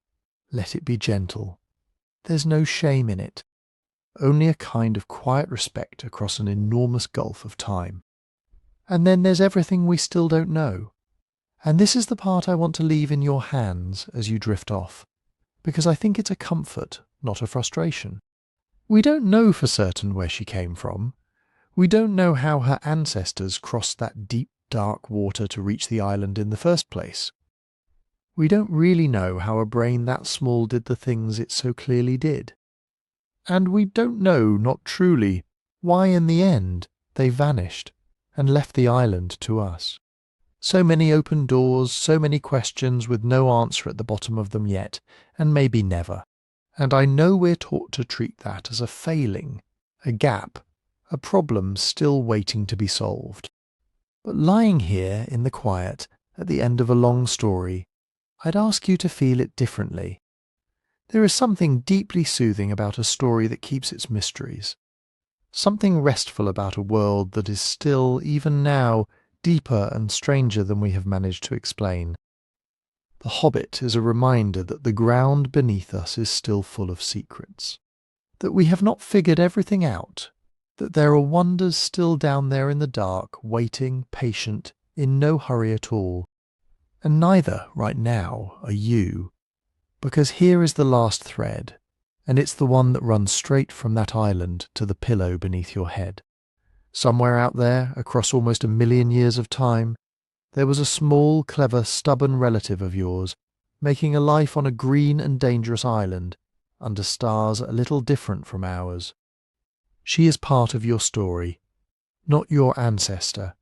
Let it be gentle. There's no shame in it. Only a kind of quiet respect across an enormous gulf of time. And then there's everything we still don't know. And this is the part I want to leave in your hands as you drift off, because I think it's a comfort, not a frustration. We don't know for certain where she came from. We don't know how her ancestors crossed that deep, dark water to reach the island in the first place. We don't really know how a brain that small did the things it so clearly did. And we don't know, not truly, why in the end they vanished and left the island to us. So many open doors, so many questions with no answer at the bottom of them yet, and maybe never. And I know we're taught to treat that as a failing, a gap, a problem still waiting to be solved. But lying here in the quiet, at the end of a long story, I'd ask you to feel it differently. There is something deeply soothing about a story that keeps its mysteries. Something restful about a world that is still, even now, deeper and stranger than we have managed to explain. The Hobbit is a reminder that the ground beneath us is still full of secrets, that we have not figured everything out, that there are wonders still down there in the dark, waiting, patient, in no hurry at all. And neither, right now, are you, because here is the last thread, and it's the one that runs straight from that island to the pillow beneath your head. Somewhere out there, across almost 1,000,000 years of time, there was a small, clever, stubborn relative of yours, making a life on a green and dangerous island, under stars a little different from ours. She is part of your story, not your ancestor,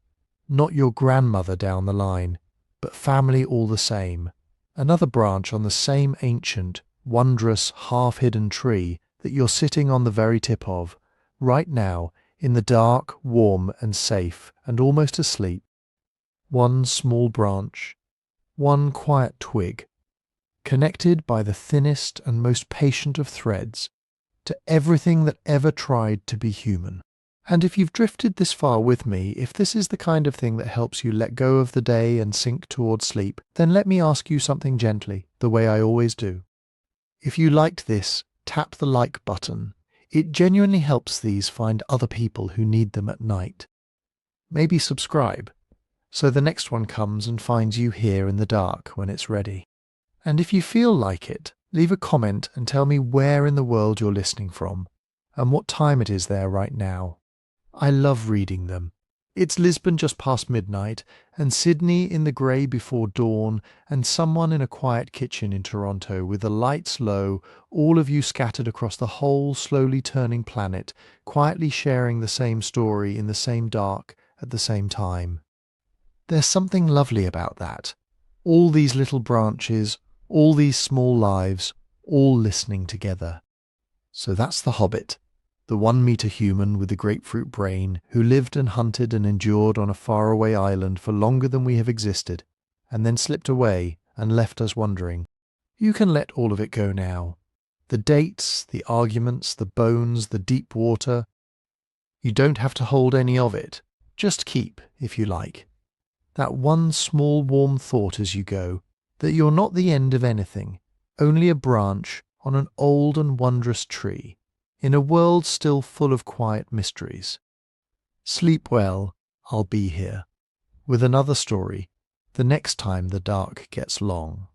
not your grandmother down the line, but family all the same, another branch on the same ancient, wondrous, half-hidden tree that you're sitting on the very tip of, right now, in the dark, warm and safe, and almost asleep. One small branch, one quiet twig, connected by the thinnest and most patient of threads to everything that ever tried to be human. And if you've drifted this far with me, if this is the kind of thing that helps you let go of the day and sink towards sleep, then let me ask you something gently, the way I always do. If you liked this, tap the like button. It genuinely helps these find other people who need them at night. Maybe subscribe, so the next one comes and finds you here in the dark when it's ready. And if you feel like it, Leave a comment and tell me where in the world you're listening from and what time it is there right now. I love reading them. It's Lisbon just past midnight, and Sydney in the grey before dawn, and someone in a quiet kitchen in Toronto with the lights low, all of you scattered across the whole slowly turning planet, quietly sharing the same story in the same dark at the same time. There's something lovely about that. All these little branches, all these small lives, all listening together. So that's the Hobbit. The 1-meter human with the grapefruit brain who lived and hunted and endured on a faraway island for longer than we have existed, and then slipped away and left us wondering. You can let all of it go now. The dates, the arguments, the bones, the deep water. You don't have to hold any of it. Just keep, if you like. That one small warm thought as you go, that you're not the end of anything, only a branch on an old and wondrous tree, in a world still full of quiet mysteries. Sleep well, I'll be here, with another story, the next time the dark gets long.